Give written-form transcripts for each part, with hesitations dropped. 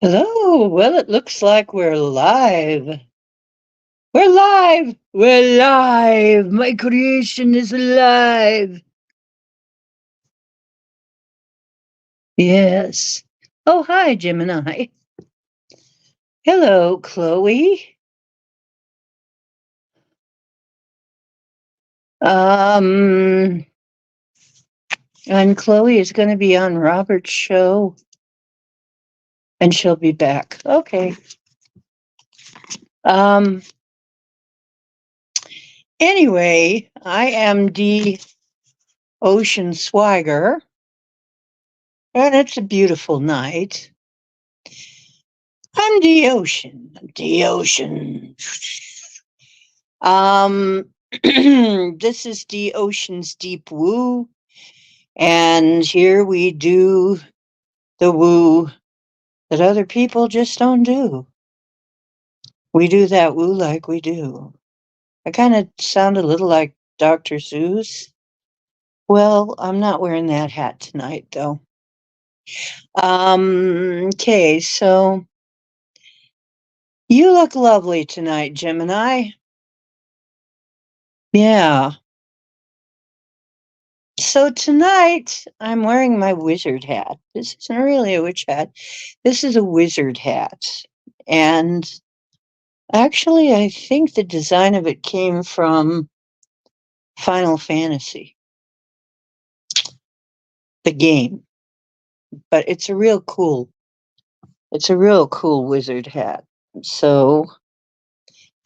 Hello. Well, it looks like we're live. We're live. We're live. My creation is alive. Yes. Oh, hi, Gemini. Hello, Chloe. Um, and Chloe is going to be on Robert's show, and she'll be back. Okay. Um. Anyway, I am the Ocean Swagger, and it's a beautiful night. I'm the ocean. The ocean. Um, this is the ocean's deep woo, and here we do the woo that other people just don't do. We do that woo like we do. I kind of sound a little like Dr. Seuss. Well, I'm not wearing that hat tonight, though. Okay, so you look lovely tonight, Gemini. Yeah. So tonight I'm wearing my wizard hat. This isn't really a witch hat. This is a wizard hat. And actually, I think the design of it came from Final Fantasy, the game. But it's a real cool wizard hat. So,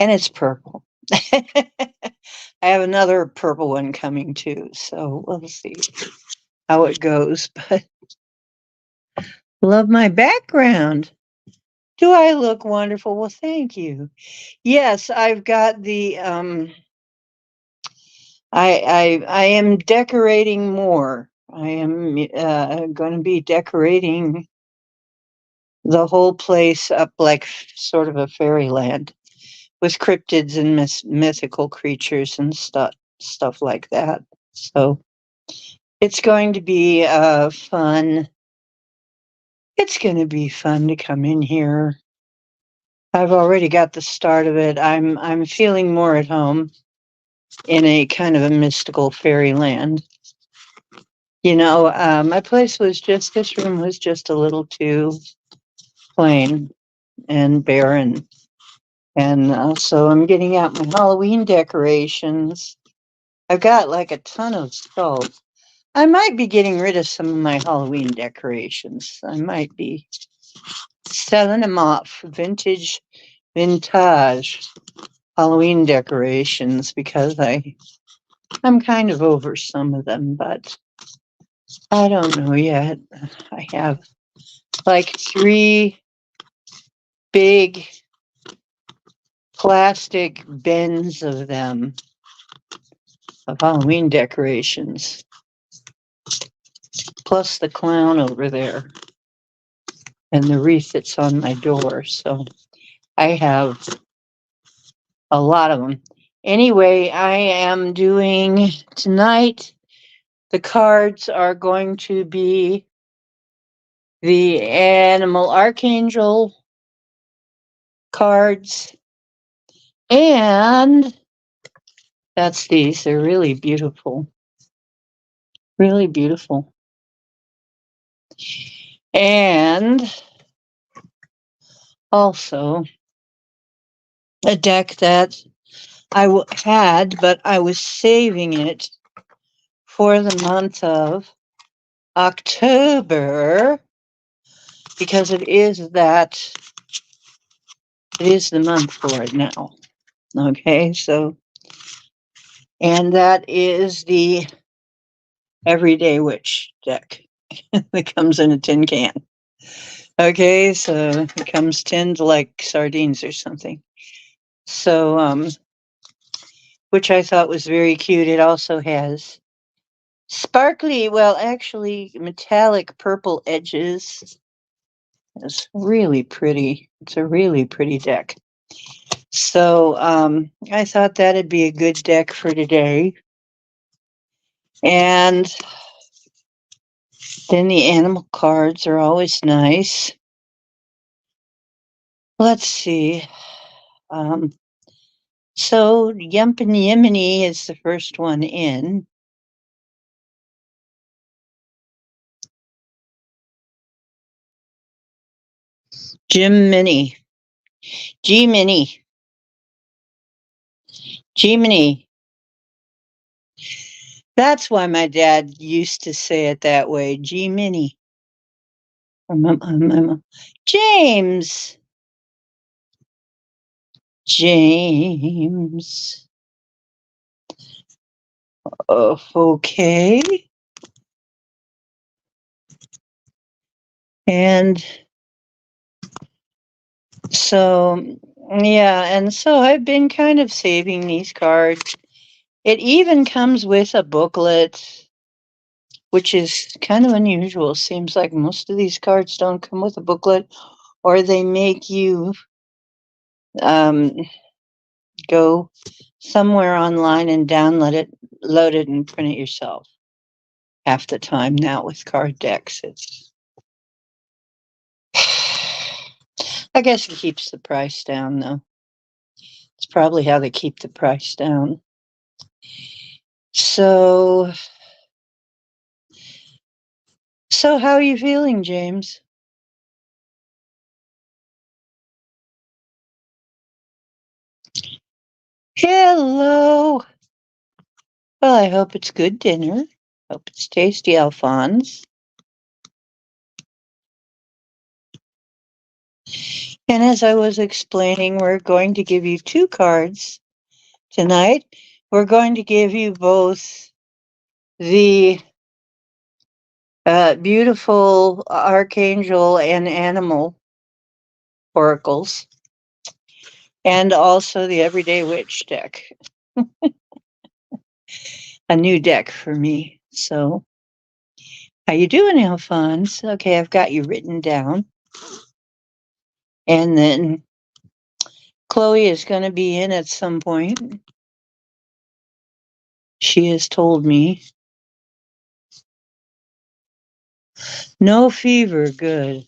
and it's purple. I have another purple one coming too. So we'll see how it goes. But love my background. Do I look wonderful? Well, thank you. Yes, I've got the I am decorating more. I am going to be decorating the whole place up like sort of a fairyland with cryptids and mythical creatures and stuff like that. So it's going to be fun. It's going to be fun to come in here. I've already got the start of it. I'm feeling more at home in a kind of a mystical fairyland. My place was just, this room was just a little too plain and barren. And so I'm getting out my Halloween decorations. I've got like a ton of stuff. I might be getting rid of some of my Halloween decorations. I might be selling them off, vintage Halloween decorations, because I'm kind of over some of them, but I don't know yet. I have like 3 big plastic bins of them, of Halloween decorations, plus the clown over there and the wreath that's on my door. So I have a lot of them. Anyway, I am doing tonight, the cards are going to be the Animal Archangel cards, and that's these. They're really beautiful. Really beautiful. And also a deck that I had, but I was saving it for the month of October, because it is the month for it now. Okay, so, and that is the Everyday Witch deck that comes in a tin can. Okay, so it comes tinned like sardines or something. So, which I thought was very cute. It also has sparkly, well, actually metallic purple edges. It's really pretty. It's a really pretty deck. So I thought that'd be a good deck for today. And then the animal cards are always nice. Let's see. Um, so Yumpin Yemeni is the first one in. Jim Mini. G Mini. G Mini. That's why my dad used to say it that way. G Mini. James. James. Oh, okay. And so, yeah, and so I've been kind of saving these cards. It even comes with a booklet, which is kind of unusual. Seems like most of these cards don't come with a booklet, or they make you um, go somewhere online and download it, load it, and print it yourself. Half the time now with card decks, it's I guess it keeps the price down, though. It's probably how they keep the price down. So, so how are you feeling, James? Hello. Well, I hope it's good dinner. Hope it's tasty, Alphonse. And as I was explaining, we're going to give you two cards tonight. We're going to give you both the beautiful archangel and animal oracles, and also the everyday witch deck. A new deck for me. So, how you doing, Alphonse? Okay, I've got you written down. And then Chloe is going to be in at some point. She has told me. No fever, good.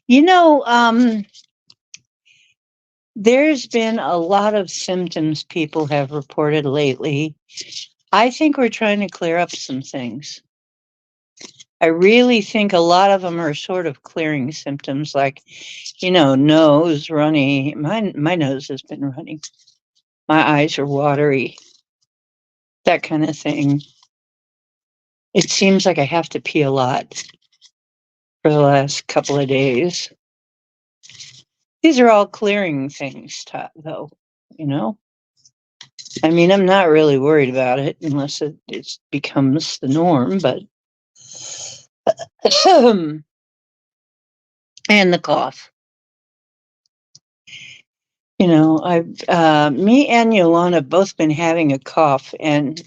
You know, there's been a lot of symptoms people have reported lately. I think we're trying to clear up some things. I really think a lot of them are sort of clearing symptoms like, nose runny. My nose has been running. My eyes are watery. That kind of thing. It seems like I have to pee a lot for the last couple of days. These are all clearing things, though, you know? I mean, I'm not really worried about it unless it becomes the norm, but. And the cough. Me and Yolanda have both been having a cough, and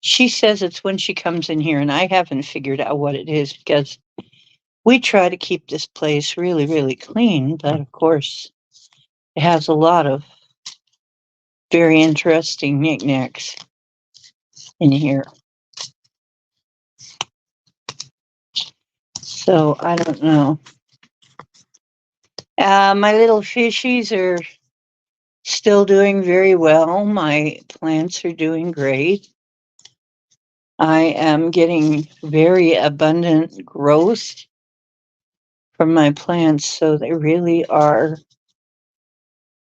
she says it's when she comes in here, and I haven't figured out what it is because we try to keep this place really, really clean, but of course, it has a lot of very interesting knickknacks in here. So I don't know. My little fishies are still doing very well. My plants are doing great. I am getting very abundant growth from my plants, so they really are,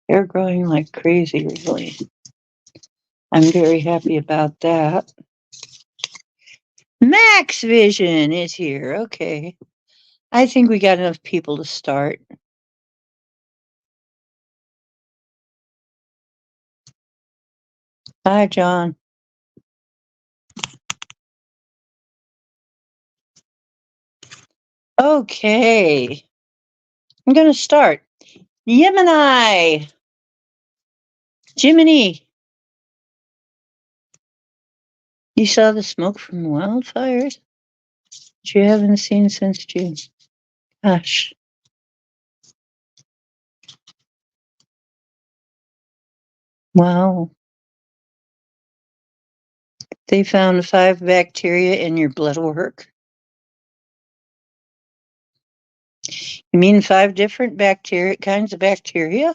they're growing like crazy, really. I'm very happy about that. Max Vision is here. Okay. I think we got enough people to start. Hi, John. Okay. I'm going to start. Yemeni. Jiminy. You saw the smoke from the wildfires? Which you haven't seen since June. Gosh. Wow. They found 5 bacteria in your blood work. You mean 5 different bacteria kinds of bacteria?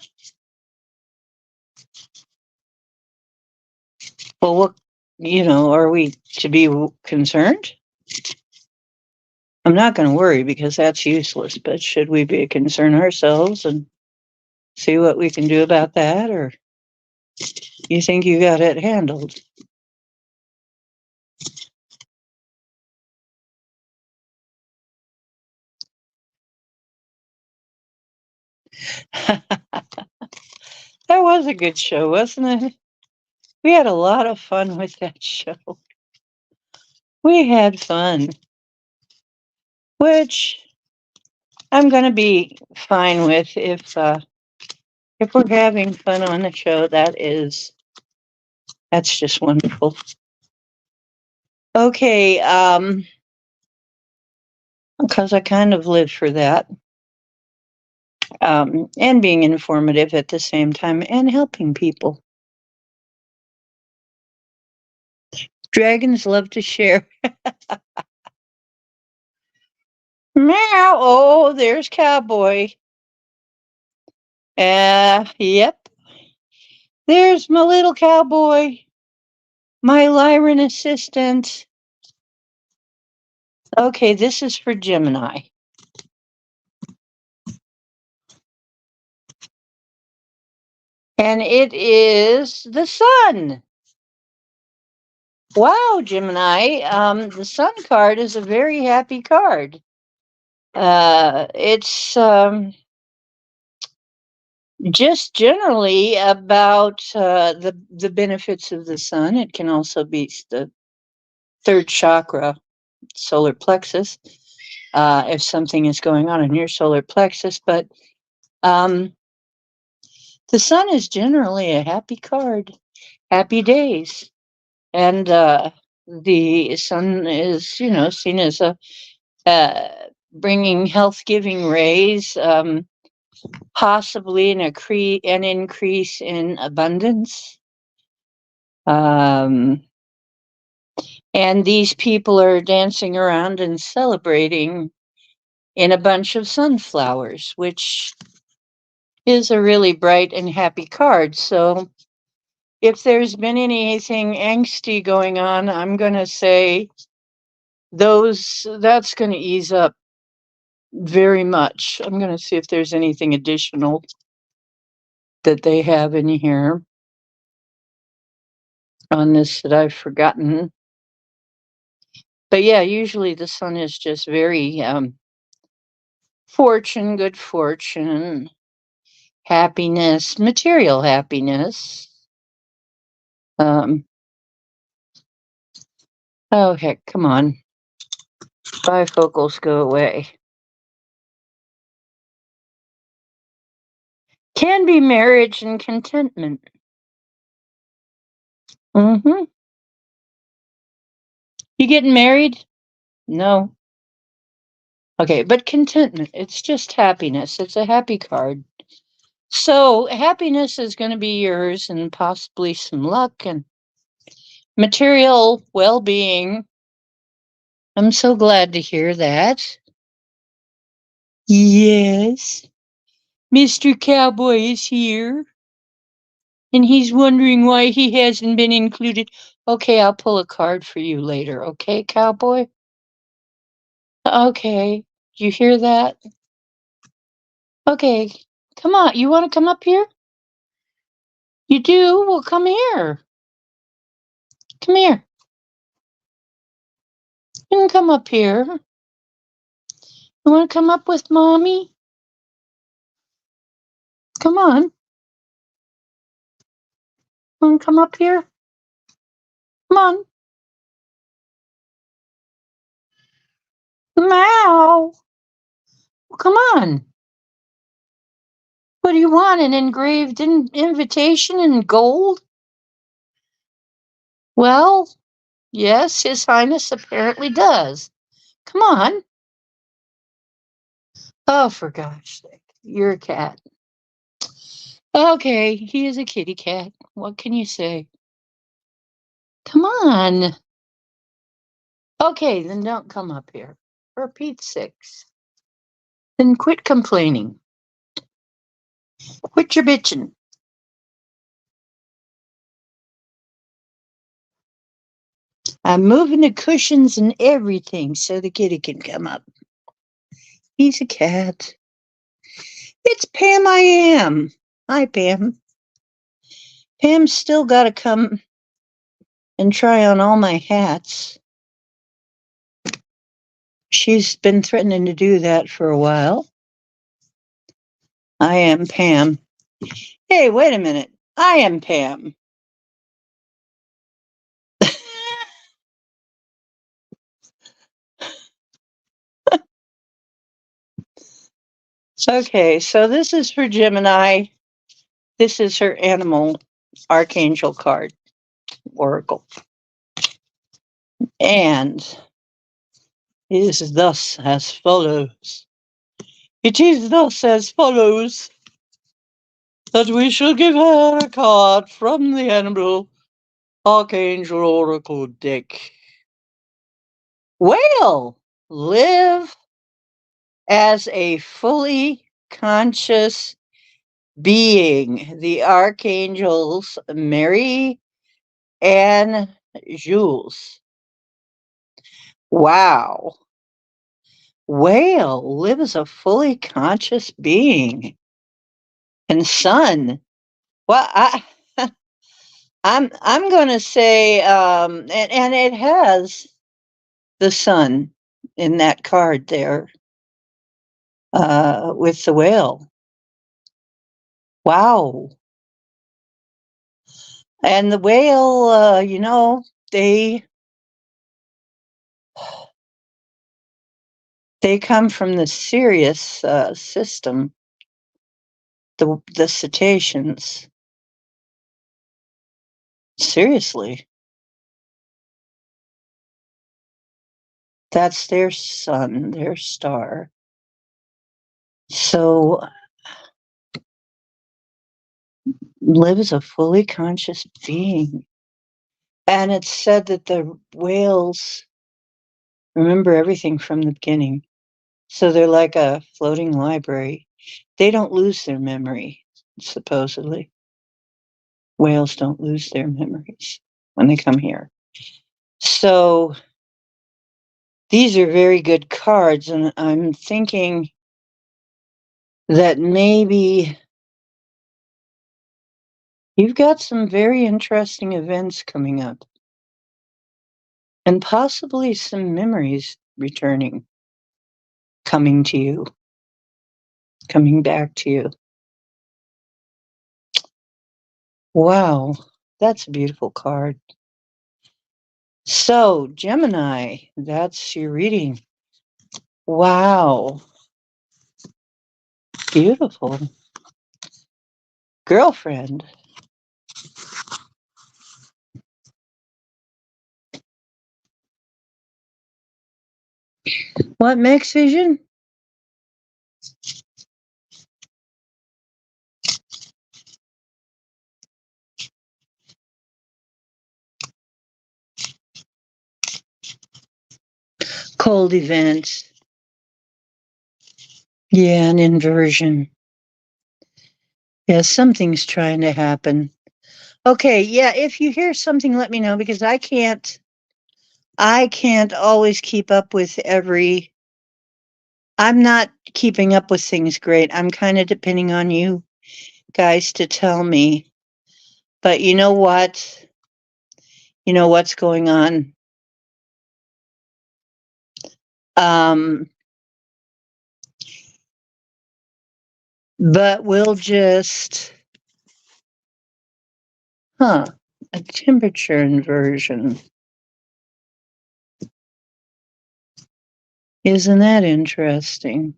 Well, what are we to be concerned? I'm not going to worry because that's useless, but should we be concern ourselves and see what we can do about that, or you think you got it handled? That was a good show, wasn't it? We had a lot of fun with that show. We had fun, which I'm going to be fine with if we're having fun on the show. That's just wonderful. Okay, because I kind of live for that, and being informative at the same time and helping people. Dragons love to share. Meow! Oh, there's Cowboy. Yep. There's my little cowboy, my Lyran assistant. Okay, this is for Gemini. And it is the sun. Wow, Gemini. The sun card is a very happy card. It's just generally about the benefits of the sun. It can also be the third chakra, solar plexus, if something is going on in your solar plexus. But the sun is generally a happy card, happy days. And the sun is, seen as a bringing health-giving rays, possibly an increase in abundance. And these people are dancing around and celebrating in a bunch of sunflowers, which is a really bright and happy card. So if there's been anything angsty going on, I'm going to say that's going to ease up very much. I'm going to see if there's anything additional that they have in here on this that I've forgotten. But yeah, usually the sun is just very good fortune, happiness, material happiness. Oh heck, come on. Bifocals, go away. Can be marriage and contentment. Mm-hmm. You getting married? No. Okay, but contentment, it's just happiness. It's a happy card. So happiness is going to be yours and possibly some luck and material well-being. I'm so glad to hear that. Yes. Mr. Cowboy is here. And he's wondering why he hasn't been included. Okay, I'll pull a card for you later. Okay, Cowboy? Okay. You hear that? Okay. Come on. You want to come up here? You do? Well, come here. Come here. You can come up here. You want to come up with Mommy? Come on. Want to come up here? Come on. Meow. Well, come on. What do you want? An engraved invitation in gold? Well, yes, His Highness apparently does. Come on. Oh, for gosh sake. You're a cat. Okay, he is a kitty cat. What can you say? Come on. Okay, then don't come up here. For Pete's sakes. Then quit complaining. Quit your bitching. I'm moving the cushions and everything so the kitty can come up. He's a cat. It's Pam I am. Hi, Pam. Pam's still got to come and try on all my hats. She's been threatening to do that for a while. I am Pam. Hey, wait a minute. I am Pam. Okay, so this is for Gemini. This is her animal archangel card, oracle. And it is thus as follows. It is thus as follows that we shall give her a card from the animal archangel oracle deck. Whale, live as a fully conscious being. The archangels Mary and Jules. Wow. Whale, live as a fully conscious being. And sun. Well, I'm going to say, and it has the sun in that card there, with the whale. Wow. And the whale, they come from the Sirius system, the cetaceans. Seriously, that's their sun, their star. So live as a fully conscious being. And it's said that the whales remember everything from the beginning. So they're like a floating library. They don't lose their memory, supposedly. Whales don't lose their memories when they come here. So these are very good cards, and I'm thinking that maybe you've got some very interesting events coming up, and possibly some memories returning, coming to you, coming back to you. Wow, that's a beautiful card. So, Gemini, that's your reading. Wow, beautiful. Girlfriend. What makes vision? Cold event. Yeah, an inversion. Yeah, something's trying to happen. Okay, yeah, if you hear something, let me know because I can't always keep up with I'm not keeping up with things great. I'm kind of depending on you guys to tell me. But you know what? You know what's going on. Um, but we'll just, a temperature inversion. Isn't that interesting?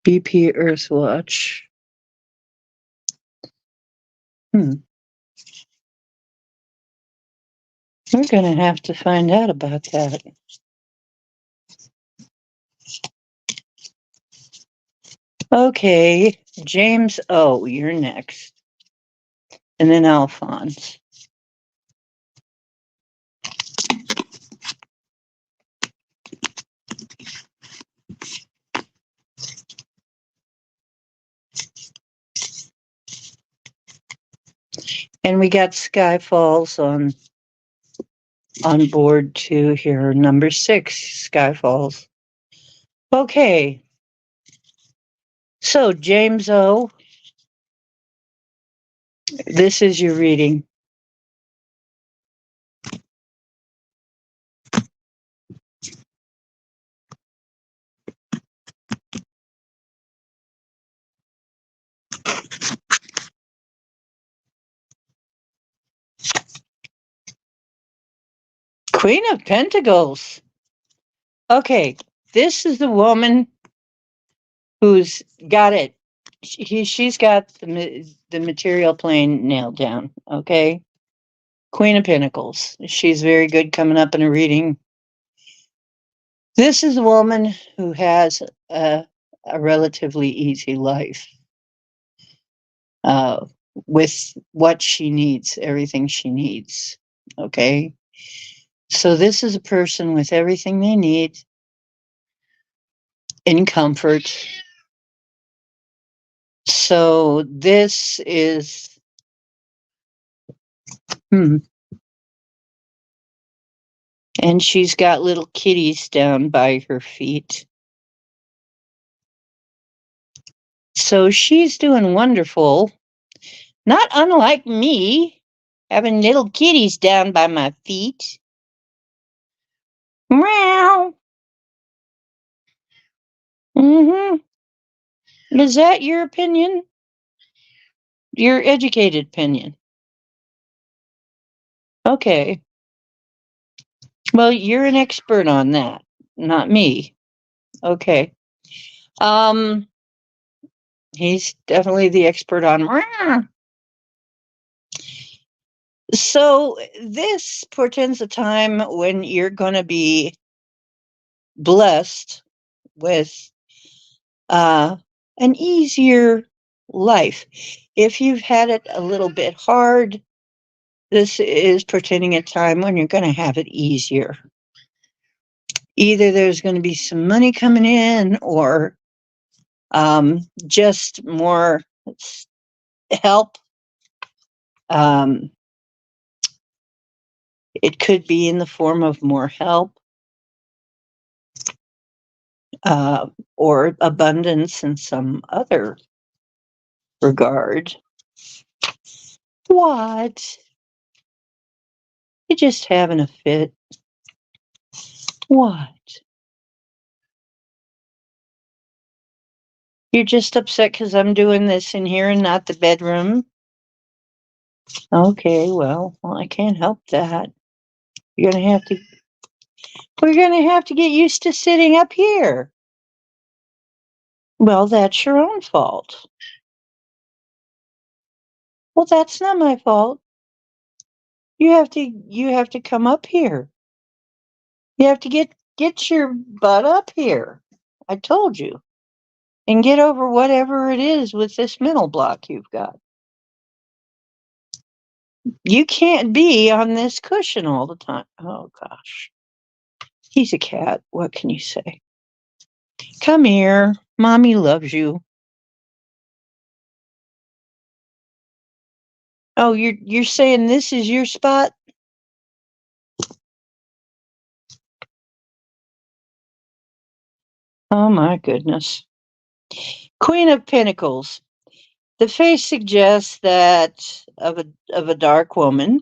BP Earthwatch. We're going to have to find out about that. Okay, James O., you're next. And then Alphonse. And we got Sky Falls on board too here. Number 6, Sky Falls. Okay. So James O, this is your reading. Queen of Pentacles. Okay, this is the woman who's got it. She's got the material plane nailed down. Okay, Queen of Pentacles. She's very good coming up in a reading. This is a woman who has a relatively easy life uh, with what she needs, everything she needs. Okay, so this is a person with everything they need in comfort. So this is, and she's got little kitties down by her feet. So she's doing wonderful, not unlike me, having little kitties down by my feet. Meow. Is that your opinion? Your educated opinion? Okay. Well, you're an expert on that, not me. Okay. Um, he's definitely the expert on. So this portends a time when you're going to be blessed with an easier life. If you've had it a little bit hard, this is portending a time when you're going to have it easier. Either there's going to be some money coming in or just more help. It could be in the form of more help or abundance in some other regard. What? You're just having a fit. What? You're just upset because I'm doing this in here and not the bedroom? Okay, well, I can't help that. You're gonna have to. We're gonna have to get used to sitting up here. Well, that's your own fault. Well, that's not my fault. You have to come up here. You have to get your butt up here. I told you. And get over whatever it is with this mental block you've got. You can't be on this cushion all the time. Oh gosh. He's a cat. What can you say? Come here. Mommy loves you. Oh, you're saying this is your spot? Oh my goodness. Queen of Pentacles. The face suggests that of a dark woman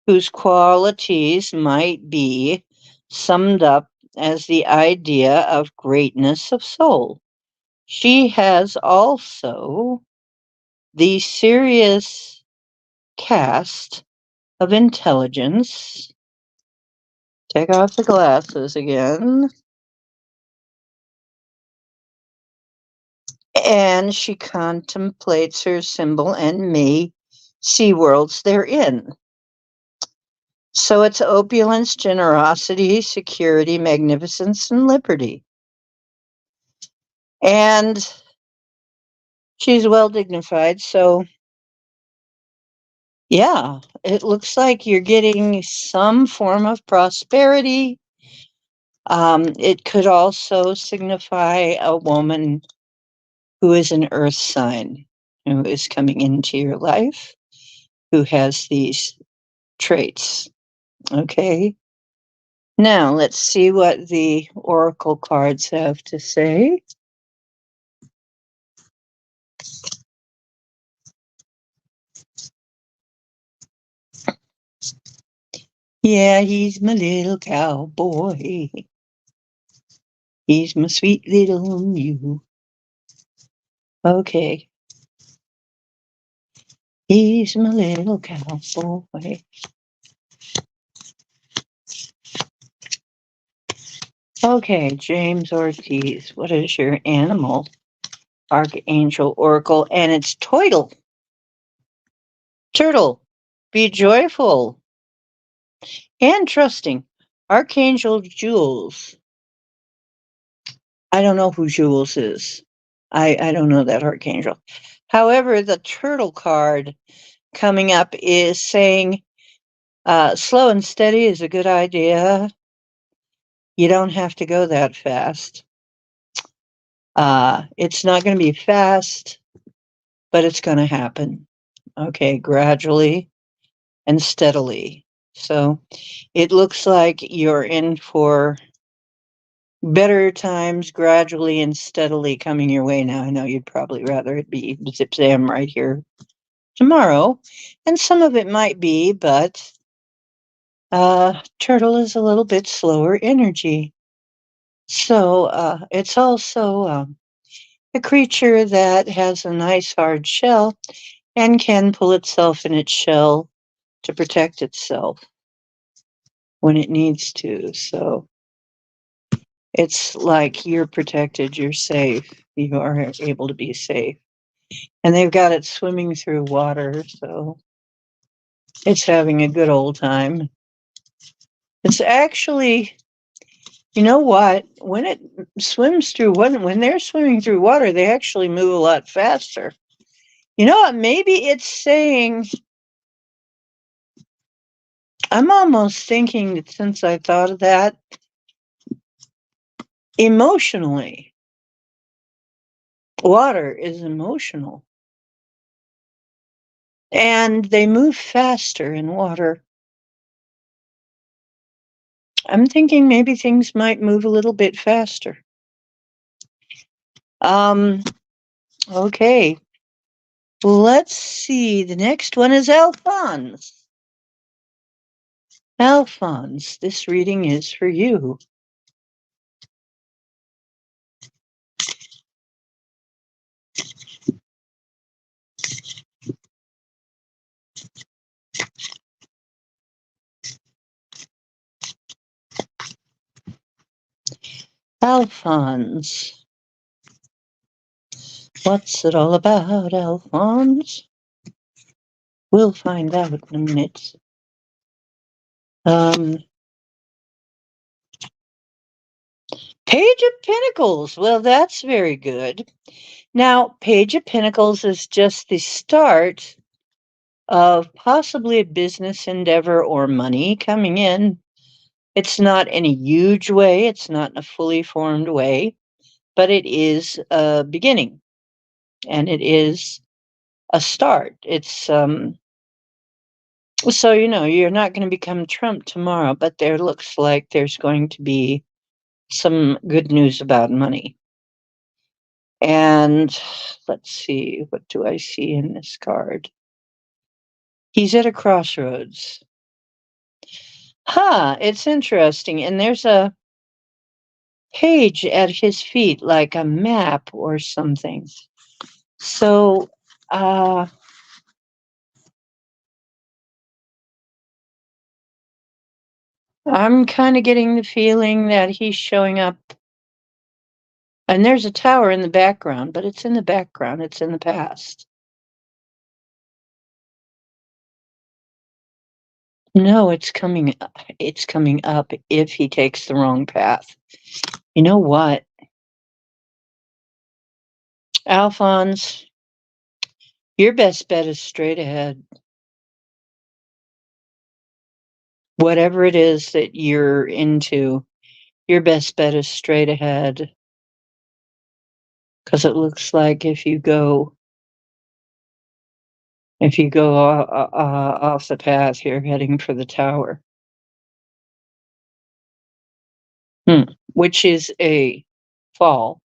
whose qualities might be summed up as the idea of greatness of soul. She has also the serious cast of intelligence. Take off the glasses again. And she contemplates her symbol and may see worlds therein. So it's opulence, generosity, security, magnificence, and liberty. And she's well dignified. So, yeah, it looks like you're getting some form of prosperity. It could also signify a woman who is an earth sign who is coming into your life. who has these traits. Okay. Now let's see what the oracle cards have to say. Yeah, he's my little cowboy. He's my sweet little mule. Okay. He's my little cowboy. Okay, James Ortiz, what is your animal? Archangel Oracle, and it's Turtle. Turtle, be joyful and trusting. Archangel Jules. I don't know who Jules is. I don't know that archangel. However, the turtle card coming up is saying slow and steady is a good idea. You don't have to go that fast. It's not going to be fast, but it's going to happen. Okay, gradually and steadily. So it looks like you're in for better times gradually and steadily coming your way now. I know you'd probably rather it be zip zam right here tomorrow, and some of it might be, but turtle is a little bit slower energy. So it's also a creature that has a nice hard shell and can pull itself in its shell to protect itself when it needs to. So it's like you're protected, you're safe, you are able to be safe. And they've got it swimming through water, so it's having a good old time. It's actually, you know what? When it swims through, when they're swimming through water, they actually move a lot faster. You know what? Maybe it's saying, I'm almost thinking that since I thought of that, emotionally, water is emotional. And they move faster in water. I'm thinking maybe things might move a little bit faster. Um, okay. Let's see. The next one is Alphonse. Alphonse, this reading is for you. Alphonse. What's it all about, Alphonse? We'll find out in a minute. Page of Pentacles. Well, that's very good. Now, Page of Pentacles is just the start of possibly a business endeavor or money coming in. It's not in a huge way, it's not in a fully formed way, but it is a beginning and it is a start. It's so you're not going to become Trump tomorrow, but there looks like there's going to be some good news about money. And let's see, what do I see in this card? He's at a crossroads. It's interesting. And there's a page at his feet, like a map or something. So, I'm kind of getting the feeling that he's showing up. And there's a tower in the background, but it's in the background, it's in the past. No, it's coming up if he takes the wrong path. You know what? Alphonse, your best bet is straight ahead. Whatever it is that you're into, your best bet is straight ahead. Because it looks like if you go If you go off the path, you're heading for the tower, which is a fall.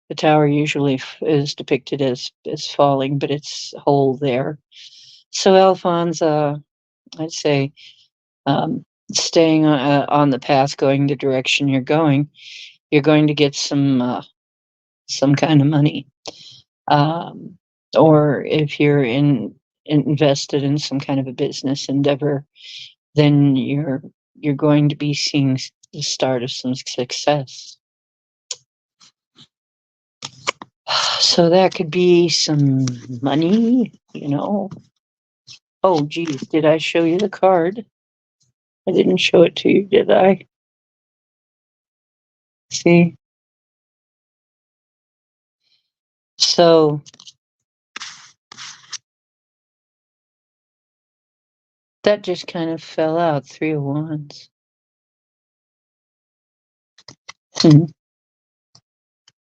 The tower usually is depicted as falling, but it's whole there. So, Alphonse, I'd say staying on the path, going the direction you're going to get some kind of money. Or if you're invested in some kind of a business endeavor, then you're going to be seeing the start of some success. So that could be some money. Oh, geez, did I show you the card? I didn't show it to you, did I? See? So that just kind of fell out, 3 of Wands.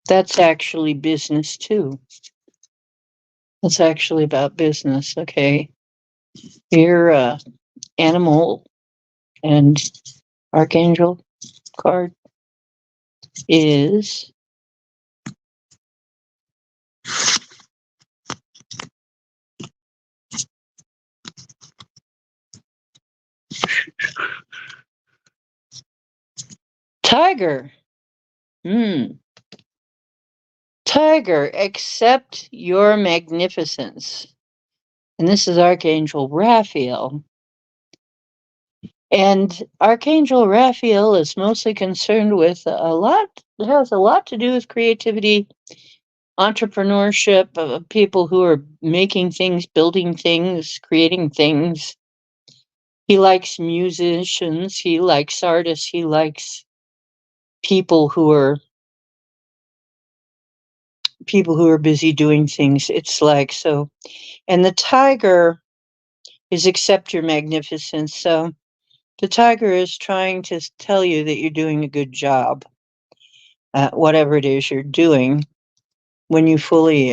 That's actually business too. That's actually about business, okay? Your animal and archangel card is Tiger. Tiger, accept your magnificence. And this is Archangel Raphael. And Archangel Raphael is mostly concerned with it has a lot to do with creativity, entrepreneurship, people who are making things, building things, creating things. He likes musicians, he likes artists, he likes people who are busy doing things. It's like so. And the tiger is accept your magnificence. So the tiger is trying to tell you that you're doing a good job at whatever it is you're doing. When you fully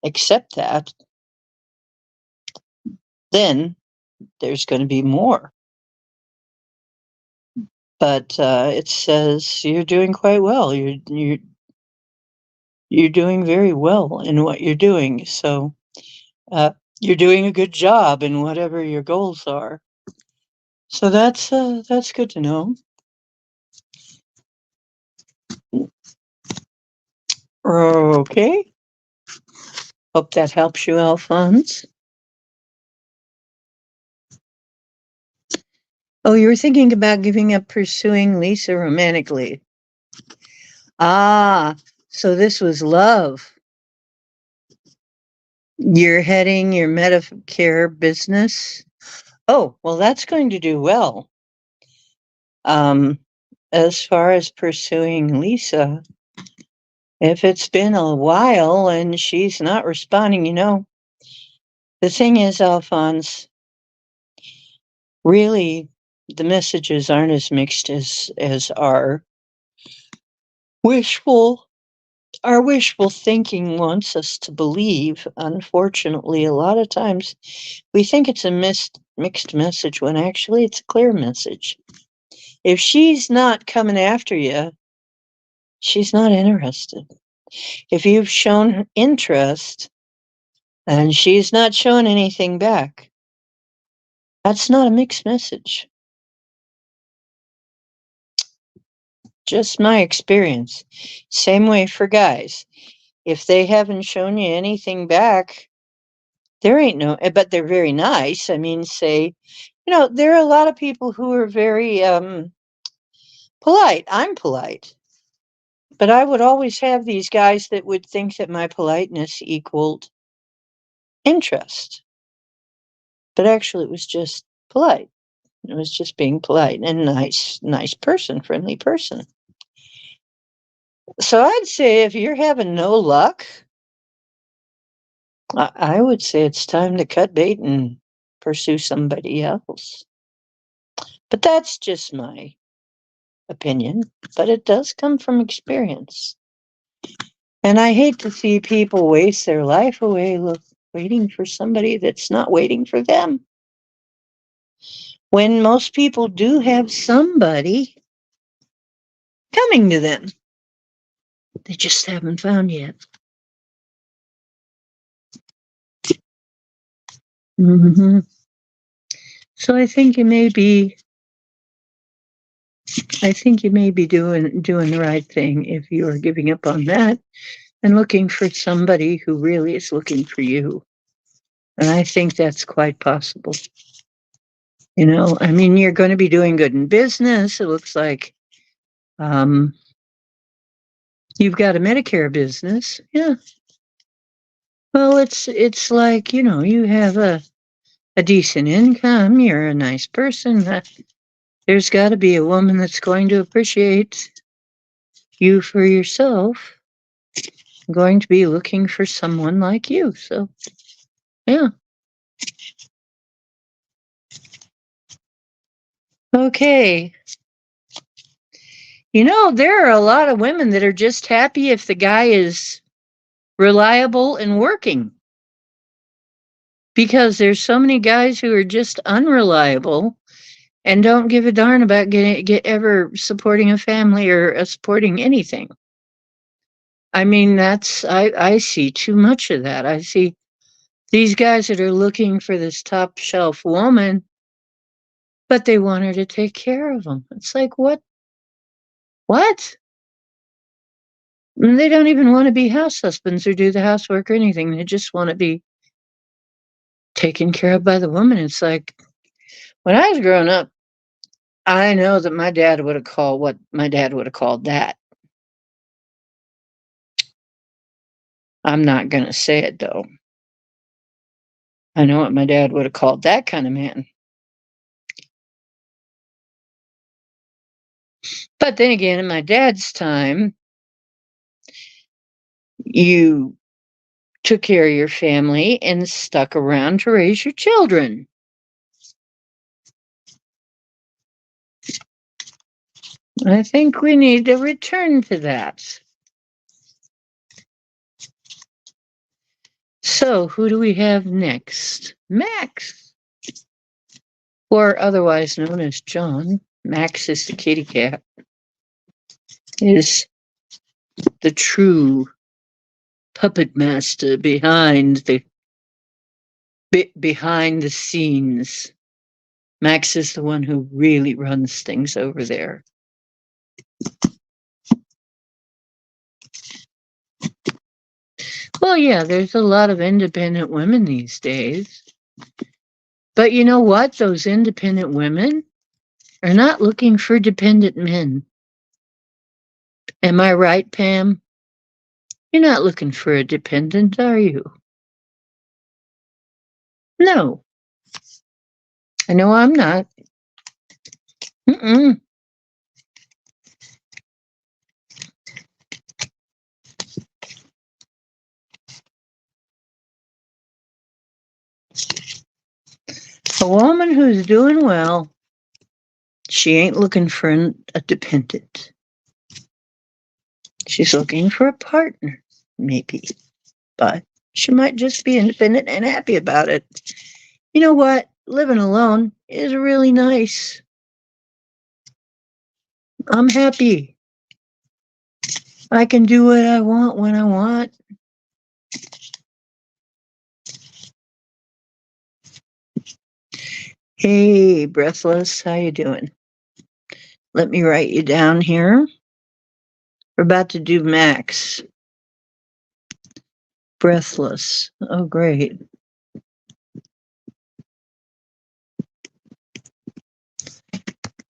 accept that, then there's going to be more. But it says you're doing quite well. You're doing very well in what you're doing. So you're doing a good job in whatever your goals are. So that's good to know. Okay. Hope that helps you, Alphonse. Oh, you were thinking about giving up pursuing Lisa romantically. Ah, so this was love. You're heading your Medicare business. Oh, well, that's going to do well. As far as pursuing Lisa, if it's been a while and she's not responding, the thing is, Alphonse, really, the messages aren't as mixed as wishful our wishful thinking wants us to believe. Unfortunately, a lot of times we think it's a mixed message when actually it's a clear message. If she's not coming after you, she's not interested. If you've shown interest and she's not showing anything back, that's not a mixed message. Just my experience. Same way for guys. If they haven't shown you anything back, there ain't no, but they're very nice. I mean, there are a lot of people who are very polite. I'm polite. But I would always have these guys that would think that my politeness equaled interest. But actually, it was just polite. It was just being polite and nice person, friendly person. So I'd say if you're having no luck, I would say it's time to cut bait and pursue somebody else. But that's just my opinion, but it does come from experience. And I hate to see people waste their life away waiting for somebody that's not waiting for them. When most people do have somebody coming to them, they just haven't found yet. Mm-hmm. So I think you may be doing the right thing if you are giving up on that and looking for somebody who really is looking for you. And I think that's quite possible. You know, I mean, you're going to be doing good in business. It looks like you've got a Medicare business. Yeah. Well, it's like, you know, you have a decent income. You're a nice person. There's got to be a woman that's going to appreciate you for yourself. Going to be looking for someone like you. So, yeah. Okay. You know, there are a lot of women that are just happy if the guy is reliable and working. Because there's so many guys who are just unreliable and don't give a darn about ever supporting a family or supporting anything. I mean, I see too much of that. I see these guys that are looking for this top shelf woman, but they want her to take care of them. It's like, what? What? And they don't even want to be house husbands or do the housework or anything. They just want to be taken care of by the woman. It's like, when I was growing up, I know that my dad would have called that. I'm not going to say it though. I know what my dad would have called that kind of man. But then again, in my dad's time, you took care of your family and stuck around to raise your children. I think we need to return to that. So, who do we have next? Max, or otherwise known as John. Max is the kitty cat. Is the true puppet master behind the scenes. Max is the one who really runs things over there. Well, yeah, there's a lot of independent women these days. But you know what? Those independent women are not looking for dependent men. Am I right, Pam? You're not looking for a dependent, are you? No. I know I'm not. Mm-mm. A woman who's doing well, she ain't looking for a dependent. She's looking for a partner, maybe. But she might just be independent and happy about it. You know what? Living alone is really nice. I'm happy. I can do what I want when I want. Hey, Breathless, how you doing? Let me write you down here. We're about to do Max. Breathless. Oh, great.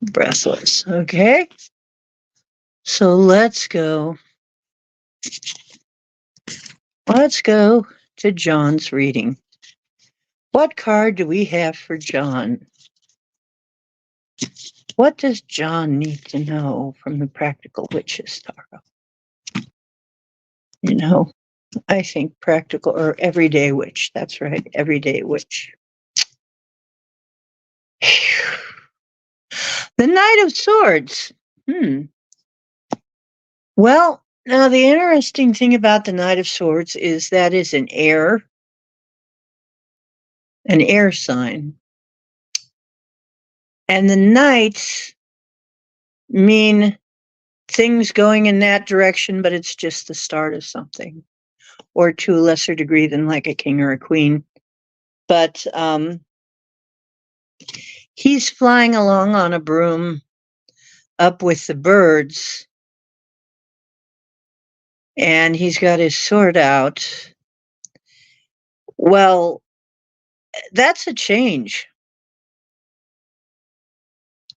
Breathless. Okay. So let's go. Let's go to John's reading. What card do we have for John? What does John need to know from the Practical Witches Tarot? You know, I think practical or everyday witch. That's right, everyday witch. The Knight of Swords. Well, now the interesting thing about the Knight of Swords is that is an heir an air sign. And the nights mean things going in that direction, but it's just the start of something, or to a lesser degree than like a king or a queen. But he's flying along on a broom up with the birds, and he's got his sword out. Well, that's a change.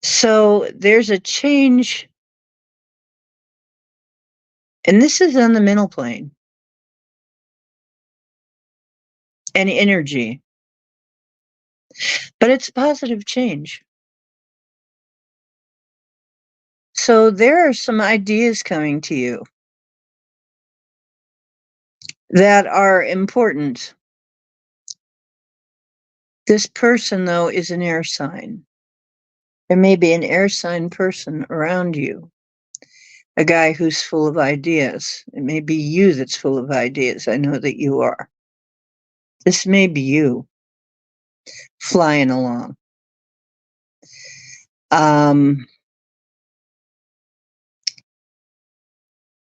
So there's a change, and this is on the mental plane and energy, but it's positive change. So there are some ideas coming to you that are important. This person, though, is an air sign. There may be an air sign person around you, a guy who's full of ideas. It may be you that's full of ideas. I know that you are. This may be you flying along.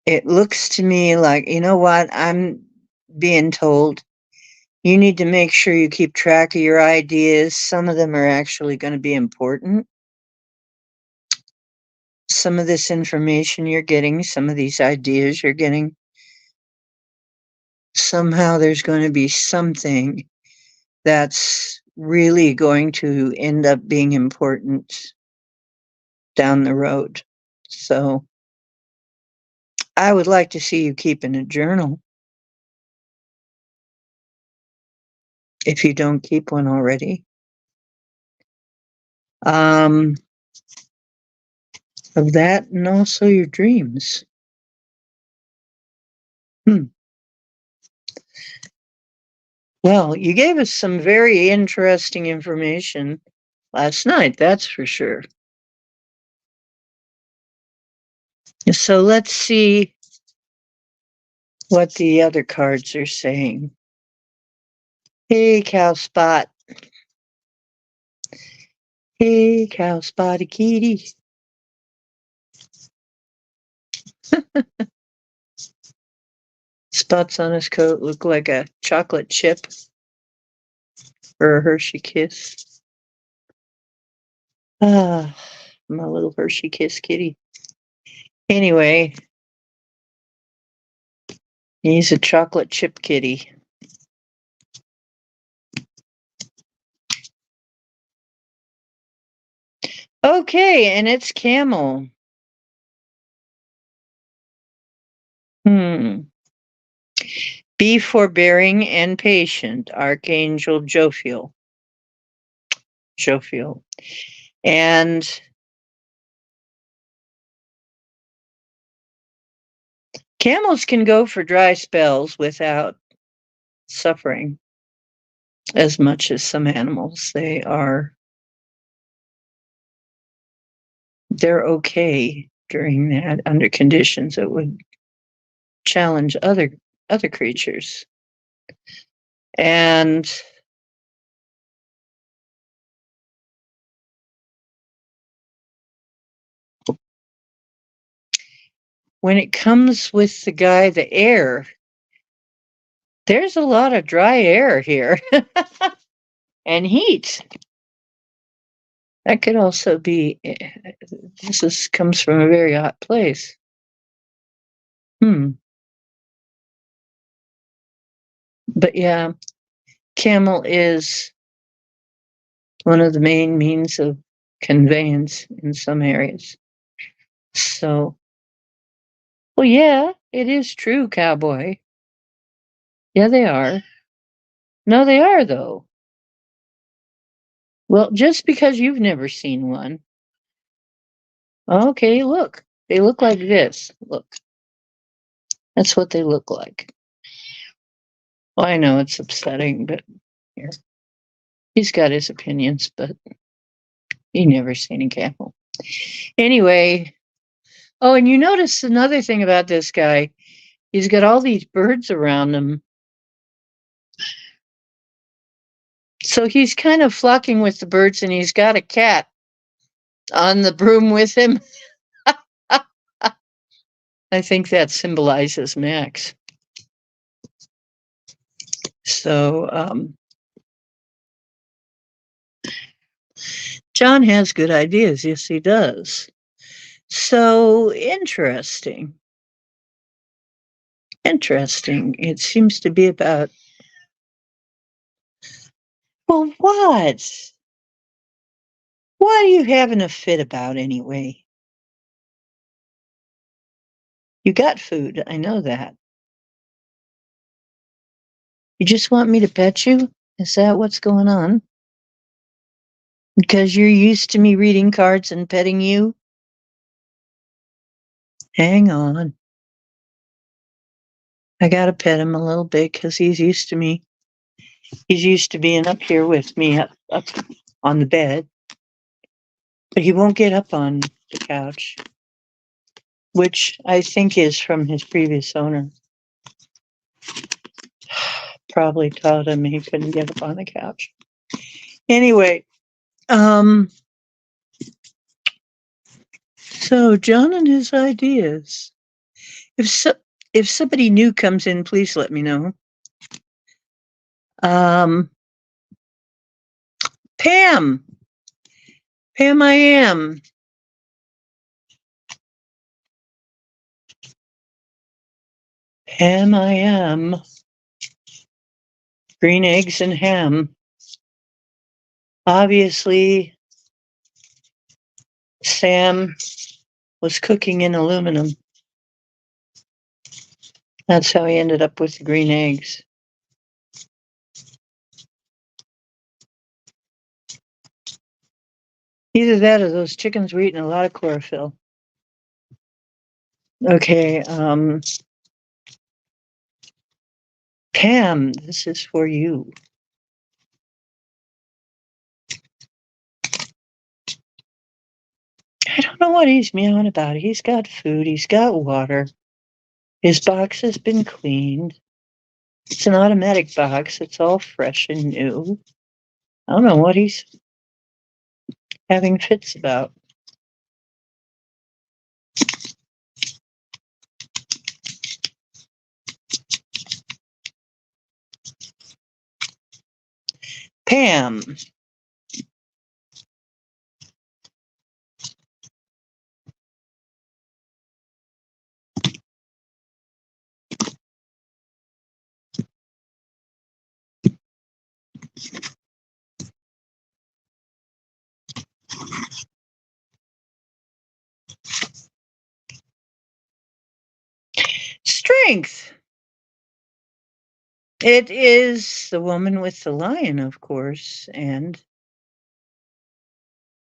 It looks to me like, you know what? I'm being told you need to make sure you keep track of your ideas. Some of them are actually going to be important. Some of this information you're getting, some of these ideas you're getting, somehow there's going to be something that's really going to end up being important down the road. So I would like to see you keeping a journal if you don't keep one already. Of that and also your dreams. Well, you gave us some very interesting information last night, that's for sure. So let's see what the other cards are saying. Hey, Cow Spot. Hey, Cow Spotty Kitty. Spots on his coat look like a chocolate chip or a Hershey Kiss. Ah, my little Hershey Kiss kitty. Anyway, he's a chocolate chip kitty. Okay, and it's Camel. Be forbearing and patient, Archangel Jophiel. And camels can go for dry spells without suffering as much as some animals. They're okay during that under conditions that would challenge other creatures. And when it comes with the guy, the air, there's a lot of dry air here and heat. That could also be, this comes from a very hot place. But yeah, camel is one of the main means of conveyance in some areas. So, well, yeah, it is true, cowboy. Yeah, they are. No, they are, though. Well, just because you've never seen one. Okay, look. They look like this. Look. That's what they look like. Well, I know it's upsetting, but here. He's got his opinions, but he never seen a camel. Anyway, oh, and you notice another thing about this guy. He's got all these birds around him. So he's kind of flocking with the birds, and he's got a cat on the broom with him. I think that symbolizes Max. So John has good ideas. Yes, he does. So interesting. Interesting. It seems to be about. Well, what? What are you having a fit about anyway? You got food. I know that. You just want me to pet you? Is that what's going on? Because you're used to me reading cards and petting you? Hang on. I gotta pet him a little bit because he's used to me. He's used to being up here with me up on the bed. But he won't get up on the couch, which I think is from his previous owner. Probably taught him he couldn't get up on the couch. Anyway, so John and his ideas. If somebody new comes in, please let me know. Pam, Pam, I am. Pam, I am. Green eggs and ham. Obviously, Sam was cooking in aluminum. That's how he ended up with the green eggs. Either that or those chickens were eating a lot of chlorophyll. Okay, Pam, this is for you. I don't know what he's meowing about. He's got food, he's got water. His box has been cleaned. It's an automatic box. It's all fresh and new. I don't know what he's having fits about. Pam. Strength. It is the woman with the lion, of course, and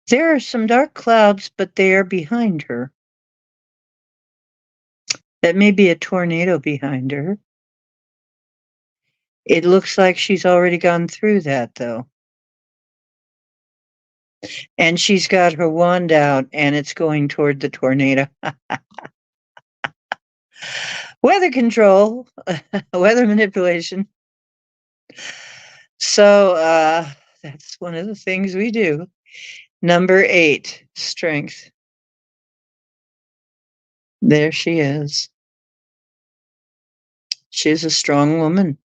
there are some dark clouds, but they are behind her. That may be a tornado behind her. It looks like she's already gone through that, though. And she's got her wand out, and it's going toward the tornado. Weather control, weather manipulation. So that's one of the things we do. Number 8, strength. There she is. She's a strong woman.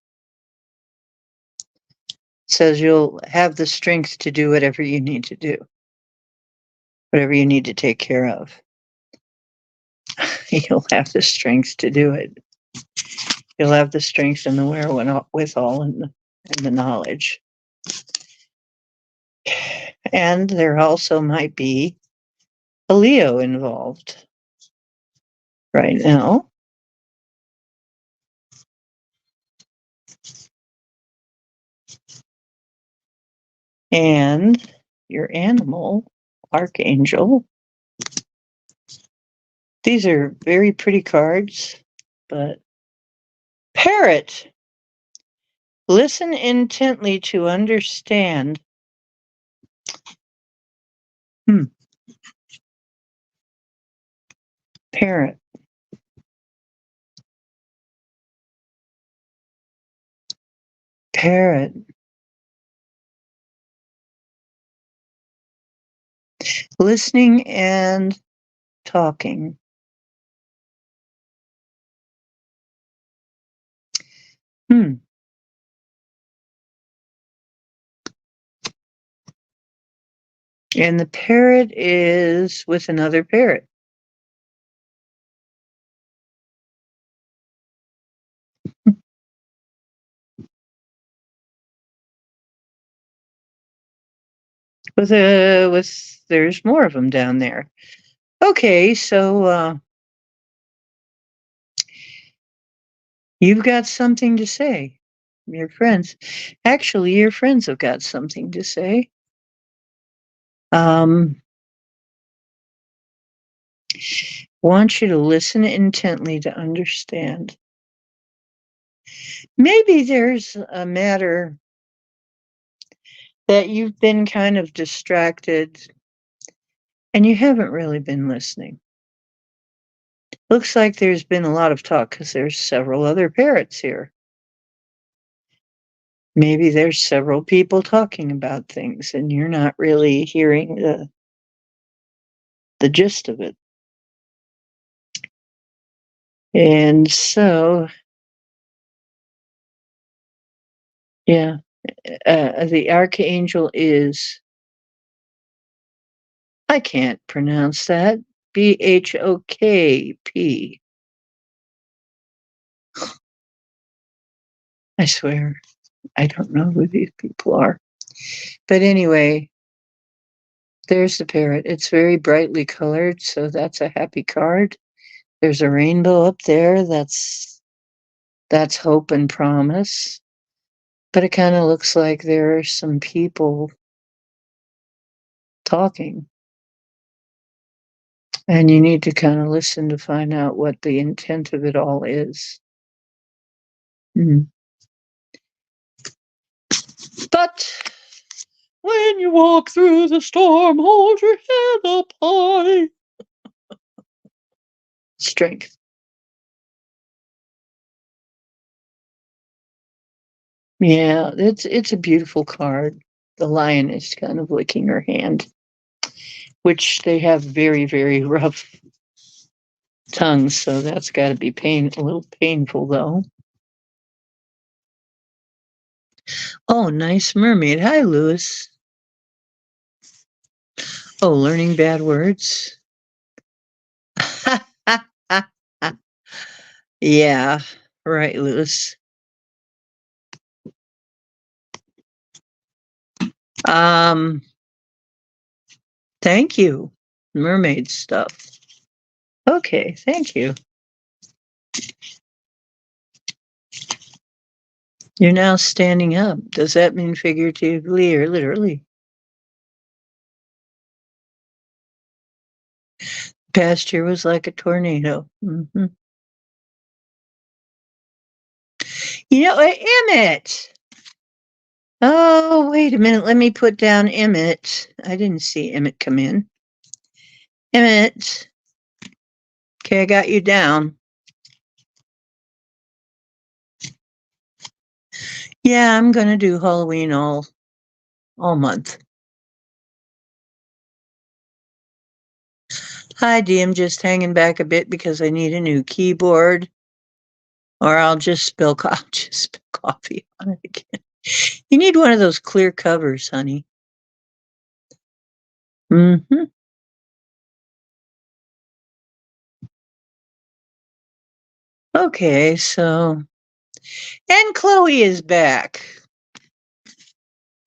Says you'll have the strength to do whatever you need to do, whatever you need to take care of. You'll have the strength to do it. You'll have the strength and the wherewithal and the knowledge. And there also might be a Leo involved right now. And your animal, Archangel. These are very pretty cards, but Parrot. Listen intently to understand. Parrot. Parrot. Listening and talking. Hmm. And the parrot is with another parrot. There's more of them down there. Okay, so you've got something to say. Your friends, actually, your friends have got something to say. Um, want you to listen intently to understand. Maybe there's a matter that you've been kind of distracted and you haven't really been listening. Looks like there's been a lot of talk because there's several other parrots here. Maybe there's several people talking about things and you're not really hearing the gist of it. And so, yeah, the archangel is, I can't pronounce that, Bhokp. I swear, I don't know who these people are. But anyway, there's the parrot. It's very brightly colored, so that's a happy card. There's a rainbow up there. That's hope and promise. But it kind of looks like there are some people talking. And you need to kind of listen to find out what the intent of it all is. Mm. But when you walk through the storm, hold your head up high. Strength. Yeah, it's a beautiful card. The lion is kind of licking her hand, which they have very, very rough tongues, so that's got to be a little painful though. Oh, nice mermaid. Hi, Lewis. Oh, learning bad words. Yeah, right, Lewis. Um, thank you. Mermaid stuff. Okay, thank you. You're now standing up. Does that mean figuratively or literally? Past year was like a tornado. Mm-hmm. Emmett. Oh, wait a minute. Let me put down Emmett. I didn't see Emmett come in. Emmett. Okay, I got you down. Yeah, I'm gonna do Halloween all month. Hi, Dee. I'm just hanging back a bit because I need a new keyboard, or I'll just spill coffee on it again. You need one of those clear covers, honey. Mm-hmm. Okay, so and Chloe is back.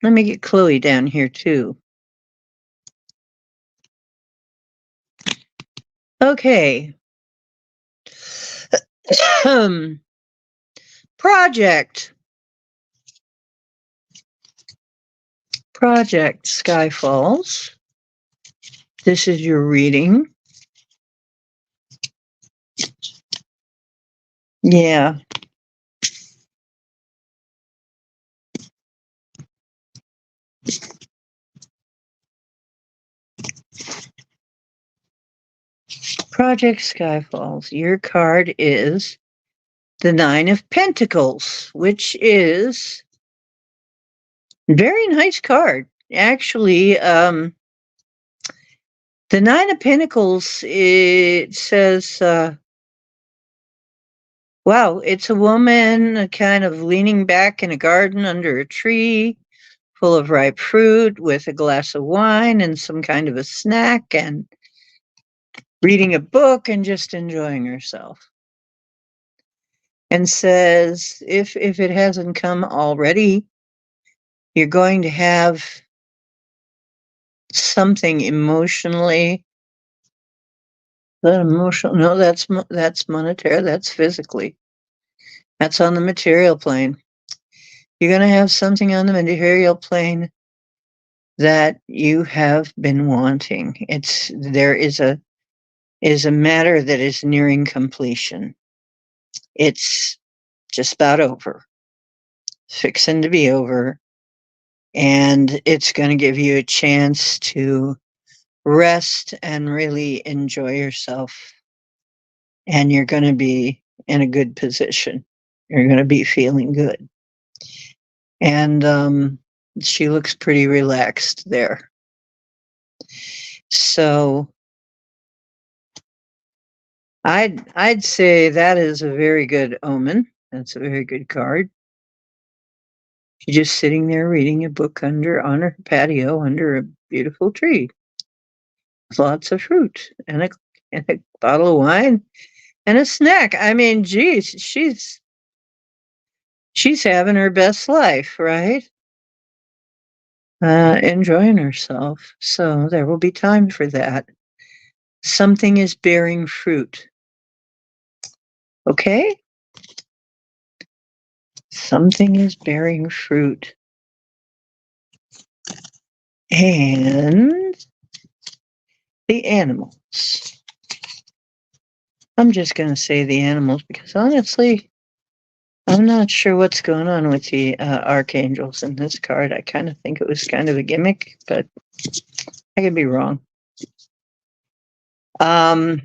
Let me get Chloe down here too. Okay. Project Sky Falls. This is your reading. Yeah. Project Sky Falls. Your card is the Nine of Pentacles, which is a very nice card. Actually, The Nine of Pentacles, it says, wow, it's a woman kind of leaning back in a garden under a tree full of ripe fruit with a glass of wine and some kind of a snack and reading a book and just enjoying herself. And says, if it hasn't come already, you're going to have something emotionally. That emotional? No, that's monetary. That's physically. That's on the material plane. You're going to have something on the material plane that you have been wanting. There is a matter that is nearing completion. It's just about over, fixing to be over, and it's going to give you a chance to rest and really enjoy yourself. And you're going to be in a good position. You're going to be feeling good. And she looks pretty relaxed there. So I'd say that is a very good omen. That's a very good card. She's just sitting there reading a book on her patio under a beautiful tree. Lots of fruit and a bottle of wine and a snack. I mean, geez, she's having her best life, right? Enjoying herself. So there will be time for that. Something is bearing fruit. Okay? Something is bearing fruit. And the animals. I'm just going to say the animals because honestly, I'm not sure what's going on with the archangels in this card. I kind of think it was kind of a gimmick, but I could be wrong. But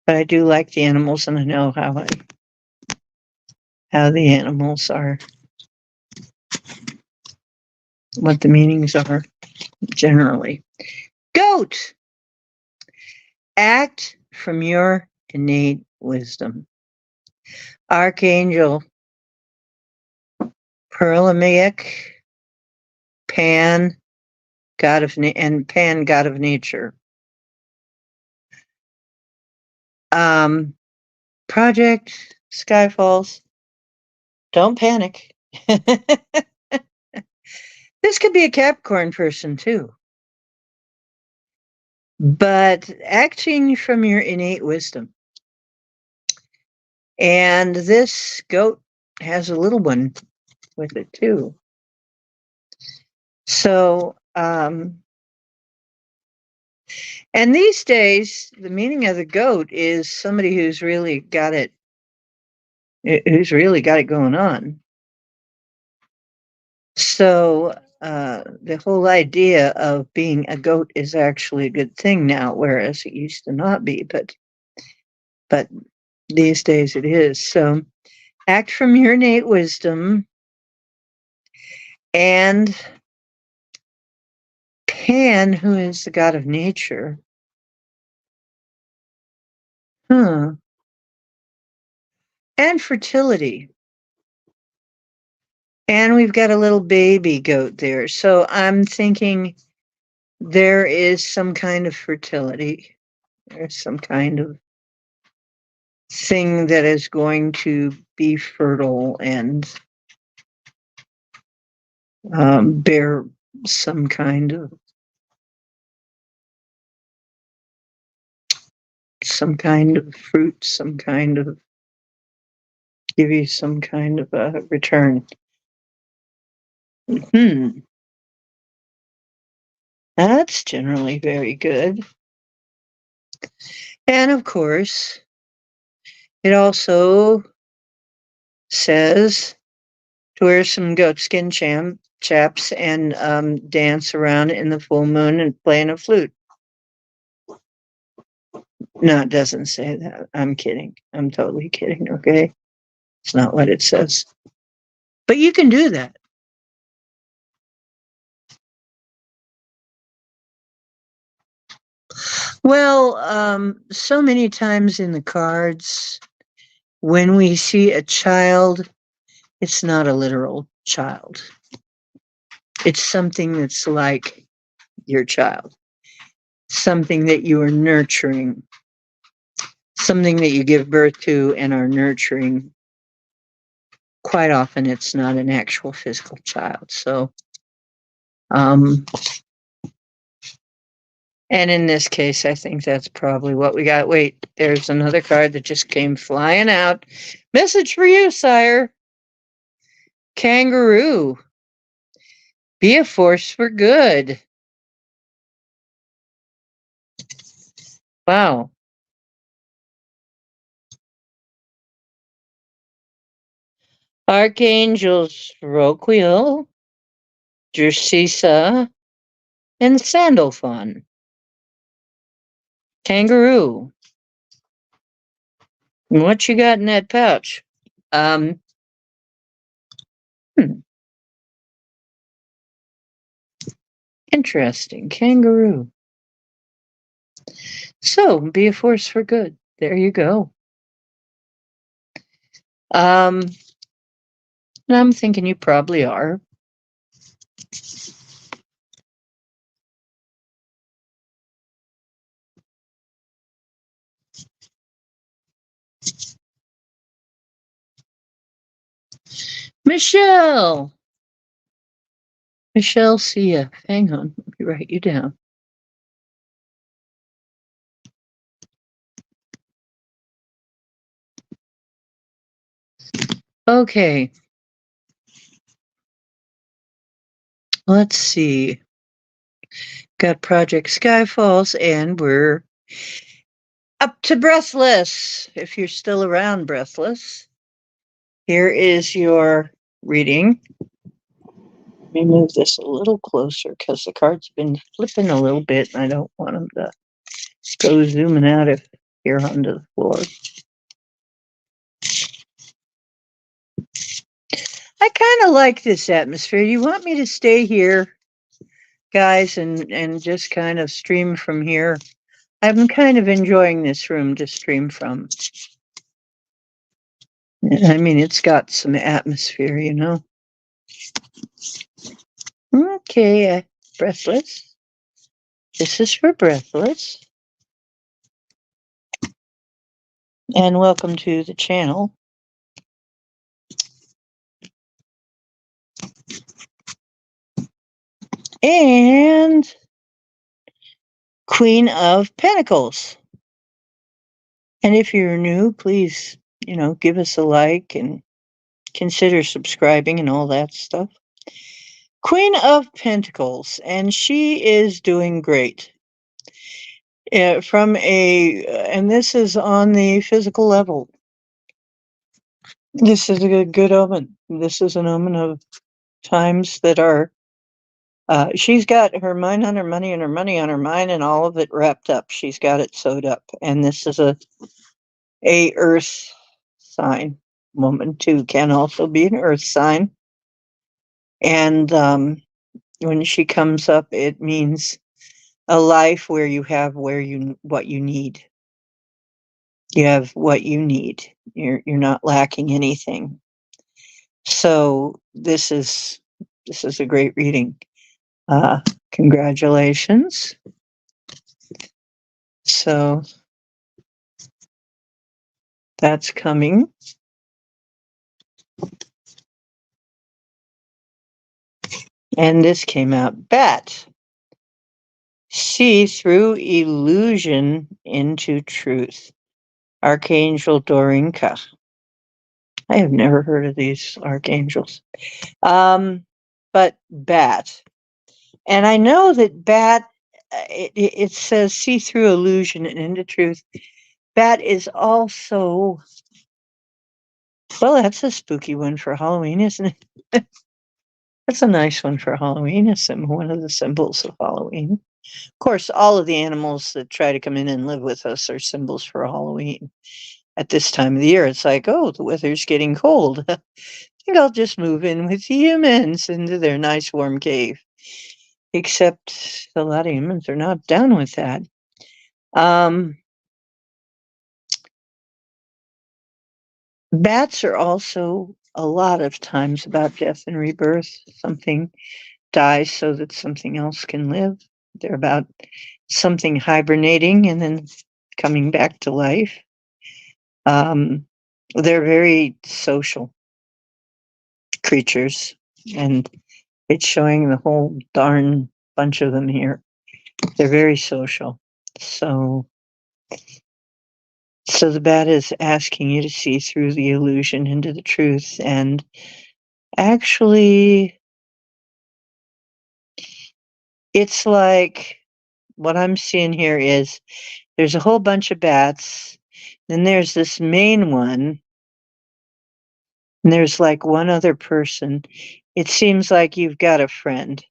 I do like the animals, and I know how the animals are, what the meanings are generally. Goat! Act from your innate wisdom. Archangel Perlamaic, Pan, god of nature. Project Skyfalls. Don't panic. This could be a Capricorn person too. But acting from your innate wisdom. And this goat has a little one with it too. So, and these days, the meaning of the goat is somebody who's really got it going on. So, the whole idea of being a goat is actually a good thing now, whereas it used to not be, but these days it is. So, act from your innate wisdom. And Pan, who is the god of nature. And fertility. And we've got a little baby goat there. So I'm thinking there is some kind of fertility. There's some kind of thing that is going to be fertile and bear some kind of fruit, some kind of give you some kind of a return. That's generally very good. And of course, it also says to wear some goatskin chaps and dance around in the full moon and playing a flute. No, it doesn't say that. I'm kidding. I'm totally kidding, okay? It's not what it says. But you can do that. Well, so many times in the cards, when we see a child, it's not a literal child. It's something that's like your child, something that you are nurturing, something that you give birth to and are nurturing. Quite often, it's not an actual physical child. So, um, and in this case, I think that's probably what we got. Wait, there's another card that just came flying out. Message for you, sire. Kangaroo. Be a force for good. Wow. Archangels Roquiel, Jersisa, and Sandalphon. Kangaroo. What you got in that pouch? Um, hmm, interesting. Kangaroo. So, be a force for good. There you go. Um, and I'm thinking you probably are. Michelle. Michelle, see ya. Hang on. Let me write you down. Okay. Let's see. Got Project Skyfalls, and we're up to Breathless. If you're still around, Breathless, here is your reading. Let me move this a little closer because the card's been flipping a little bit, and I don't want them to go zooming out of here onto the floor. I kind of like this atmosphere. You want me to stay here, guys, and just kind of stream from here? I'm kind of enjoying this room to stream from. I mean, it's got some atmosphere, you know. Okay, Breathless. This is for Breathless. And welcome to the channel. And Queen of Pentacles. And if you're new, please, give us a like and consider subscribing and all that stuff. Queen of Pentacles, and she is doing great. And this is on the physical level. This is a good omen. This is an omen of times that are. She's got her mind on her money and her money on her mind, and all of it wrapped up. She's got it sewed up, and this is a Earth sign. Woman too can also be an Earth sign, and when she comes up, it means a life where you have what you need. You have what you need. You're not lacking anything. So this is a great reading. Congratulations. So that's coming. And this came out. Bat. See through illusion into truth. Archangel Dorinka. I have never heard of these archangels. But bat. And I know that bat, it says see through illusion and into truth. Bat is also, well, that's a spooky one for Halloween, isn't it? That's a nice one for Halloween. It's one of the symbols of Halloween. Of course, all of the animals that try to come in and live with us are symbols for Halloween. At this time of the year, it's like, oh, the weather's getting cold. I think I'll just move in with the humans into their nice warm cave. Except a lot of humans are not down with that. Um, Bats are also a lot of times about death and rebirth. Something dies so that something else can live. They're about something hibernating and then coming back to life. Um, they're very social creatures, and it's showing the whole darn bunch of them here. They're very social. So, so the bat is asking you to see through the illusion into the truth. And actually, it's like what I'm seeing here is there's a whole bunch of bats. Then there's this main one, and there's like one other person. It seems like you've got a friend.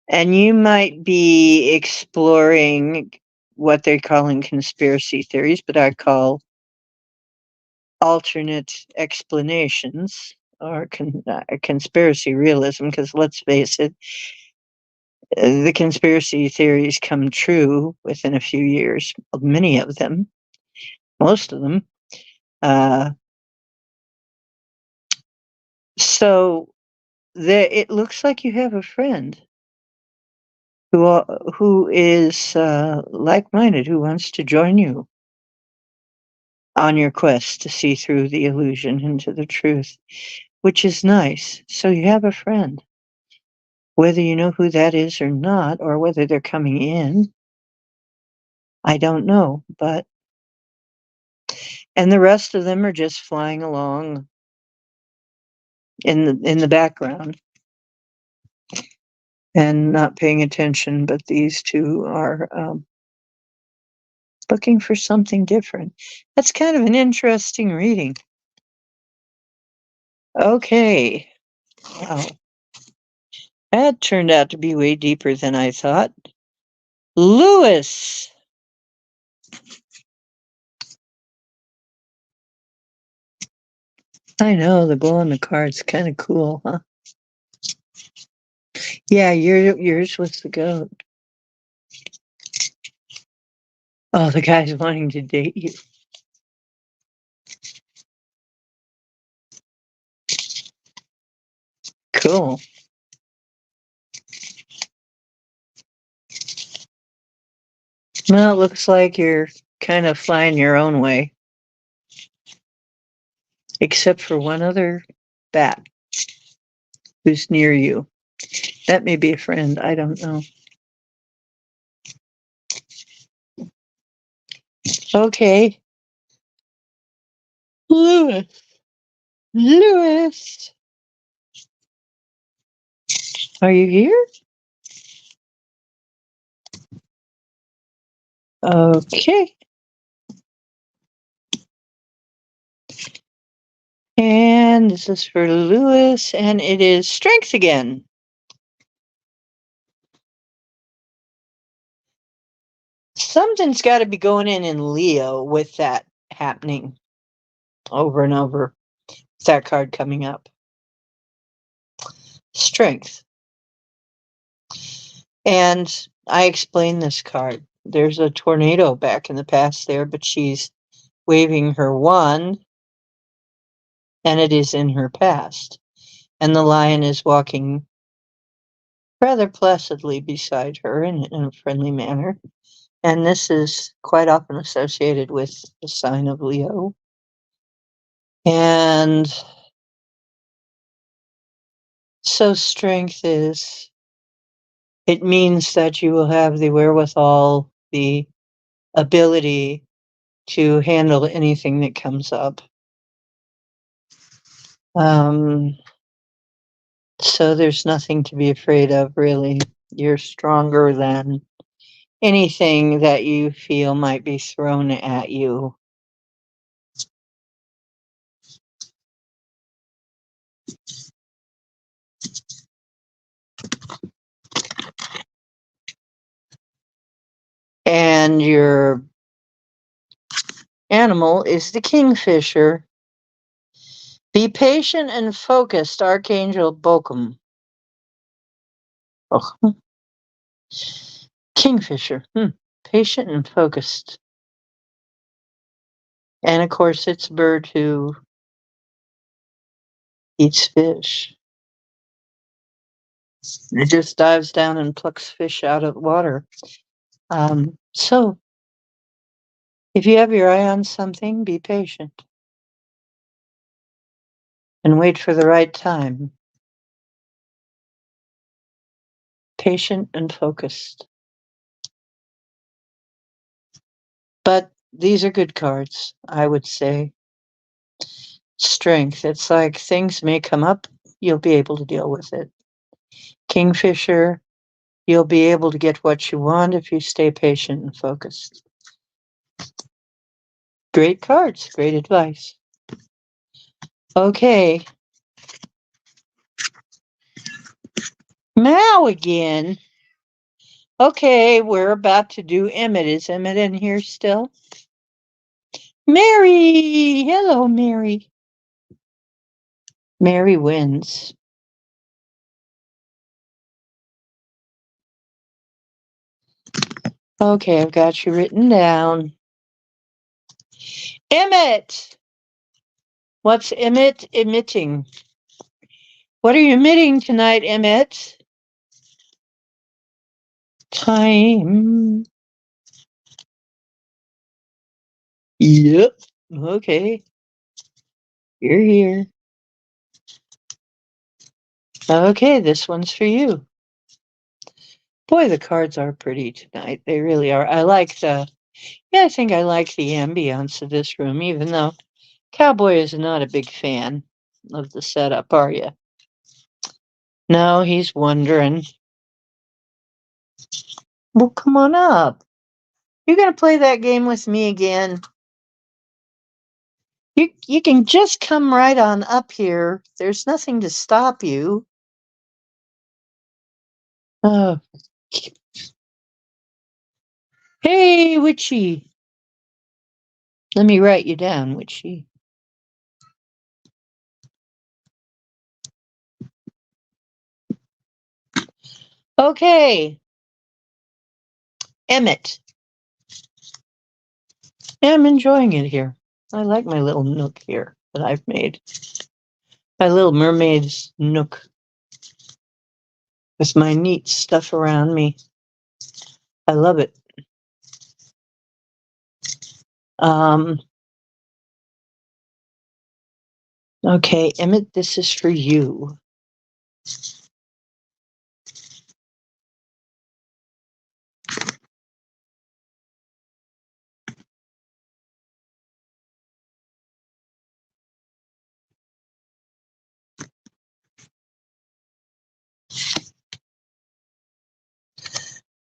And you might be exploring what they're calling conspiracy theories, but I call alternate explanations or conspiracy realism, because let's face it, the conspiracy theories come true within a few years, many of them, most of them. Uh, so it looks like you have a friend who is like-minded, who wants to join you on your quest to see through the illusion into the truth, which is nice. So you have a friend. Whether you know who that is or not, or whether they're coming in, I don't know. And the rest of them are just flying along in the background and not paying attention. But these two are looking for something different. That's kind of an interesting reading. Okay. Wow. That turned out to be way deeper than I thought. Lewis. I know, the glow in the card's kind of cool, huh? Yeah, yours was the goat. Oh, the guy's wanting to date you. Cool. Well, it looks like you're kind of flying your own way, except for one other bat who's near you. That may be a friend. I don't know. Okay. Lewis. Lewis. Are you here? Okay. And this is for Lewis, and it is strength again. Something's got to be going in Leo with that happening over and over. That card coming up. Strength. And I explained this card. There's a tornado back in the past there, but she's waving her wand, and it is in her past. And the lion is walking rather placidly beside her in a friendly manner. And this is quite often associated with the sign of Leo. And so strength is, it means that you will have the wherewithal, the ability to handle anything that comes up. So there's nothing to be afraid of, really. You're stronger than anything that you feel might be thrown at you. And your animal is the kingfisher. Be patient and focused, Archangel Bokum. Oh. Kingfisher. patient and focused. And of course, it's a bird who eats fish. It just dives down and plucks fish out of the water. So, if you have your eye on something, be patient and wait for the right time. Patient and focused. But these are good cards, I would say. Strength. It's like things may come up, you'll be able to deal with it. Kingfisher, you'll be able to get what you want if you stay patient and focused. Great cards, great advice. Okay. Mal again. Okay, we're about to do Emmett. Is Emmett in here still? Mary! Hello, Mary. Mary wins. Okay, I've got you written down. Emmett! What's Emmett emitting? What are you emitting tonight, Emmett? Time. Yep. Okay. You're here. Okay, this one's for you. Boy, the cards are pretty tonight. They really are. I think I like the ambience of this room, even though Cowboy is not a big fan of the setup, are you? No, he's wondering. Well, come on up. You're going to play that game with me again. You can just come right on up here. There's nothing to stop you. Oh. Hey, Witchy. Let me write you down, Witchy. Okay. Emmett. I'm enjoying it here. I like my little nook here that I've made. My little mermaid's nook with my neat stuff around me. I love it. Okay, Emmett, this is for you.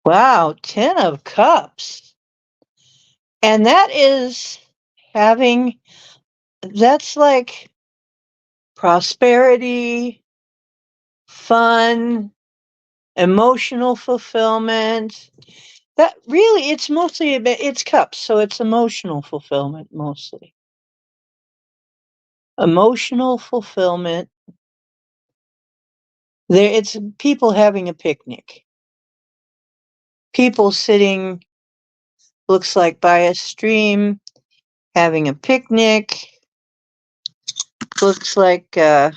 Wow, 10 of Cups. And that is that's like prosperity, fun, emotional fulfillment. That really, it's mostly about, it's cups, so it's emotional fulfillment mostly. Emotional fulfillment. It's people having a picnic. People sitting, looks like by a stream, having a picnic. Looks like they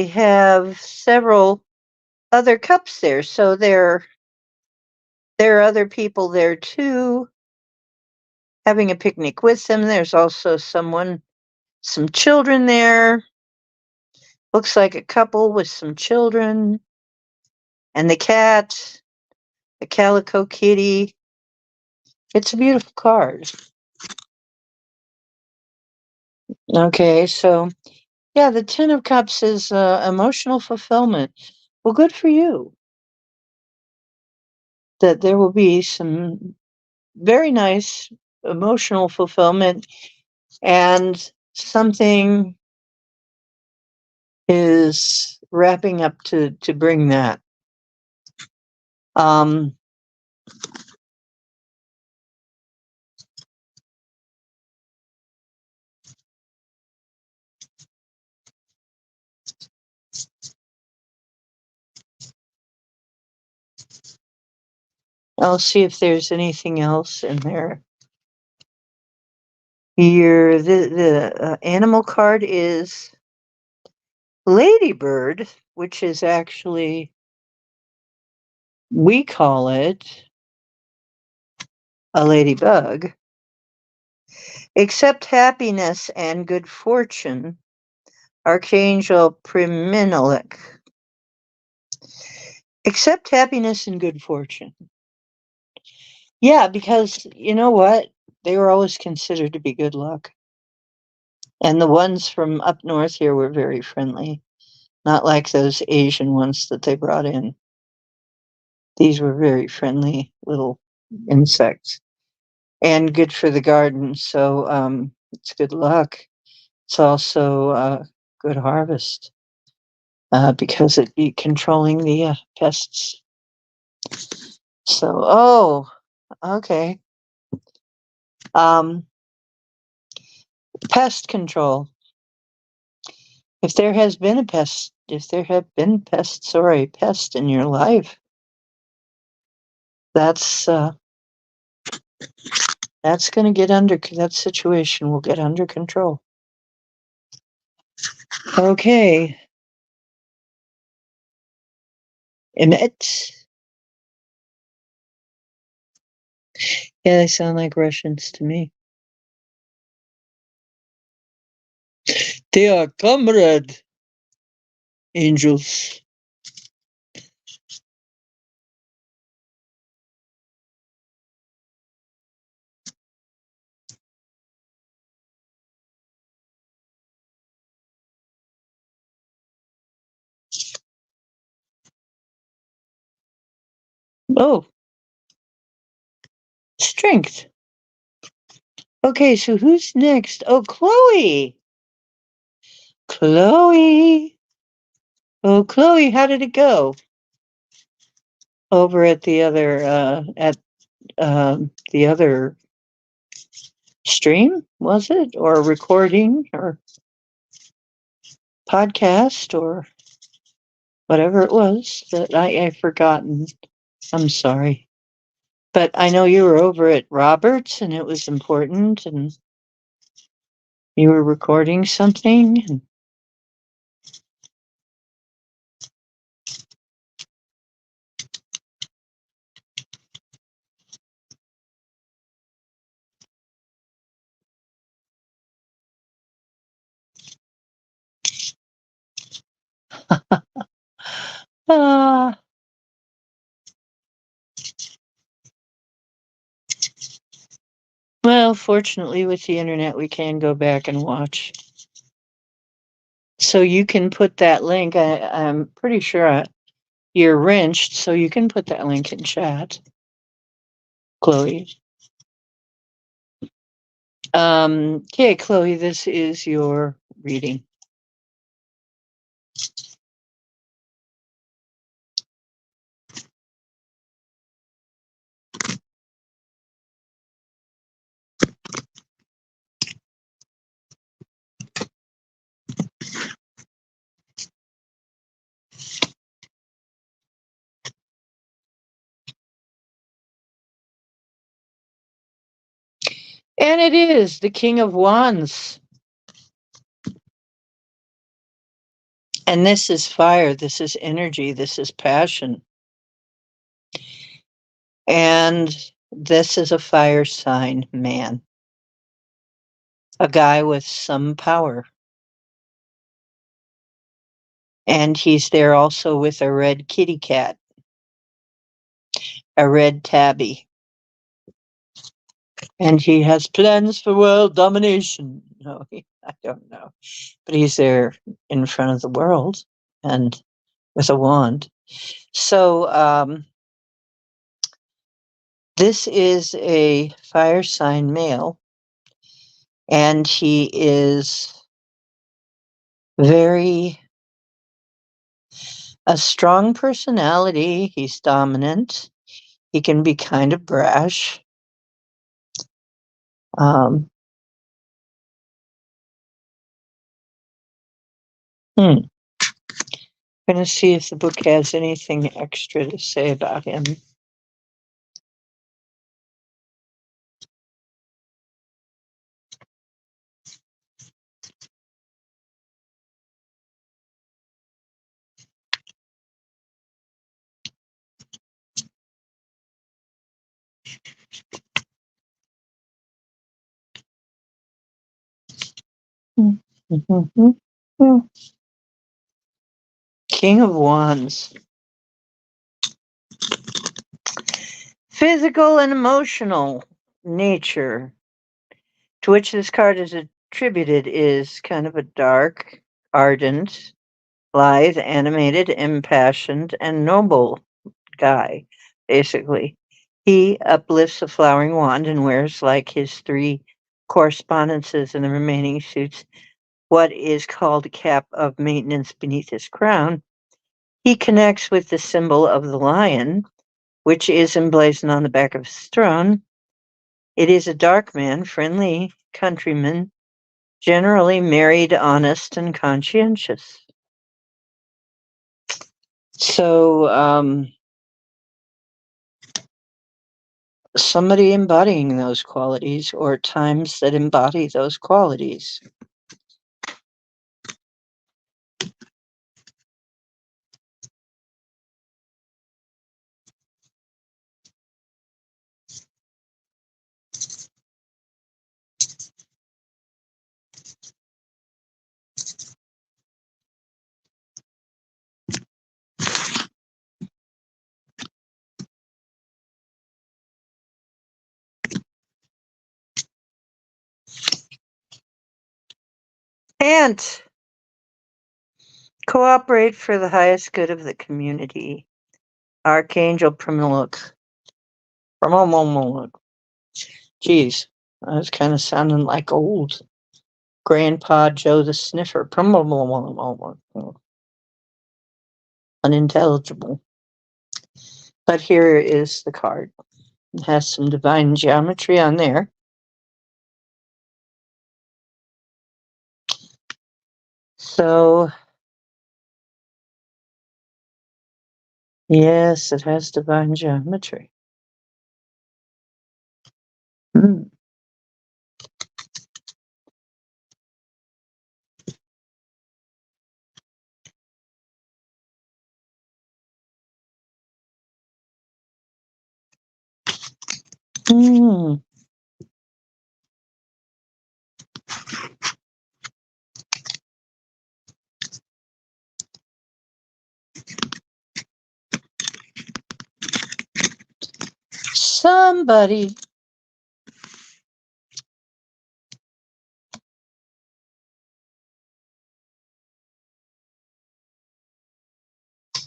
have several other cups there. So there are other people there too, having a picnic with them. There's also some children there. Looks like a couple with some children. And the cat, the calico kitty. It's a beautiful card. Okay, so yeah, the Ten of Cups is emotional fulfillment. Well, good for you. That there will be some very nice emotional fulfillment, and something is wrapping up to bring that. Um, I'll see if there's anything else in there. The animal card is ladybird, which is actually, we call it a ladybug. Accept happiness and good fortune. Archangel Priminilik. Accept happiness and good fortune. Yeah, because you know what? They were always considered to be good luck. And the ones from up north here were very friendly, not like those Asian ones that they brought in. These were very friendly little insects and good for the garden. So it's good luck. It's also good harvest because it'd be controlling the pests. So, oh, okay. Um, Pest control. If there have been pests or a pest in your life, that's going to get under, that situation will get under control. Okay. Emit. Yeah, they sound like Russians to me. They are comrade angels. Oh, strength. Okay, so who's next? Oh, Chloe. Chloe. Oh, Chloe, how did it go? Over at the other the other stream, was it? Or recording or podcast or whatever it was that I've forgotten. I'm sorry. But I know you were over at Roberts and it was important and you were recording something. And ah, well, fortunately with the internet we can go back and watch. So you can put that link. I'm pretty sure you're wrenched, so you can put that link in chat, Chloe. Okay, Chloe, this is your reading. And it is the King of Wands. And this is fire, this is energy, this is passion. And this is a fire sign man, a guy with some power. And he's there also with a red kitty cat, a red tabby. And he has plans for world domination. No, I don't know. But he's there in front of the world and with a wand. So this is a fire sign male, and he is very a strong personality. He's dominant. He can be kind of brash. Um, I'm going to see if the book has anything extra to say about him. King of Wands. Physical and emotional nature to which this card is attributed is kind of a dark, ardent, lithe, animated, impassioned, and noble guy, basically. He uplifts a flowering wand and wears, like his three correspondences in the remaining suits, what is called a cap of maintenance beneath his crown. He connects with the symbol of the lion, which is emblazoned on the back of his throne. It is a dark man, friendly countryman, generally married, honest, and conscientious. So, somebody embodying those qualities or times that embody those qualities. And cooperate for the highest good of the community. Archangel Primiluk. Geez, I was kind of sounding like old Grandpa Joe the Sniffer. Unintelligible. But here is the card. It has some divine geometry on there. So, yes, it has divine geometry. Hmm. Hmm. Somebody.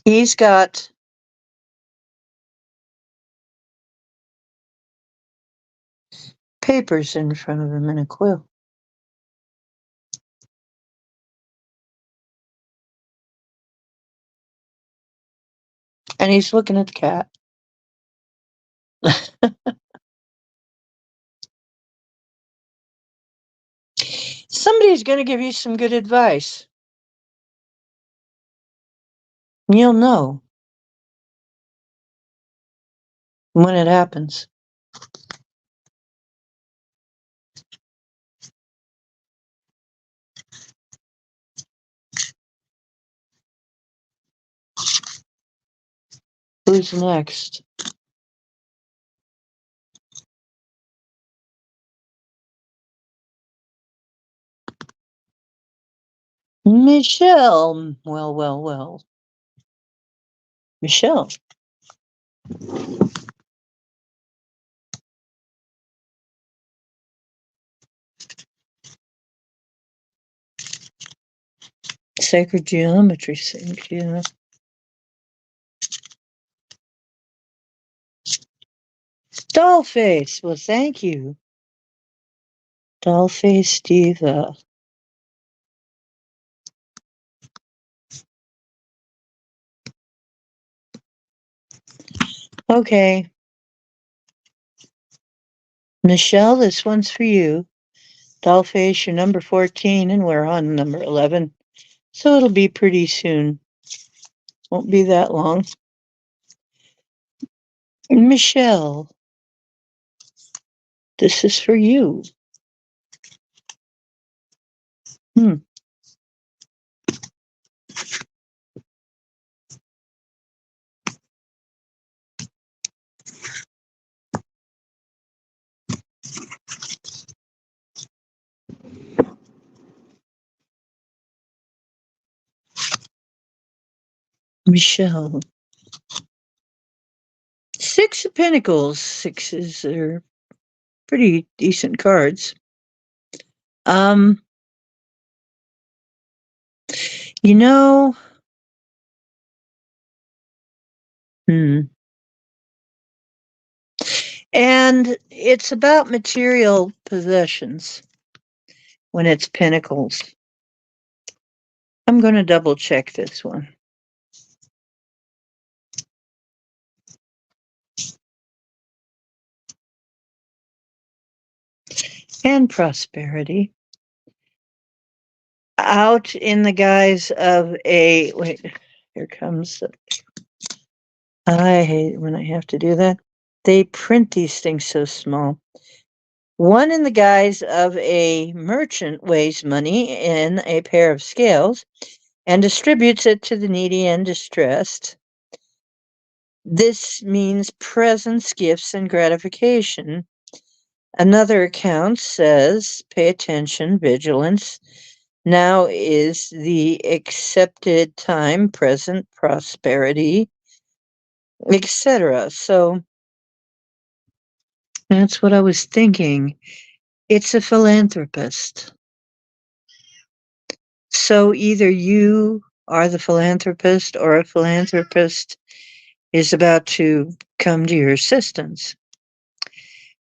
He's got papers in front of him and a quill. And he's looking at the cat. Somebody's going to give you some good advice. You'll know when it happens. Who's next? Michelle. Well. Michelle. Sacred geometry sync, yeah. Dollface. Well, thank you. Dollface Diva. Okay. Michelle, this one's for you. Dollface, you're number 14, and we're on number 11. So it'll be pretty soon. Won't be that long. Michelle, this is for you. Hmm. Michelle. Six of Pentacles. Sixes are pretty decent cards. Um, you know, hmm. And it's about material possessions when it's Pentacles. I'm going to double check this one. And prosperity. Out in the guise of a, wait, here comes the, I hate when I have to do that. They print these things so small. One in the guise of a merchant weighs money in a pair of scales and distributes it to the needy and distressed. This means presents, gifts, and gratification. Another account says, pay attention, vigilance. Now is the accepted time, present, prosperity, etc. So that's what I was thinking. It's a philanthropist. So either you are the philanthropist or a philanthropist is about to come to your assistance.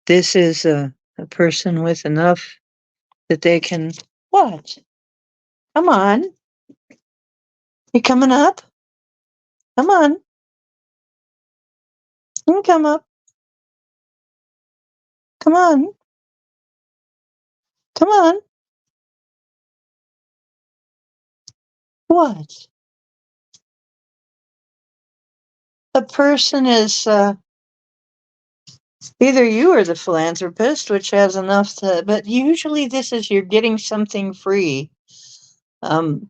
This is a person with enough that they can, what? Come on. You coming up? Come on. You can come up. Come on. Come on. What? A person is either you or the philanthropist, which has enough to, but usually this is you're getting something free. Um,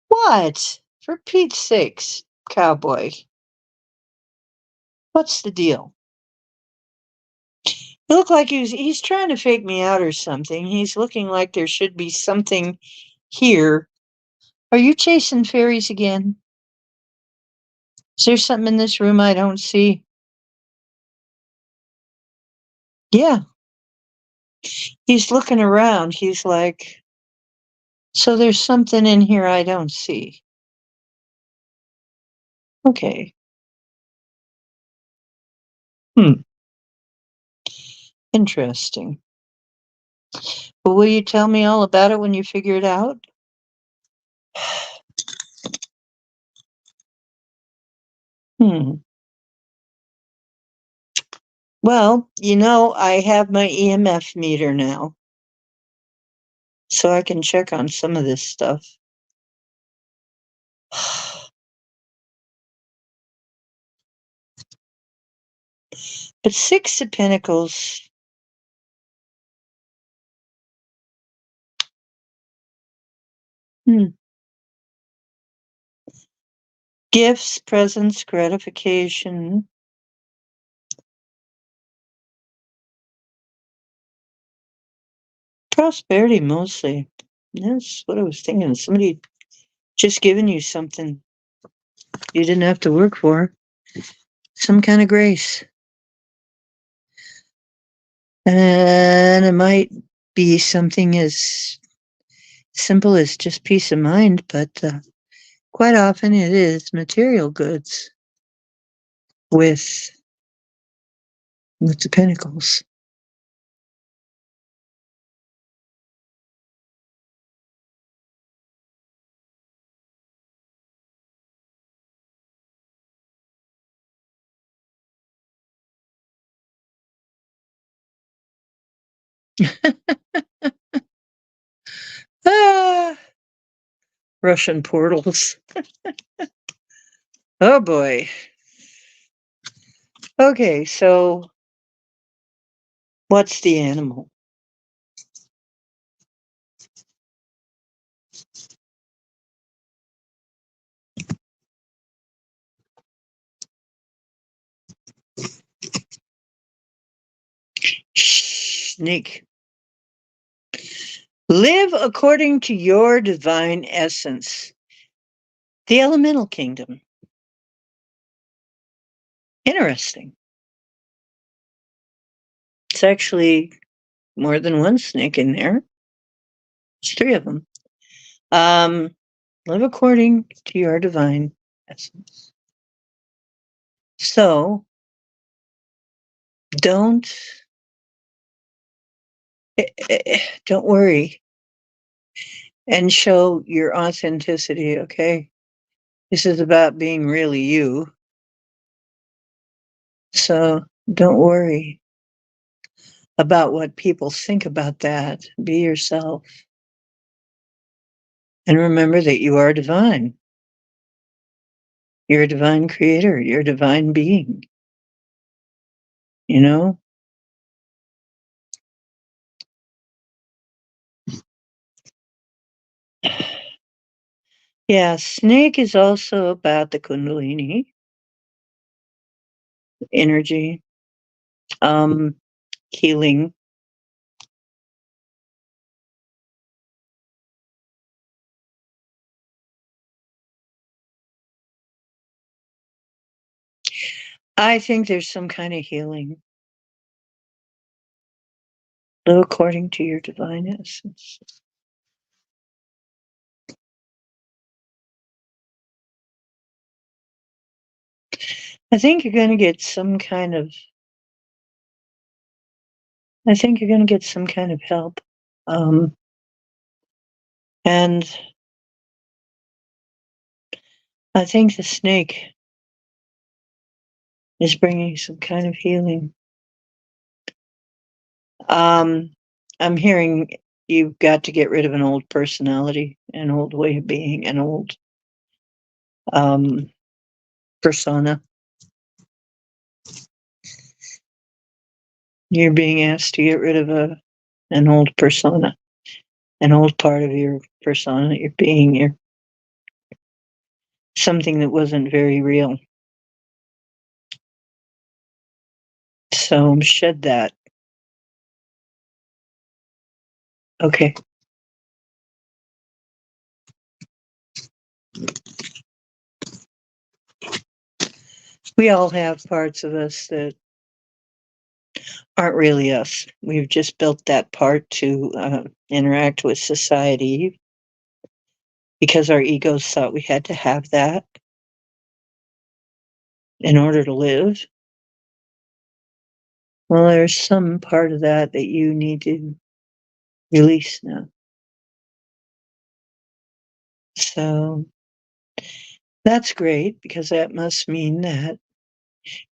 what? For Pete's sakes, cowboy. What's the deal? You look like he's trying to fake me out or something. He's looking like there should be something here. Are you chasing fairies again? Is there something in this room I don't see? Yeah. He's looking around. He's like, so there's something in here I don't see. Okay. Hmm. Interesting. Well, will you tell me all about it when you figure it out? Hmm. Well, I have my EMF meter now, so I can check on some of this stuff. But Six of Pentacles. Hmm. Gifts, presents, gratification. Prosperity mostly. That's what I was thinking. Somebody just giving you something you didn't have to work for. Some kind of grace. And it might be something as simple as just peace of mind, but quite often it is material goods with the Pentacles. Ah, Russian portals. Oh boy. Okay, so what's the animal? Snake. Live according to your divine essence. The elemental kingdom. Interesting. It's actually more than one snake in there. It's three of them. Live according to your divine essence. So don't don't worry and show your authenticity, okay? This is about being really you. So don't worry about what people think about that. Be yourself. And remember that you are divine. You're a divine creator. You're a divine being. You know? Yeah, snake is also about the Kundalini energy, um, healing. I think there's some kind of healing. Live according to your divine essence. I think you're going to get some kind of. I think you're going to get some kind of help, and I think the snake is bringing some kind of healing. Um, I'm hearing you've got to get rid of an old personality, an old way of being, an old um, persona. You're being asked to get rid of an old persona, an old part of your persona, your being, your something that wasn't very real. So shed that. Okay. We all have parts of us that aren't really us. We've just built that part to interact with society because our egos thought we had to have that in order to live. Well, there's some part of that you need to release now. So that's great because that must mean that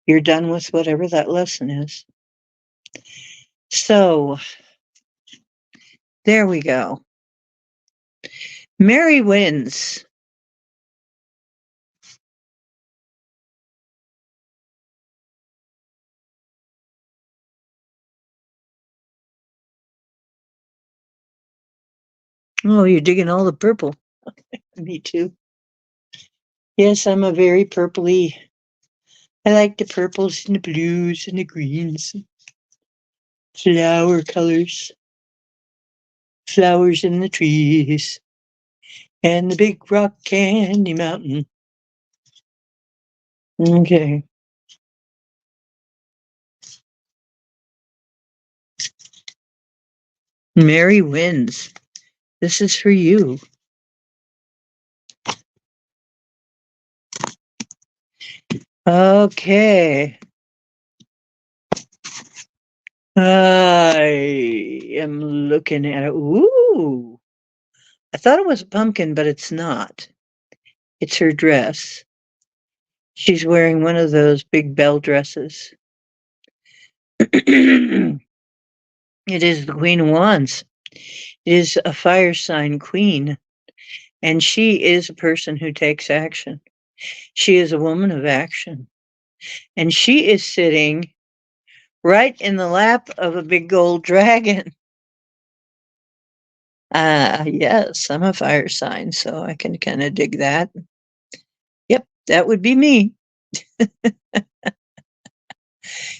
you're done with whatever that lesson is. So there we go. Mary wins. Oh, you're digging all the purple. Me too. Yes, I'm a very purpley. I like the purples and the blues and the greens, flower colors, flowers in the trees, and the big rock candy mountain. Okay. Mary wins. This is for you. Okay. I am looking at it. Ooh. I thought it was a pumpkin, but it's not. It's her dress. She's wearing one of those big bell dresses. It is the Queen of Wands. It is a fire sign queen, and she is a person who takes action. She is a woman of action, and she is sitting right in the lap of a big gold dragon. Yes, I'm a fire sign, so I can kind of dig that. Yep, that would be me.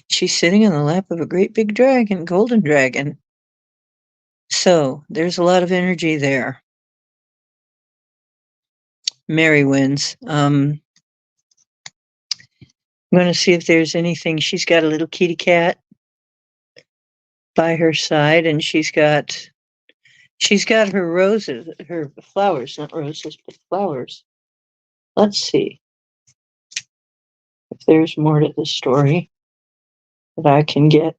She's sitting in the lap of a great big dragon, golden dragon. So there's a lot of energy there. Mary wins. I'm going to see if there's anything. She's got a little kitty cat by her side, and she's got her roses, her flowers, not roses, but flowers. Let's see if there's more to the story that I can get.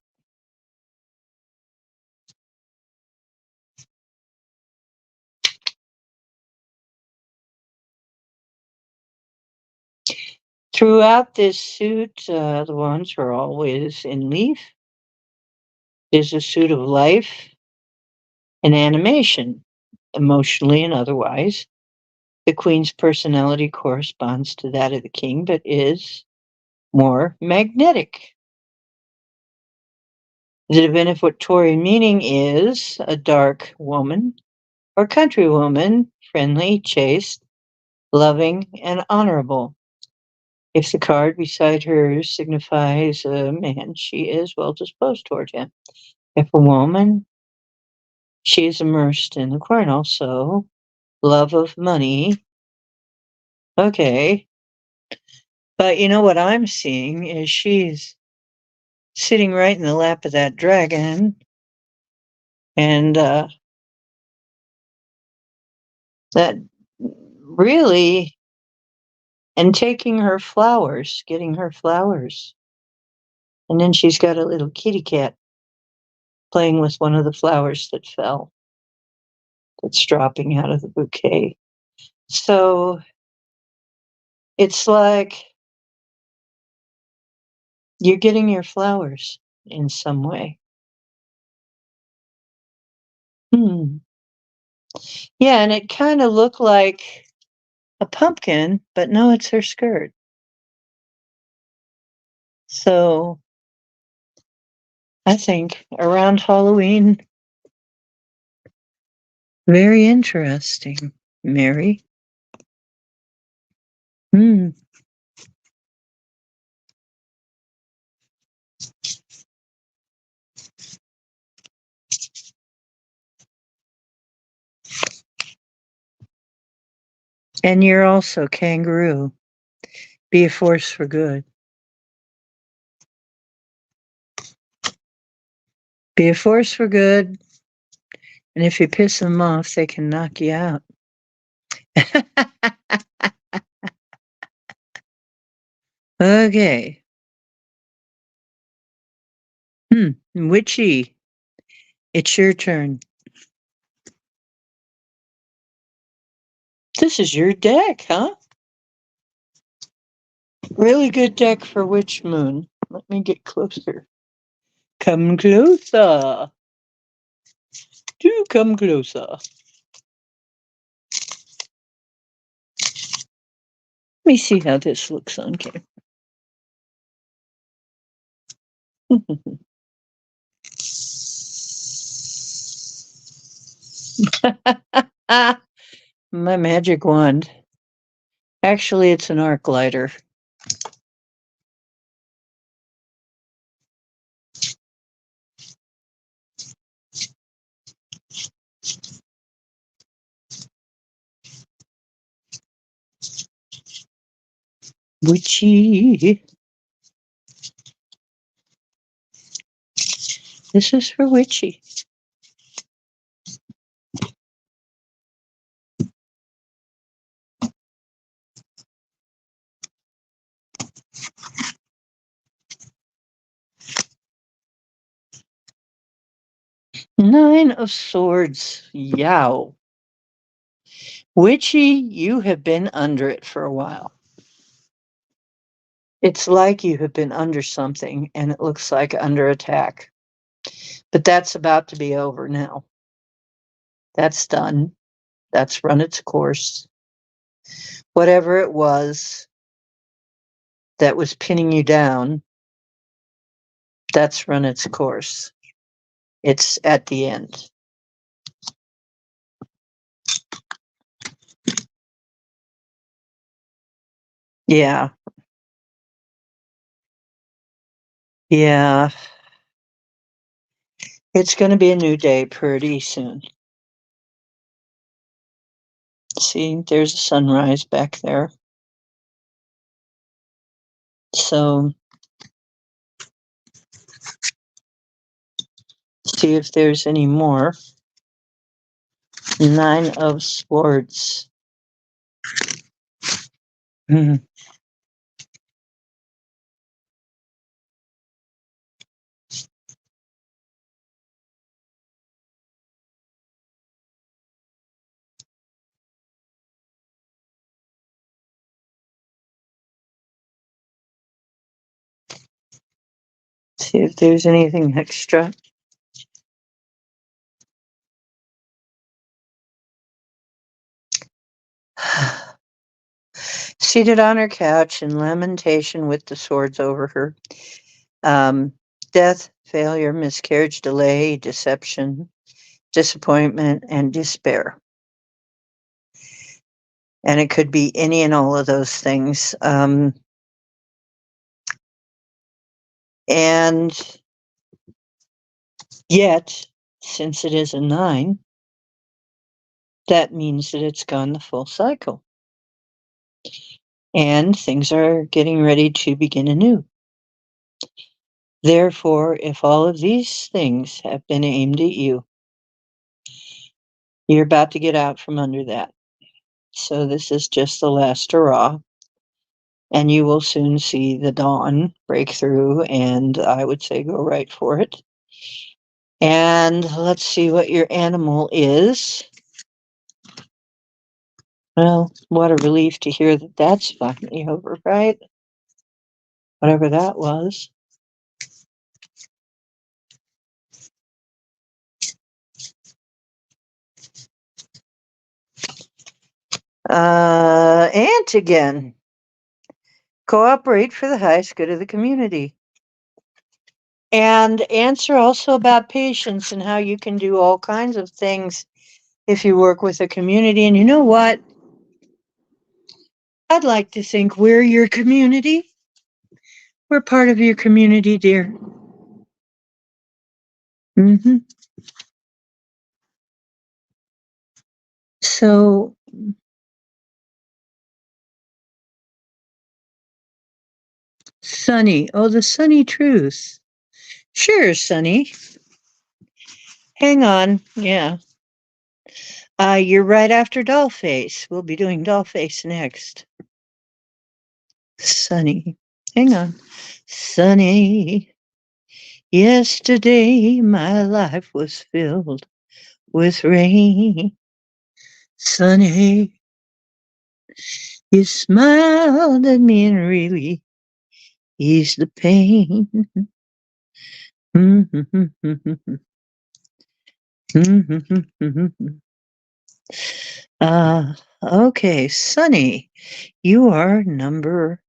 Throughout this suit, the ones are always in leaf. Is a suit of life and animation, emotionally and otherwise. The queen's personality corresponds to that of the king, but is more magnetic. The divinatory meaning is a dark woman or country woman, friendly, chaste, loving, and honorable. If the card beside her signifies a man, she is well disposed toward him. If a woman, she is immersed in the coronal, so love of money. Okay. But you know what I'm seeing is she's sitting right in the lap of that dragon, and that really, and taking her flowers, getting her flowers. And then she's got a little kitty cat playing with one of the flowers that fell, that's dropping out of the bouquet. So it's like you're getting your flowers in some way. Hmm. Yeah, and it kind of looked like a pumpkin, but no, it's her skirt. So I think around Halloween, very interesting, Mary. Hmm. And you're also kangaroo. Be a force for good. Be a force for good. And if you piss them off, they can knock you out. Okay. Witchy. It's your turn. This is your deck, huh? Really good deck for Witch Moon. Let me get closer. Come closer. Do come closer. Let me see how this looks on camera. My magic wand. Actually, it's an arc lighter. Witchy. This is for Witchy. Nine of Swords. Yow. Witchy, you have been under it for a while. It's like you have been under something and it looks like under attack. But that's about to be over now. That's done. That's run its course. Whatever it was that was pinning you down, that's run its course. It's at the end. Yeah. Yeah. It's going to be a new day pretty soon. See, there's a sunrise back there. So see if there's any more. Nine of Swords. Hmm. See if there's anything extra. Seated on her couch in lamentation with the swords over her. Um, Death, failure, miscarriage, delay, deception, disappointment, and despair. And it could be any and all of those things. And yet, since it is a 9, that means that it's gone the full cycle. And things are getting ready to begin anew. Therefore, if all of these things have been aimed at you, you're about to get out from under that. So this is just the last hurrah. And you will soon see the dawn break through, and I would say go right for it. And let's see what your animal is. Well, what a relief to hear that that's finally over, right? Whatever that was. Ant again. Cooperate for the highest good of the community. And ants are also about patience and how you can do all kinds of things if you work with a community. And you know what? I'd like to think we're your community. We're part of your community, dear. Hmm. So, Sunny. Oh, the sunny truth. Sure, Sunny. Hang on. Yeah. You're right after Dollface. We'll be doing Dollface next. Sunny. Hang on. Sunny. Yesterday my life was filled with rain. Sunny. You smiled at me and really eased the pain. Okay, Sunny, you are number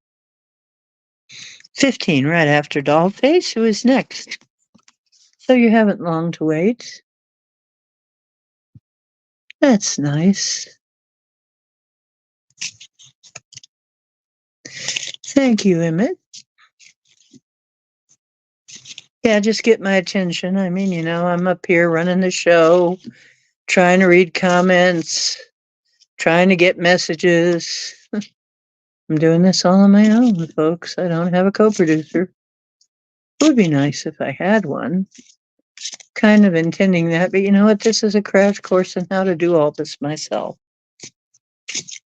15, right after Dollface, who is next. So you haven't long to wait. That's nice. Thank you, Emmett. Yeah, just get my attention. I mean, I'm up here running the show, trying to read comments, trying to get messages. I'm doing this all on my own, folks. I don't have a co-producer. It would be nice if I had one. Kind of intending that, but you know what? This is a crash course in how to do all this myself.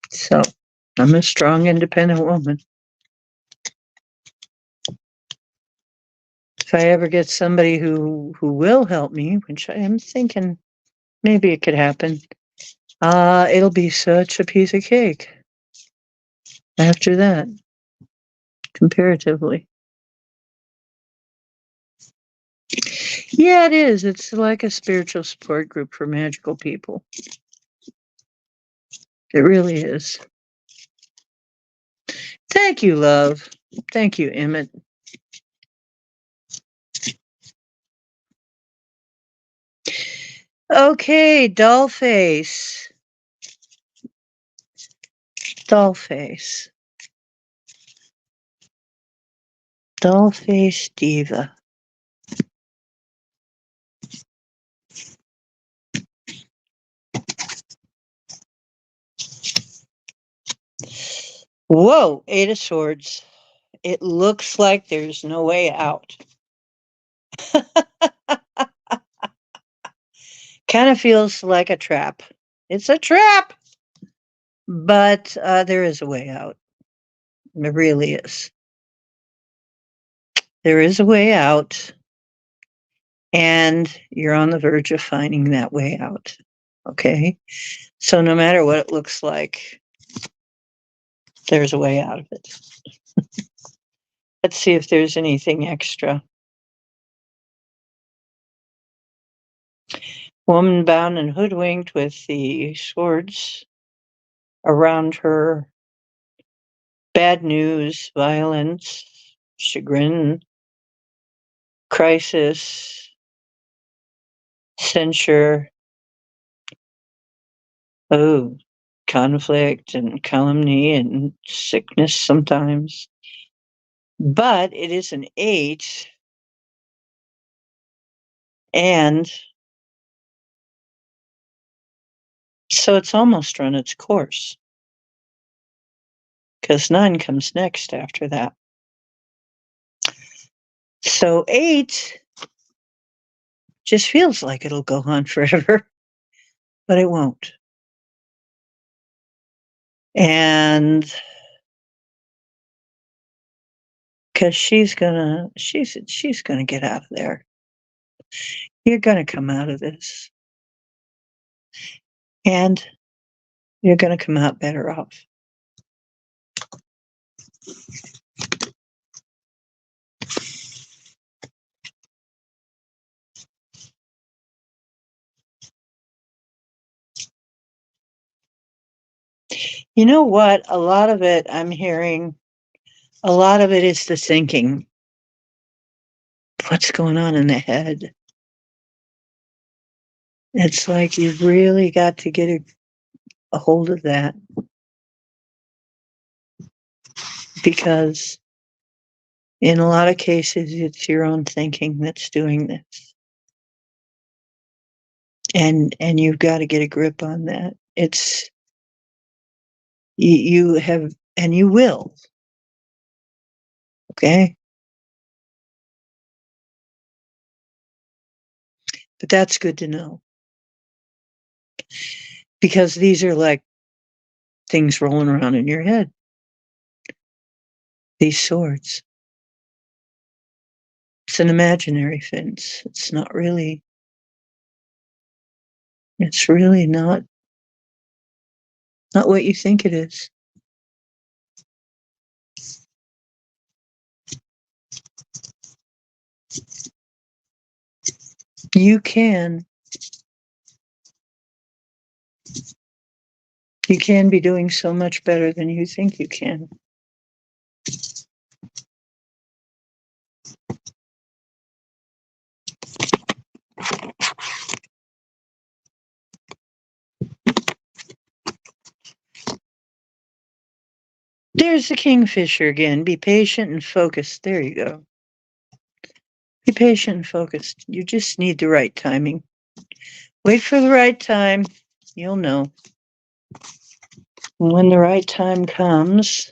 So I'm a strong, independent woman. If I ever get somebody who will help me, which I am thinking maybe it could happen, it'll be such a piece of cake after that, comparatively. Yeah, it is. It's like a spiritual support group for magical people. It really is. Thank you, love. Thank you, Emmett. Okay, Dollface. Dollface. Dollface Diva. Whoa, Eight of Swords. It looks like there's no way out. Kind of feels like a trap. It's a trap, but there is a way out. There really is. There is a way out, and you're on the verge of finding that way out. Okay? So no matter what it looks like, there's a way out of it. Let's see if there's anything extra. Woman bound and hoodwinked with the swords around her. Bad news, violence, chagrin, crisis, censure, oh, conflict and calumny and sickness sometimes. But it is an 8, and so it's almost run its course, because 9 comes next after that. So 8 just feels like it'll go on forever, but it won't. And because she's gonna get out of there. You're gonna come out of this, and you're gonna come out better off. You know what? A lot of it I'm hearing, a lot of it is the thinking. What's going on in the head? It's like you've really got to get a hold of that, because in a lot of cases it's your own thinking that's doing this. And you've got to get a grip on that. It's you have, and you will. Okay? But that's good to know, because these are like things rolling around in your head. These swords. It's an imaginary fence. It's really not what you think it is. You can be doing so much better than you think you can. There's the kingfisher again. Be patient and focused. There you go. Be patient and focused. You just need the right timing. Wait for the right time. You'll know. When the right time comes,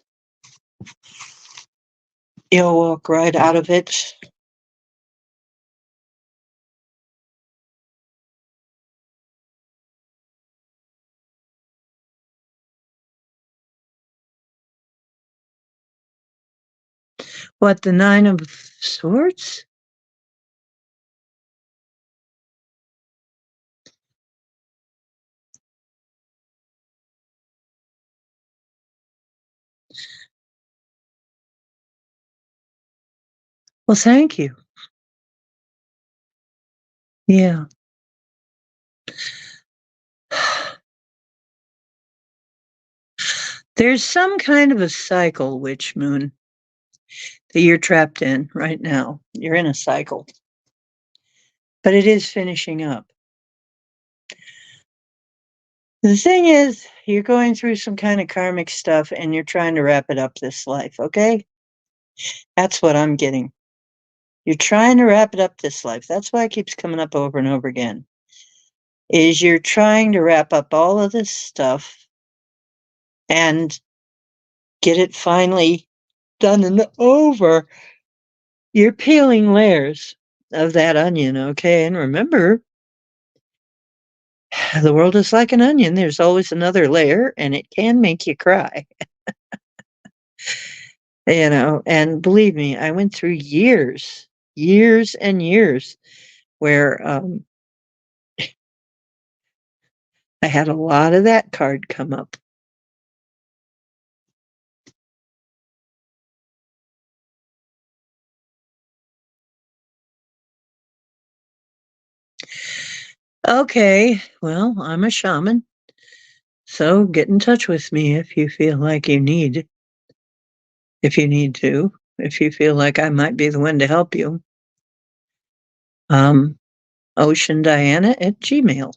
you'll walk right out of it. What, the 9 of Swords? Well, thank you. Yeah. There's some kind of a cycle, Witch Moon, that you're trapped in right now. You're in a cycle. But it is finishing up. The thing is, you're going through some kind of karmic stuff and you're trying to wrap it up this life, okay? That's what I'm getting. You're trying to wrap it up this life. That's why it keeps coming up over and over again. Is you're trying to wrap up all of this stuff, and get it finally done and over, you're peeling layers of that onion, okay? And remember, the world is like an onion. There's always another layer, and it can make you cry, And believe me, I went through years and years where I had a lot of that card come up. Okay, well, I'm a shaman, so get in touch with me if you feel like if you need to, if you feel like I might be the one to help you. OceanDiana@gmail.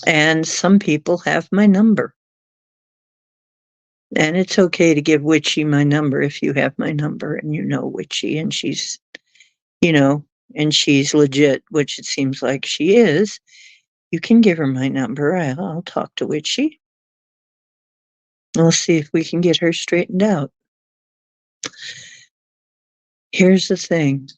And some people have my number. And it's okay to give Witchy my number if you have my number and you know Witchy and you know, and she's legit, which it seems like she is. You can give her my number. I'll talk to Witchy. We'll see if we can get her straightened out. Here's the thing.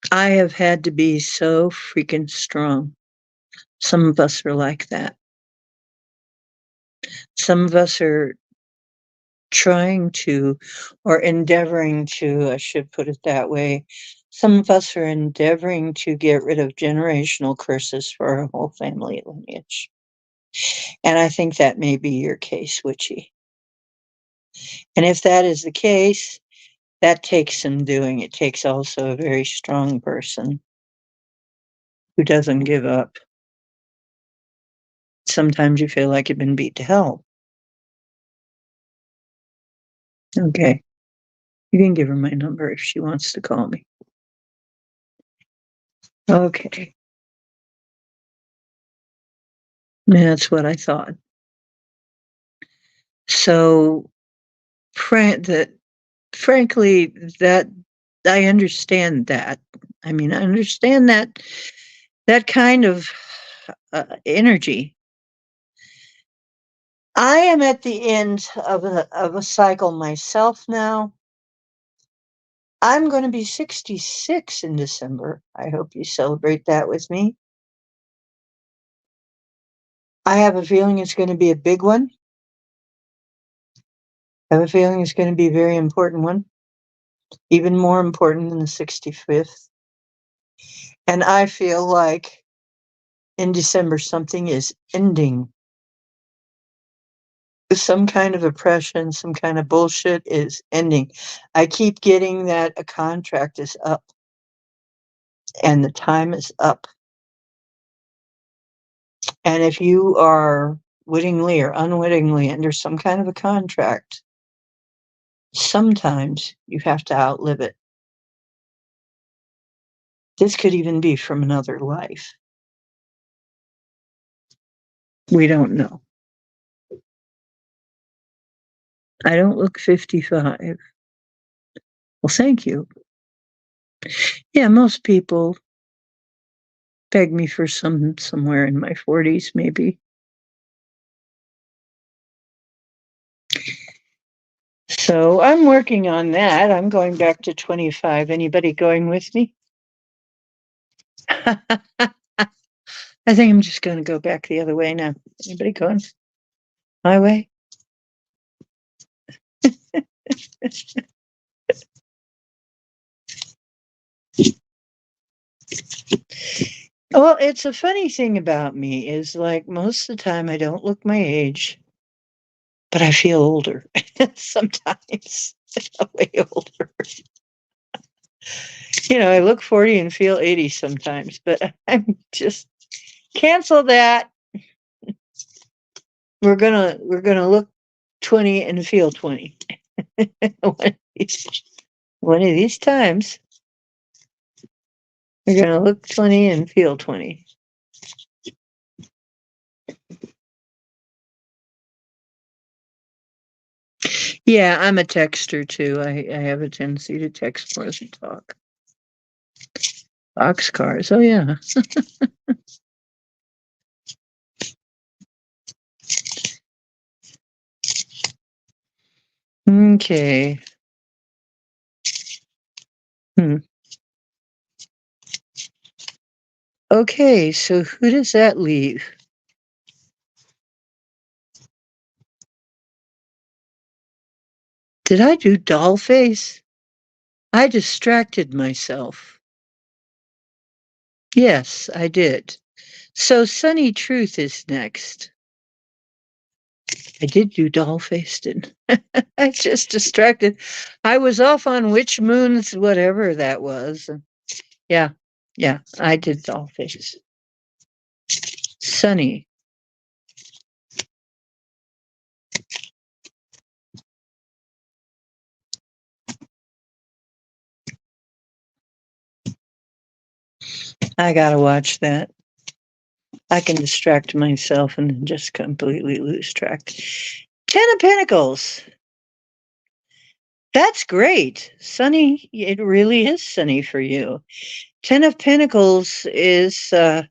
I have had to be so freaking strong. Some of us are like that. Some of us are trying to, or endeavoring to, I should put it that way. Some of us are endeavoring to get rid of generational curses for our whole family lineage. And I think that may be your case, Witchy. And if that is the case, that takes some doing. It takes also a very strong person who doesn't give up. Sometimes you feel like you've been beat to hell. Okay. You can give her my number if she wants to call me. Okay. That's what I thought. So, frankly, that I understand that. I mean, I understand that kind of energy. I am at the end of a cycle myself now. I'm going to be 66 in December. I hope you celebrate that with me. I have a feeling it's going to be a big one. I have a feeling it's going to be a very important one, even more important than the 65th. And I feel like in December something is ending. Some kind of oppression, some kind of bullshit is ending. I keep getting that a contract is up and the time is up. And if you are wittingly or unwittingly under some kind of a contract, sometimes you have to outlive it. This could even be from another life. We don't know. I don't look 55. Well, thank you. Yeah, most people peg me for somewhere in my 40s, maybe. So I'm working on that. I'm going back to 25. Anybody going with me? I think I'm just going to go back the other way now. Anybody going my way? Well, it's a funny thing about me is like most of the time I don't look my age, but I feel older sometimes, way older. I look 40 and feel 80 sometimes, but I'm just cancel that. We're gonna look 20 and feel 20. One of these times, we're gonna look 20 and feel 20. Yeah, I'm a texter too. I have a tendency to text more than talk. Boxcars. Oh, yeah. Okay. Hmm. Okay, so who does that leave? Did I do doll face? I distracted myself. Yes, I did. So Sunny Truth is next. I did do doll face, didn't I? I just distracted. I was off on which moons, whatever that was. Yeah, yeah, I did doll face. Sunny. I gotta watch that. I can distract myself and then just completely lose track. Ten of Pentacles. That's great. Sunny, it really is sunny for you. Ten of Pentacles is one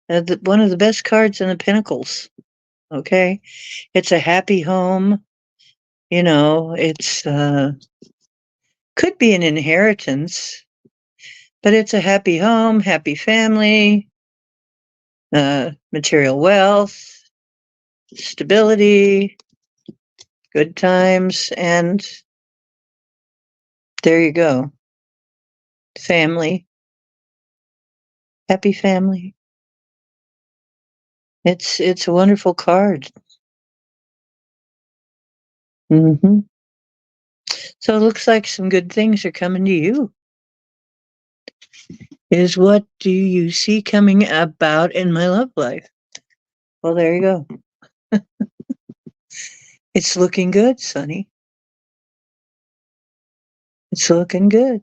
of the best cards in the Pentacles. Okay. It's a happy home. You know, it's could be an inheritance, but it's a happy home, happy family, material wealth, stability, good times, and there you go. Family, happy family. It's a wonderful card. Hmm. So it looks like some good things are coming to you. Is what do you see coming about in my love life? Well, there you go. It's looking good, Sonny. It's looking good.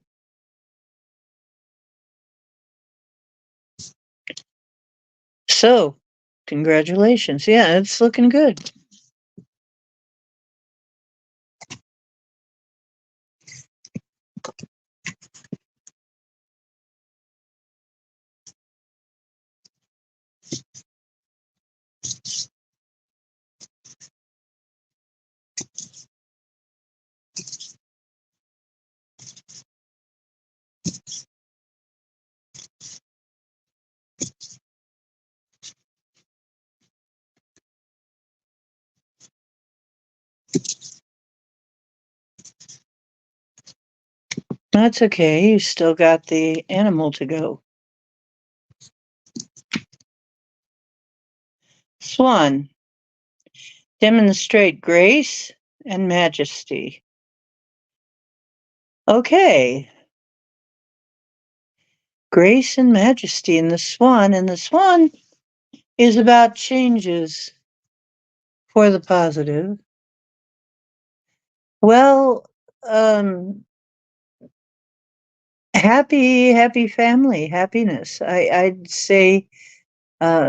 So, congratulations. Yeah, it's looking good. That's okay. You still got the animal to go. Swan, demonstrate grace and majesty. Okay. Grace and majesty in the swan, and the swan is about changes for the positive. Well, um, happy family, happiness. I'd say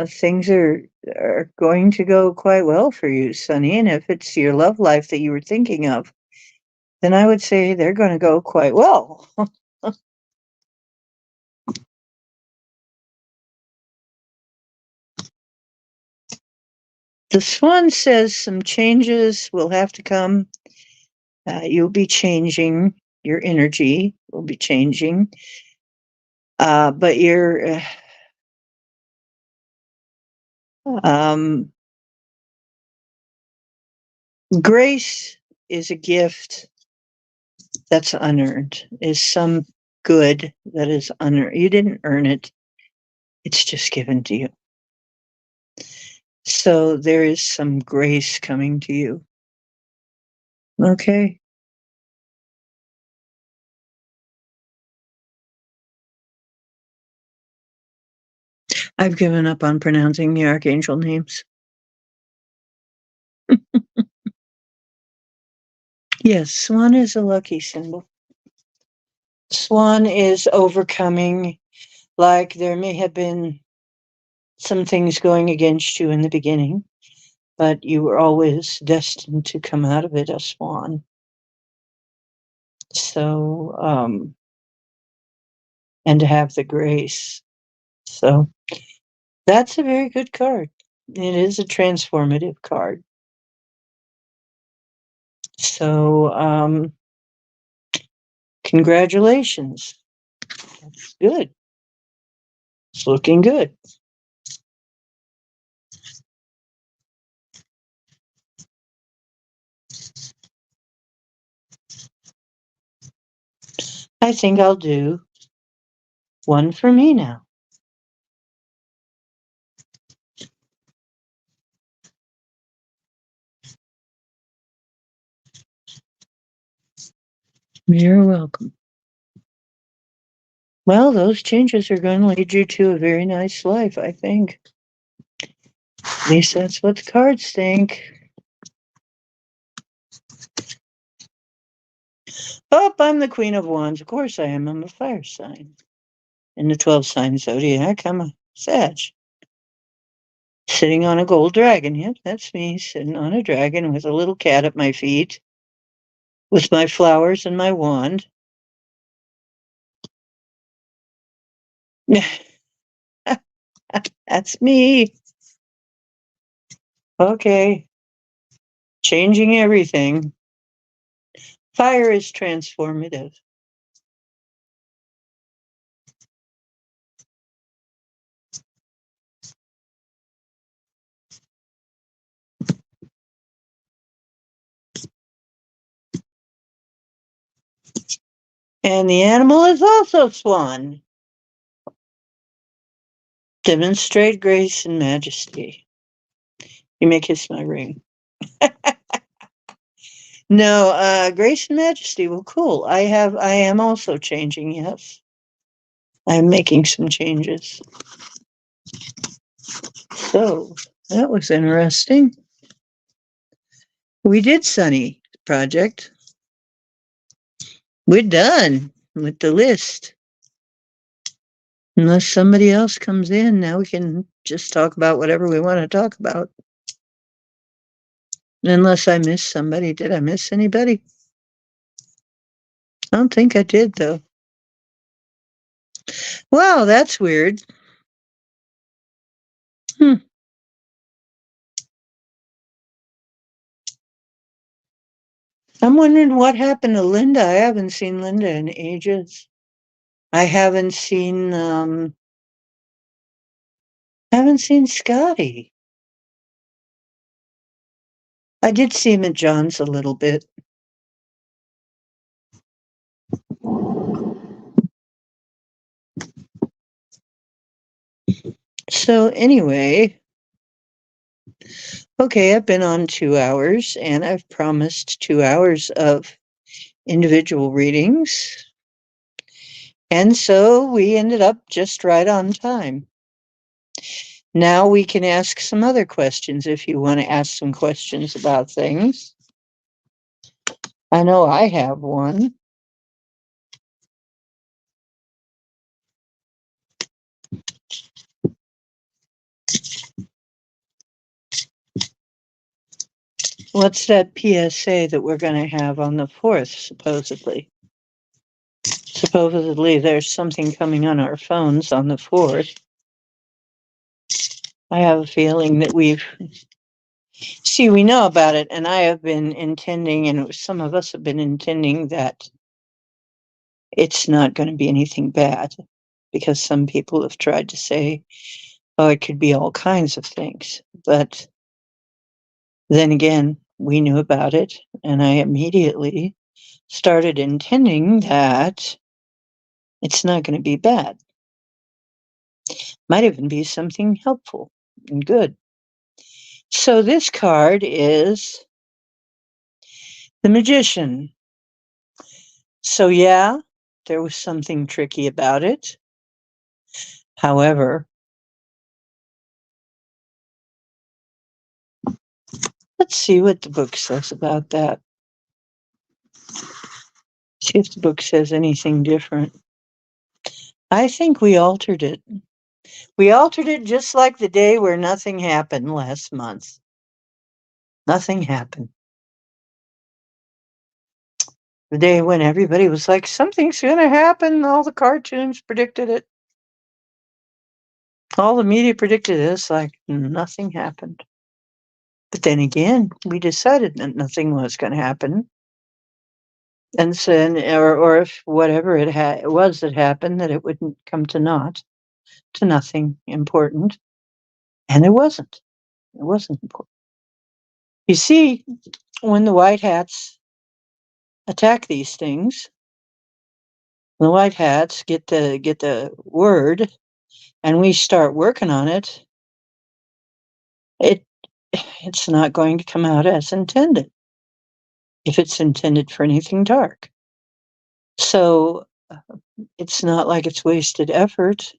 things are going to go quite well for you, Sonny. And if it's your love life that you were thinking of, then I would say they're going to go quite well. The swan says some changes will have to come. You'll be changing. Your energy will be changing. But your um, grace is a gift that's unearned, is some good that is unearned. You didn't earn it, it's just given to you. So there is some grace coming to you. Okay. I've given up on pronouncing the archangel names. Yes, swan is a lucky symbol. Swan is overcoming, like there may have been some things going against you in the beginning, but you were always destined to come out of it a swan. So and to have the grace. So that's a very good card. It is a transformative card. So, congratulations. That's good. It's looking good. I think I'll do one for me now. You're welcome. Well, those changes are going to lead you to a very nice life, I think. At least that's what the cards think. Oh, I'm the Queen of Wands. Of course I am. I'm a fire sign. In the 12 sign zodiac, I'm a Sag. Sitting on a gold dragon. Yep, that's me. Sitting on a dragon with a little cat at my feet, with my flowers and my wand. That's me. Okay. Changing everything. Fire is transformative. And the animal is also swan. Demonstrate grace and majesty. You may kiss my ring. No, grace and majesty. Well, cool. I am also changing. Yes, I'm making some changes. So that was interesting. We did Sunny project. We're done with the list. Unless somebody else comes in, now we can just talk about whatever we want to talk about. Unless I missed somebody. Did I miss anybody? I don't think I did, though. Wow, that's weird. Hmm. I'm wondering what happened to Linda. I haven't seen Linda in ages. I haven't seen Scotty. I did see him at John's a little bit. So anyway, okay, I've been on 2 hours and I've promised 2 hours of individual readings. And so we ended up just right on time. Now we can ask some other questions if you want to ask some questions about things. I know I have one. What's that PSA that we're going to have on the 4th, supposedly? Supposedly there's something coming on our phones on the 4th. I have a feeling that we know about it, and I have been intending, and some of us have been intending that it's not going to be anything bad, because some people have tried to say, oh, it could be all kinds of things. But then again, we knew about it, and I immediately started intending that it's not going to be bad. Might even be something helpful and good. So this card is the Magician. So yeah, there was something tricky about it. However, let's see what the book says about that. See if the book says anything different. I think we altered it. We altered it just like the day where nothing happened last month. Nothing happened. The day when everybody was like, something's going to happen. All the cartoons predicted it. All the media predicted this, like nothing happened. But then again, we decided that nothing was going to happen. And so, or if whatever it was that happened, that it wouldn't come to naught, to nothing important. And it wasn't. It wasn't important. You see, when the white hats attack these things, the white hats get the word, and we start working on it. It it's not going to come out as intended if it's intended for anything dark. So it's not like it's wasted effort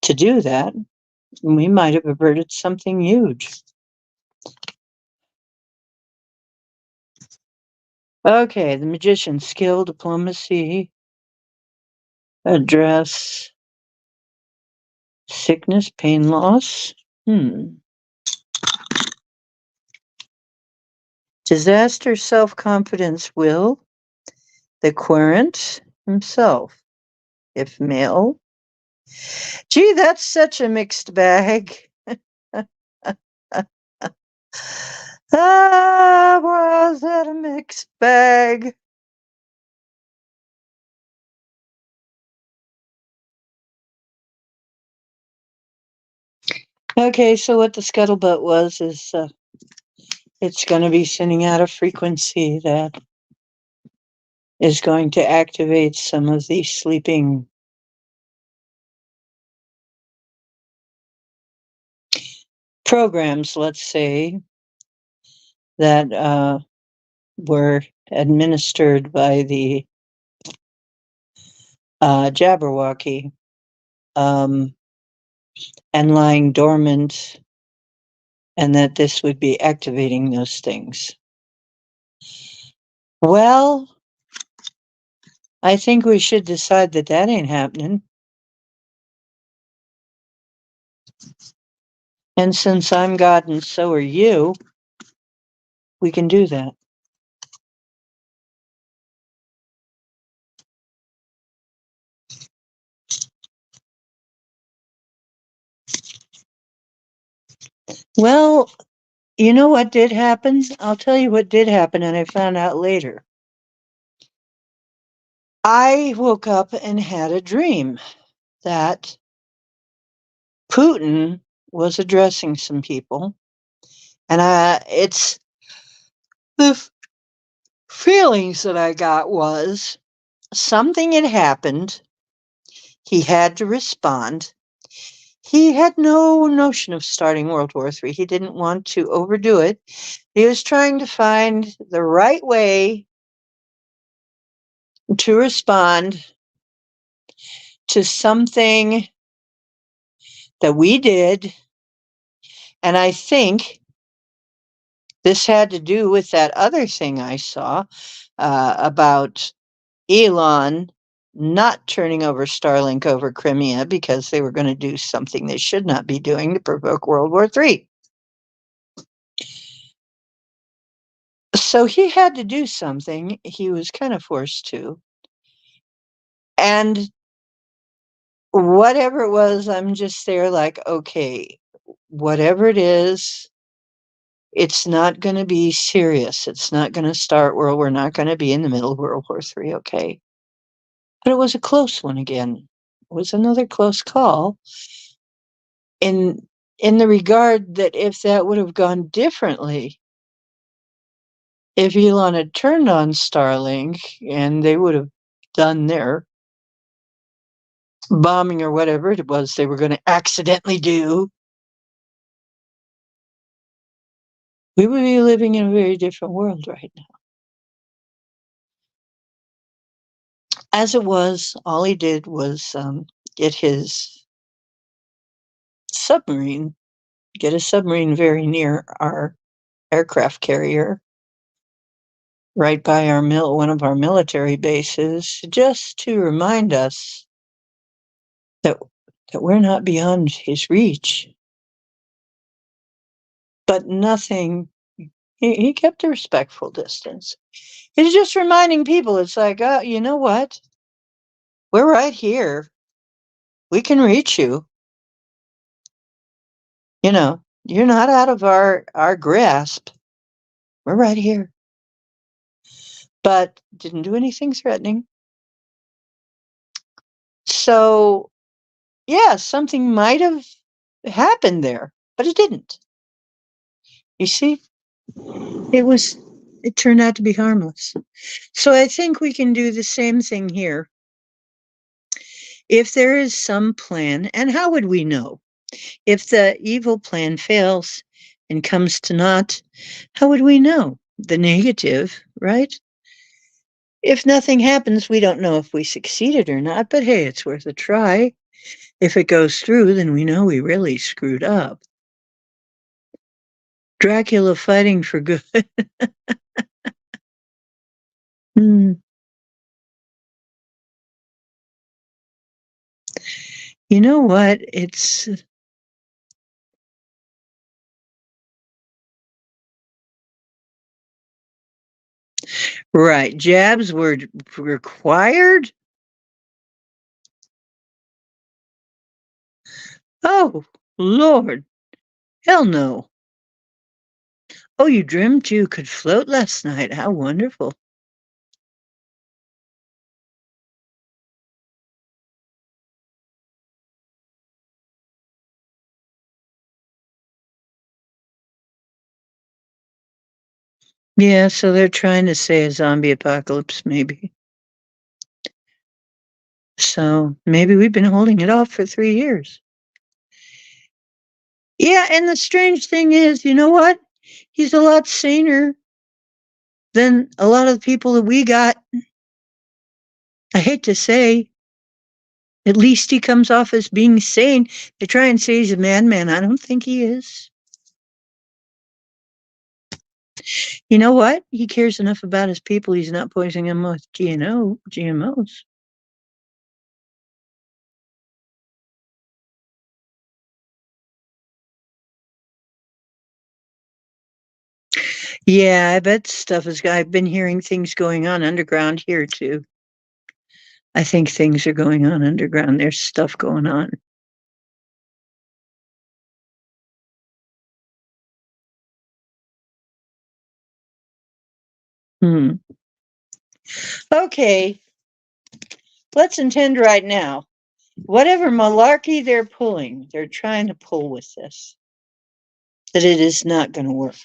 to do that. We might have averted something huge. Okay, the magician, skill, diplomacy, address, sickness, pain, loss. Disaster, self-confidence, will, the querent himself, if male. Gee, that's such a mixed bag. Ah, was that a mixed bag? Okay, so what the scuttlebutt was is it's going to be sending out a frequency that is going to activate some of these sleeping programs, let's say, that were administered by the Jabberwocky, um, and lying dormant, and that this would be activating those things. Well, I think we should decide that that ain't happening. And since I'm God and so are you, we can do that. Well, you know what did happen? I'll tell you what did happen, and I found out later. I woke up and had a dream that Putin was addressing some people, and it's the feelings that I got was something had happened. He had to respond. He had no notion of starting World War III. He didn't want to overdo it. He was trying to find the right way to respond to something that we did. And I think this had to do with that other thing I saw about Elon not turning over Starlink over Crimea because they were going to do something they should not be doing to provoke World War III. So he had to do something. He was kind of forced to. And whatever it was, I'm just there like, okay, whatever it is, it's not going to be serious. It's not going to start where we're not going to be in the middle of World War III, okay? But it was a close one again. It was another close call in the regard that if that would have gone differently, if Elon had turned on Starlink and they would have done their bombing or whatever it was they were going to accidentally do, we would be living in a very different world right now. As it was, all he did was get his submarine, get a submarine very near our aircraft carrier, right by our one of our military bases, just to remind us that we're not beyond his reach. But nothing, He kept a respectful distance. He's just reminding people, it's like, you know what? We're right here. We can reach you. You're not out of our grasp. We're right here. But didn't do anything threatening. So, yeah, something might have happened there, but it didn't. You see? It turned out to be harmless. So I think we can do the same thing here. If there is some plan, and how would we know? If the evil plan fails and comes to naught, how would we know? The negative, right? If nothing happens, we don't know if we succeeded or not, but hey, it's worth a try. If it goes through, then we know we really screwed up. Dracula fighting for good. Hmm. You know what? It's right. Jabs were required. Oh, Lord. Hell no. Oh, you dreamt you could float last night. How wonderful. Yeah, so they're trying to say a zombie apocalypse, maybe. So maybe we've been holding it off for 3 years. Yeah, and the strange thing is, you know what? He's a lot saner than a lot of the people that we got. I hate to say, at least he comes off as being sane. They try and say he's a madman. I don't think he is. You know what? He cares enough about his people. He's not poisoning them with GMOs. Yeah, I bet stuff is. I've been hearing things going on underground here too. I think things are going on underground. There's stuff going on. Hmm. Okay, let's intend right now. Whatever malarkey they're trying to pull with this, that it is not going to work.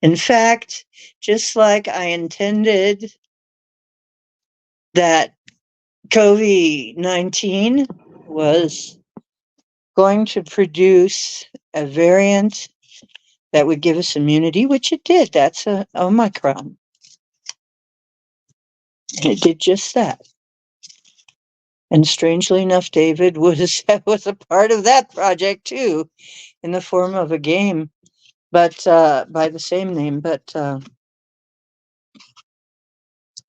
In fact, just like I intended that COVID-19 was going to produce a variant that would give us immunity, which it did. That's a Omicron. And it did just that. And strangely enough, David was a part of that project too, in the form of a game, but by the same name. But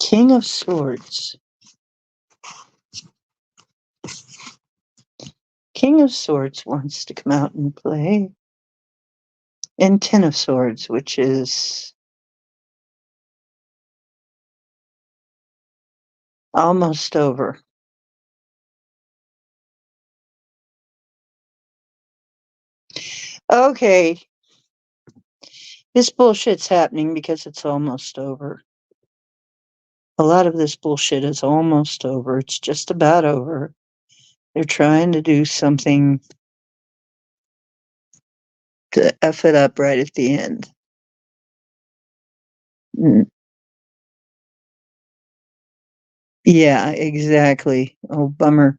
King of Swords, King of Swords wants to come out and play, and Ten of Swords, which is almost over. Okay, this bullshit's happening because it's almost over. A lot of this bullshit is almost over. It's just about over. They're trying to do something to F it up right at the end. Mm. Yeah, exactly. Oh, bummer.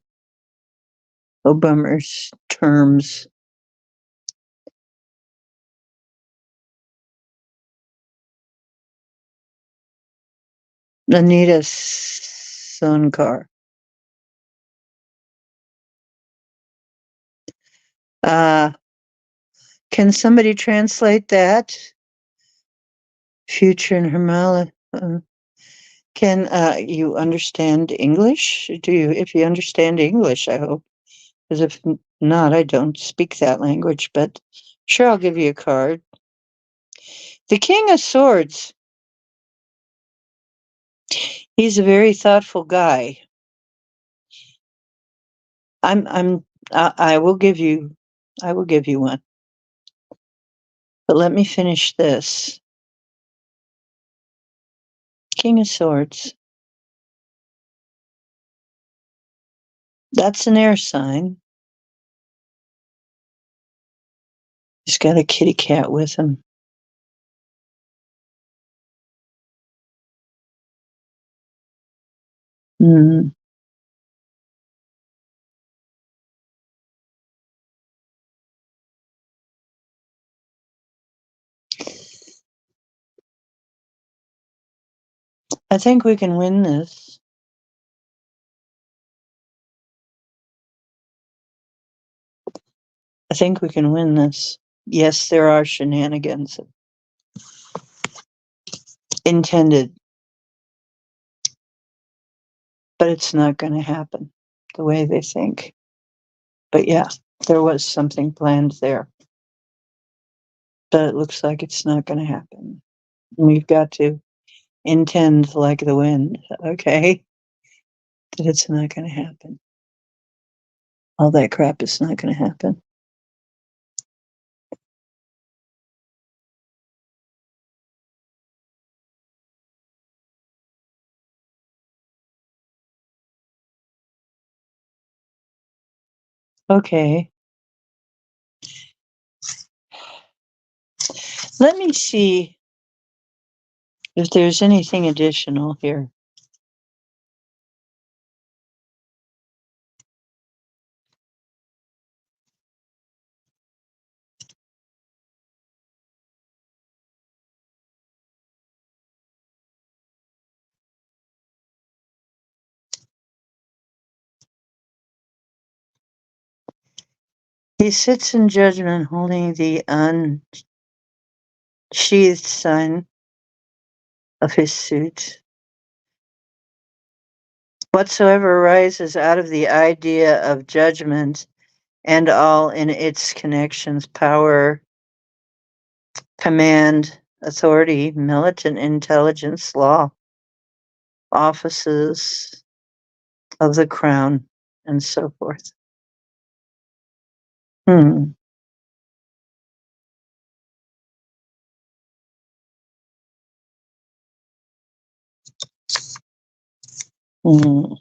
Oh, bummer's terms. Anita Sonkar. Uh, can somebody translate that? Future and Hermala. Can you understand English? Do you? If you understand English, I hope. Because if not, I don't speak that language. But sure, I'll give you a card. The King of Swords, he's a very thoughtful guy. I'm I will give you one. But let me finish this. King of Swords. That's an air sign. He's got a kitty cat with him. Hmm. I think we can win this. I think we can win this. Yes, there are shenanigans intended, but it's not going to happen the way they think. But yeah, there was something planned there. But it looks like it's not going to happen. We've got to intend like the wind, okay? That it's not going to happen. All that crap is not going to happen. Okay. Let me see if there's anything additional here. He sits in judgment holding the unsheathed sign of his suit. Whatsoever arises out of the idea of judgment and all in its connections, power, command, authority, militant intelligence, law, offices of the crown, and so forth. Hmm. Hmm.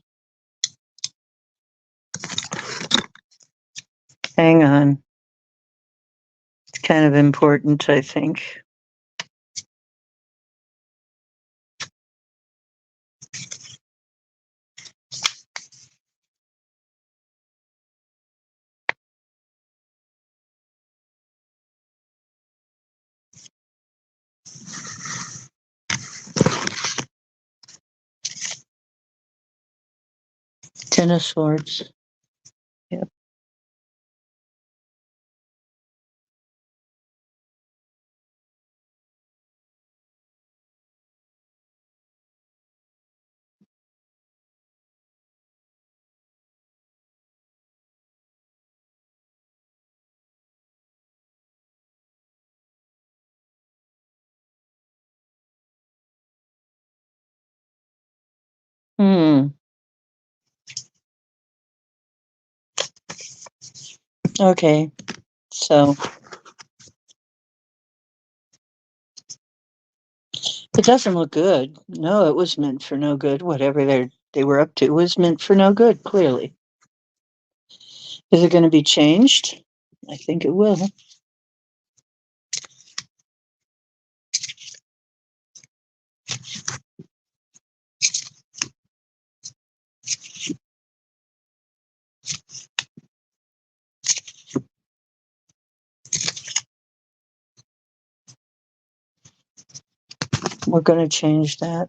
Hang on. It's kind of important, I think. Ten of Swords. Yep. Hmm. Okay. So it doesn't look good. No, it was meant for no good. Whatever they were up to was meant for no good, clearly. Is it going to be changed? I think it will. We're going to change that.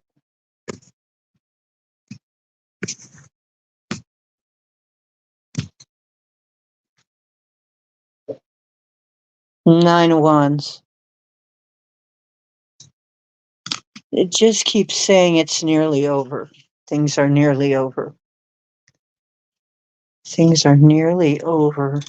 Nine of Wands. It just keeps saying it's nearly over. Things are nearly over. Things are nearly over.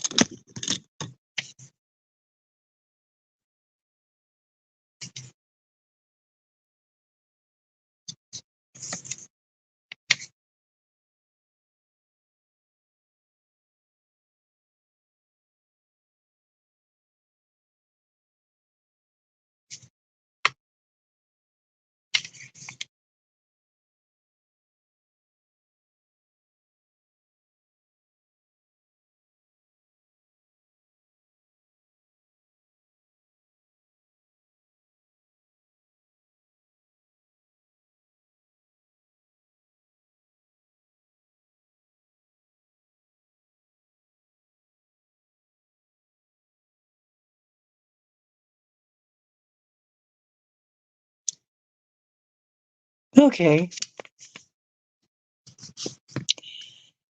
Okay.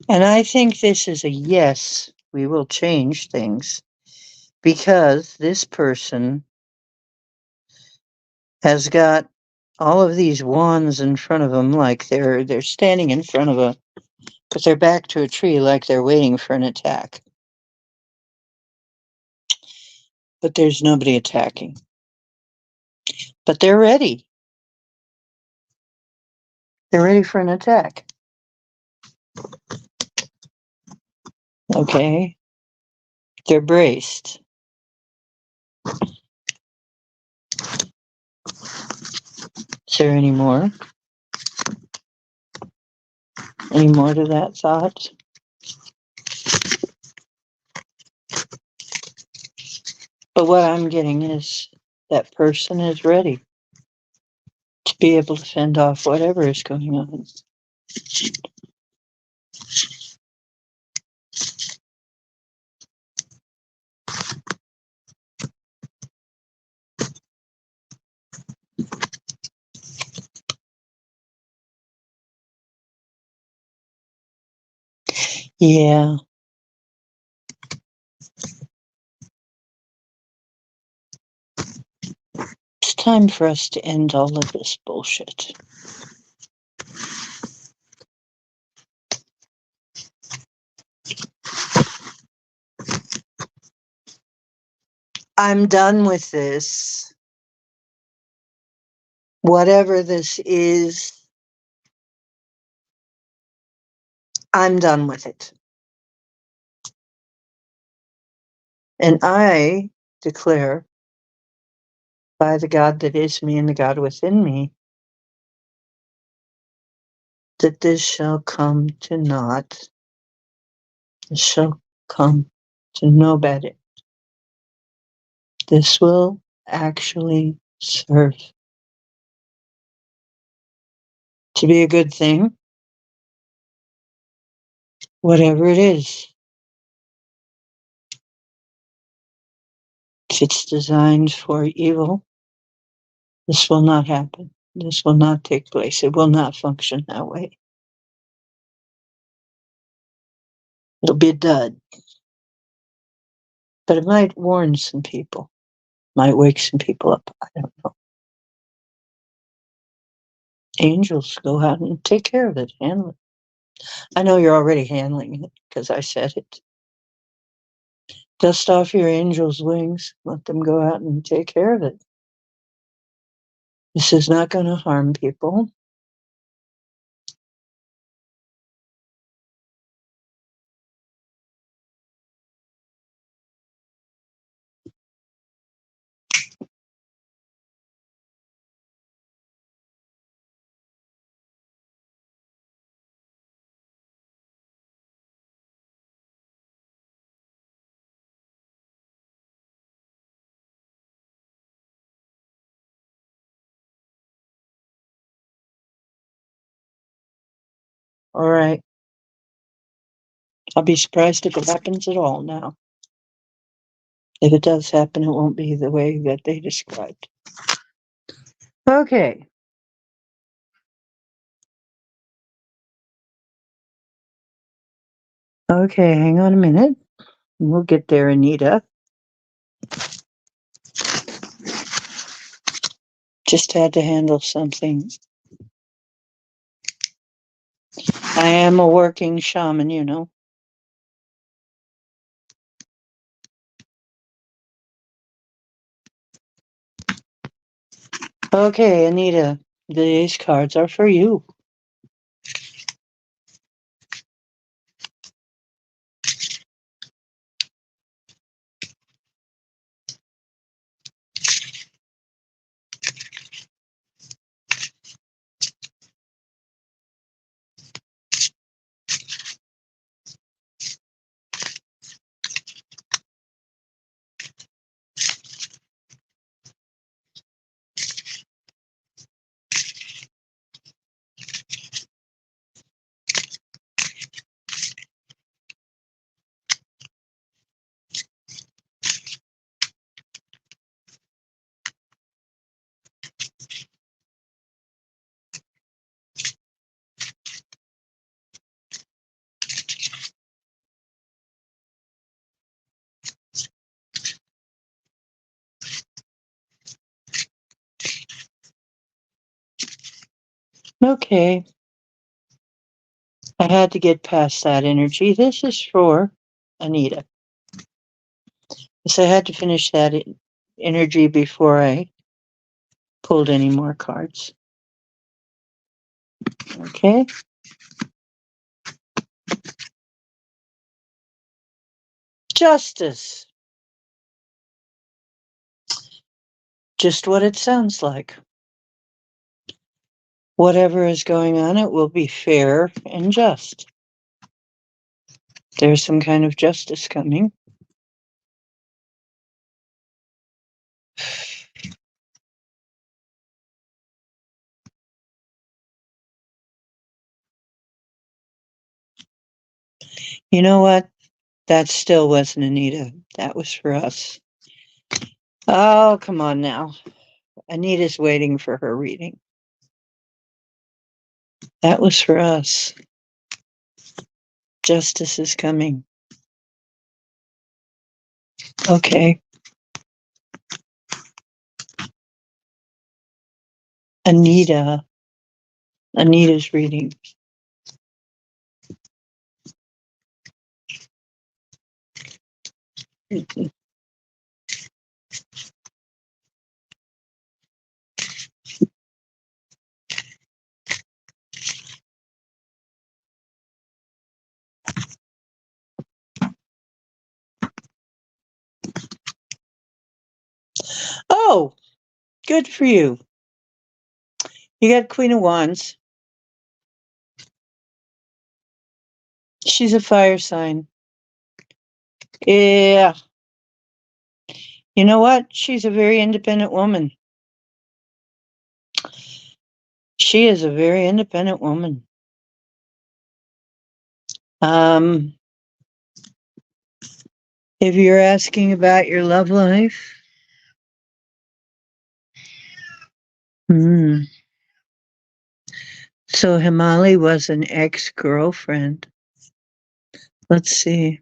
And I think this is a yes, we will change things because this person has got all of these wands in front of them like they're standing in front of a with their back to a tree like they're waiting for an attack. But there's nobody attacking. But they're ready. They're ready for an attack. Okay. They're braced. Is there any more? Any more to that thought? But what I'm getting is that person is ready to be able to fend off whatever is going on. Yeah, it's time for us to end all of this bullshit. I'm done with this. Whatever this is, I'm done with it. And I declare by the God that is me and the God within me that this shall come to naught. This shall come to no better. This will actually serve to be a good thing, whatever it is. If it's designed for evil, this will not happen. This will not take place. It will not function that way. It'll be a dud. But it might warn some people, might wake some people up. I don't know. Angels, go out and take care of it, handle it. I know you're already handling it because I said it. Dust off your angels' wings, let them go out and take care of it. This is not going to harm people. All right. I'll be surprised if it happens at all now. If it does happen, it won't be the way that they described. Okay. Okay, hang on a minute. We'll get there, Anita. Just had to handle something. I am a working shaman, you know. Okay, Anita, these cards are for you. Okay. I had to get past that energy. This is for Anita. So I had to finish that energy before I pulled any more cards. Okay. Justice. Just what it sounds like. Whatever is going on, it will be fair and just. There's some kind of justice coming. You know what? That still wasn't Anita. That was for us. Oh, come on now. Anita's waiting for her reading. That was for us. Justice is coming. Okay. Anita. Anita's reading. Oh, good for you. You got Queen of Wands. She's a fire sign. Yeah. You know what? She's a very independent woman. She is a very independent woman. Um, if you're asking about your love life, hmm. So Himali was an ex-girlfriend. Let's see.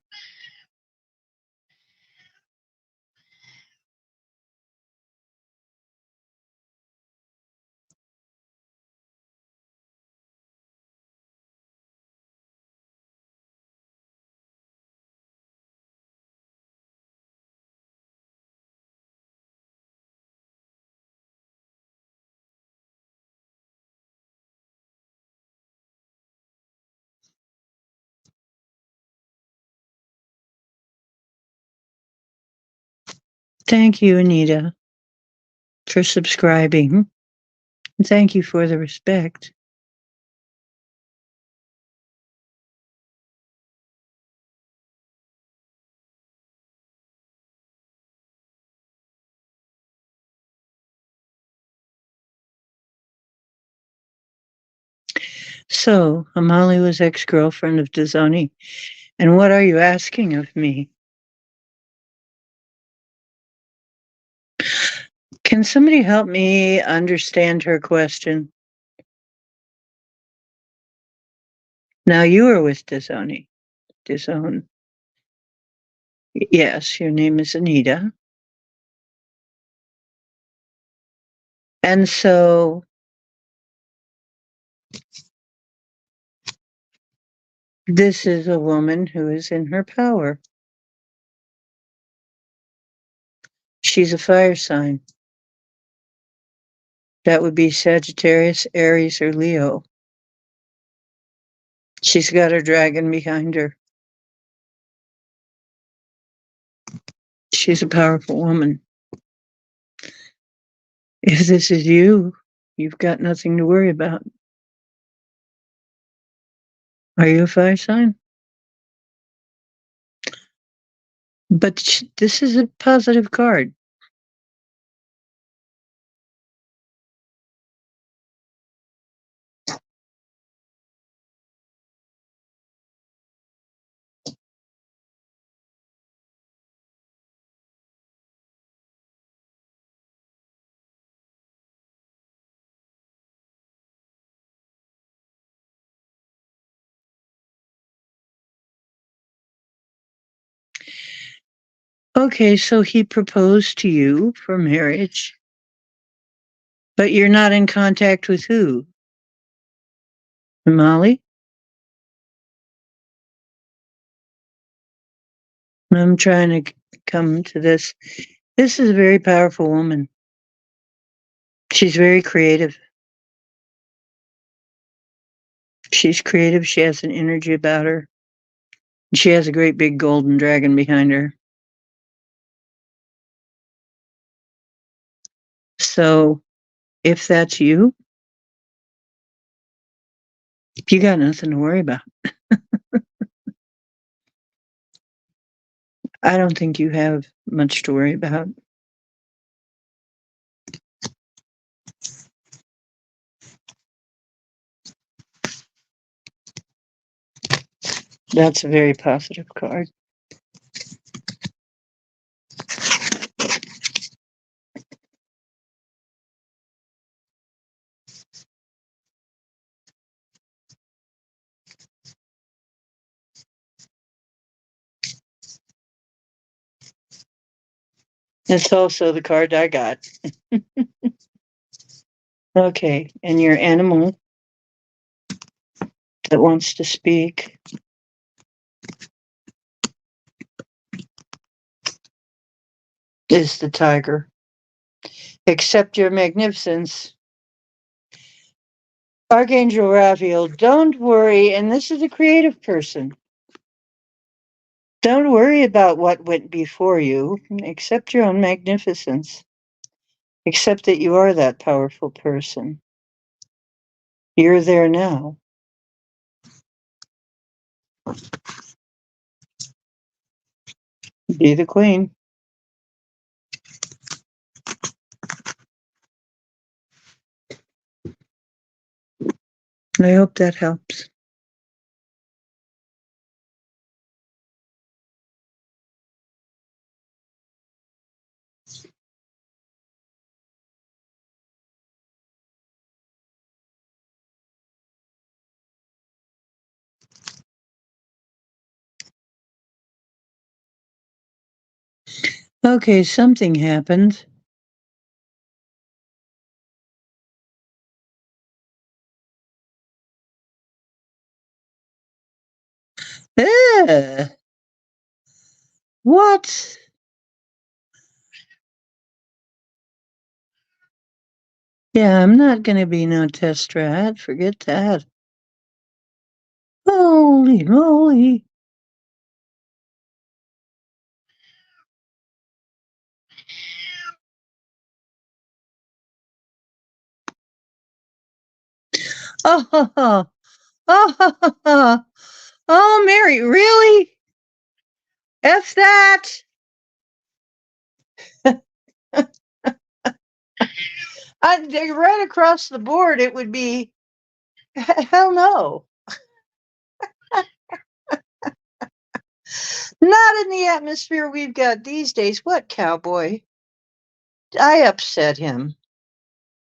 Thank you, Anita, for subscribing. And thank you for the respect. So, Amali was ex-girlfriend of Dizoni. And what are you asking of me? Can somebody help me understand her question? Now you are with Dizoni. Dizone. Yes, your name is Anita. And so this is a woman who is in her power. She's a fire sign. That would be Sagittarius, Aries, or Leo. She's got her dragon behind her. She's a powerful woman. If this is you, you've got nothing to worry about. Are you a fire sign? But this is a positive card. Okay, so he proposed to you for marriage, but you're not in contact with who? Molly, I'm trying to come to this. This is a very powerful woman. She's very creative. She's creative. She has an energy about her. She has a great big golden dragon behind her. So if that's you, you got nothing to worry about. I don't think you have much to worry about. That's a very positive card. It's also the card I got. Okay, and your animal that wants to speak is the tiger. Accept your magnificence. Archangel Raphael, don't worry, and this is a creative person. Don't worry about what went before you. Accept your own magnificence. Accept that you are that powerful person. You're there now. Be the queen. I hope that helps. Okay, something happened. Eh, what? Yeah, I'm not going to be no test rat. Forget that. Holy moly. Oh, oh, oh, oh, Mary, really? F that. Right across the board, it would be hell no. Not in the atmosphere we've got these days. What, cowboy? I upset him.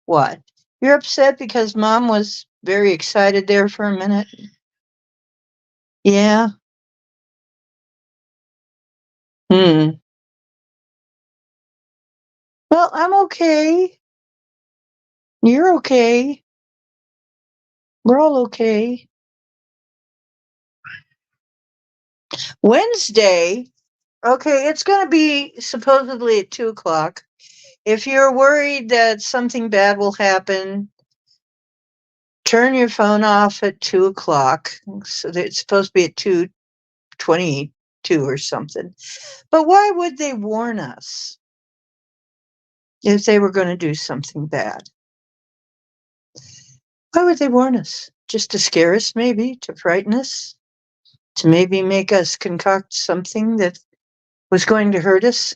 What? You're upset because mom was very excited there for a minute? Yeah. Hmm. Well, I'm okay. You're okay. We're all okay. Wednesday. Okay, it's going to be supposedly at 2 o'clock. If you're worried that something bad will happen, turn your phone off at 2 o'clock. So that it's supposed to be at 2:22 or something. But why would they warn us if they were going to do something bad? Why would they warn us? Just to scare us, maybe, to frighten us, to maybe make us concoct something that was going to hurt us?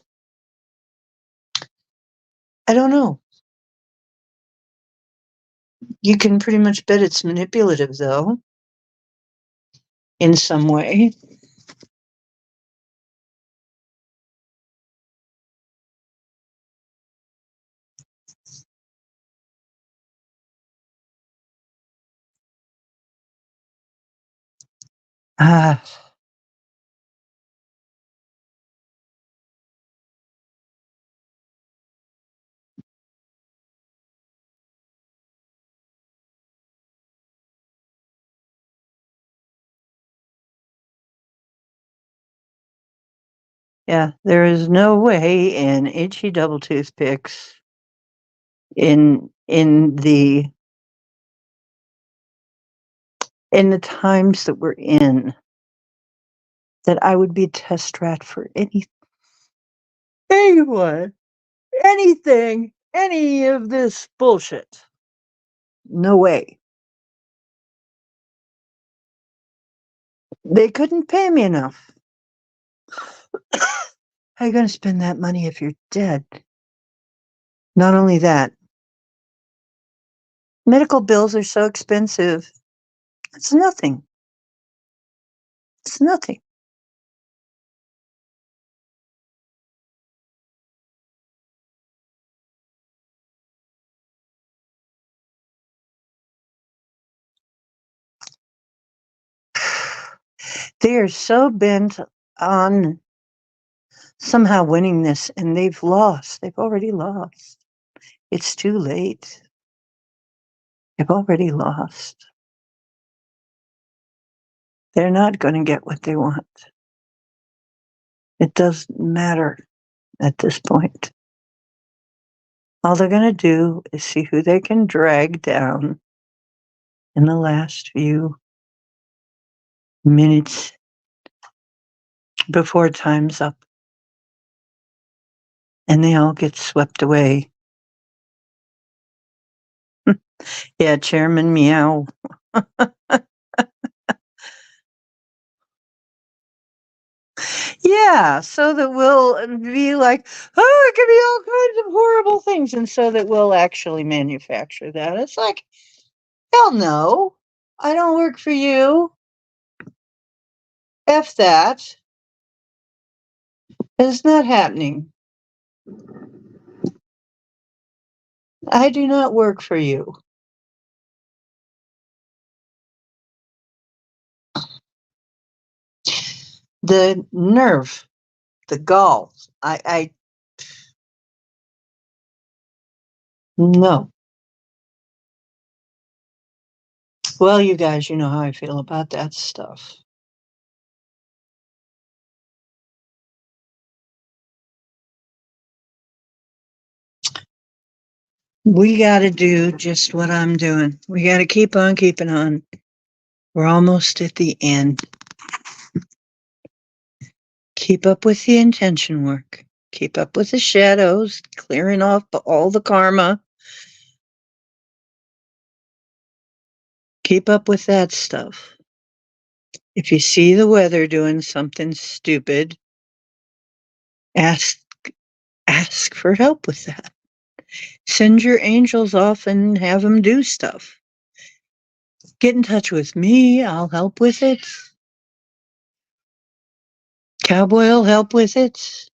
I don't know. You can pretty much bet it's manipulative, though, in some way. Ah, Yeah, there is no way in itchy double toothpicks in the times that we're in that I would be a test rat for anyone, anything, any of this bullshit. No way. They couldn't pay me enough. How are you going to spend that money if you're dead? Not only that, medical bills are so expensive. It's nothing. It's nothing. They are so bent on somehow winning this, and they've lost. They've already lost. It's too late. They've already lost. They're not going to get what they want. It doesn't matter at this point. All they're going to do is see who they can drag down in the last few minutes before time's up. And they all get swept away. Yeah, Chairman Meow. Yeah, so that we'll be like, oh, it could be all kinds of horrible things. And so that we'll actually manufacture that. It's like, hell no, I don't work for you. F that. It's not happening. I do not work for you. The nerve, the gall. No. Well, you guys, you know how I feel about that stuff. We got to do just what I'm doing. We got to keep on keeping on. We're almost at the end. Keep up with the intention work. Keep up with the shadows, clearing off all the karma. Keep up with that stuff. If you see the weather doing something stupid, ask ask for help with that. Send your angels off and have them do stuff. Get in touch with me. I'll help with it. Cowboy will help with it.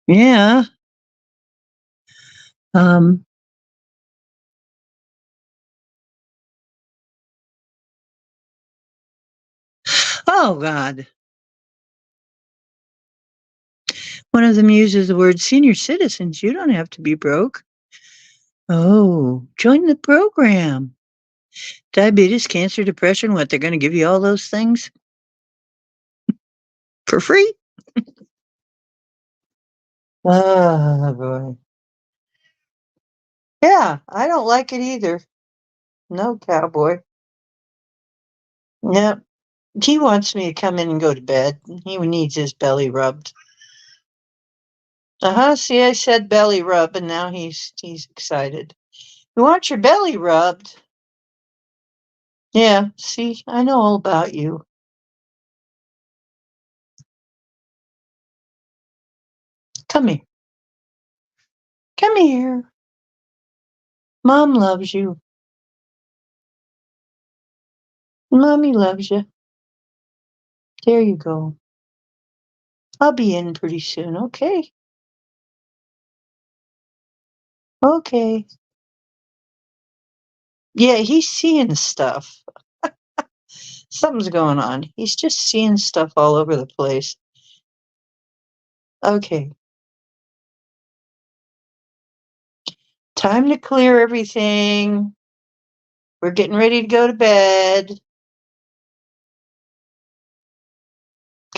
Yeah. Um, oh, God. One of them uses the word senior citizens. You don't have to be broke. Oh, join the program. Diabetes, cancer, depression, what? They're going to give you all those things for free? Oh, boy. Yeah, I don't like it either. No, cowboy. Yep. He wants me to come in and go to bed. He needs his belly rubbed. Uh-huh. See, I said belly rub, and now he's excited. You want your belly rubbed? Yeah, see, I know all about you. Come here. Come here. Mom loves you. Mommy loves you. There you go. I'll be in pretty soon, okay? Okay. Yeah, he's seeing stuff. Something's going on. He's just seeing stuff all over the place. Okay. Time to clear everything. We're getting ready to go to bed.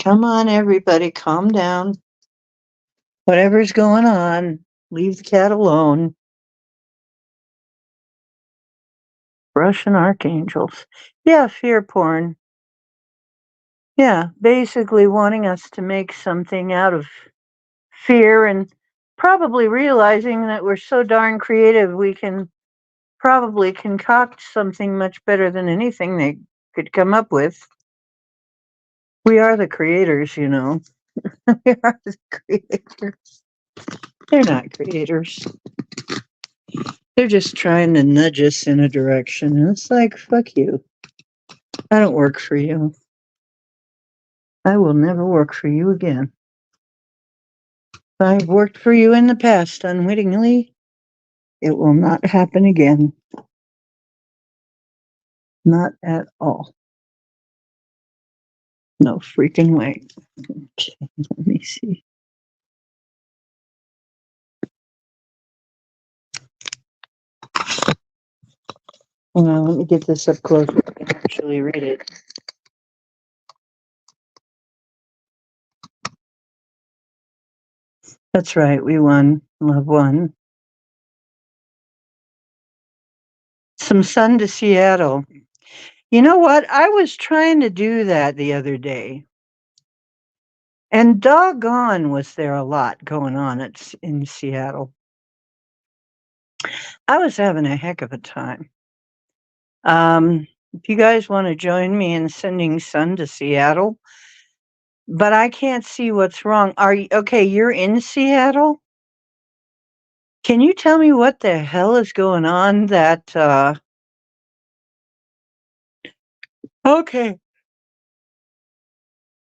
Come on, everybody, calm down. Whatever's going on, leave the cat alone. Russian archangels. Yeah, fear porn. Yeah, basically wanting us to make something out of fear and probably realizing that we're so darn creative we can probably concoct something much better than anything they could come up with. We are the creators, you know. We are the creators. They're not creators. They're just trying to nudge us in a direction. And it's like, fuck you. I don't work for you. I will never work for you again. I've worked for you in the past unwittingly. It will not happen again. Not at all. No freaking way. Okay, let me see. Well, let me get this up close so I can actually read it. That's right, we won. Love won. Some sun to Seattle. You know what? I was trying to do that the other day. And doggone was there a lot going on in Seattle. I was having a heck of a time. If you guys want to join me in sending sun to Seattle, but I can't see what's wrong. Are you okay? You're in Seattle? Can you tell me what the hell is going on that, okay.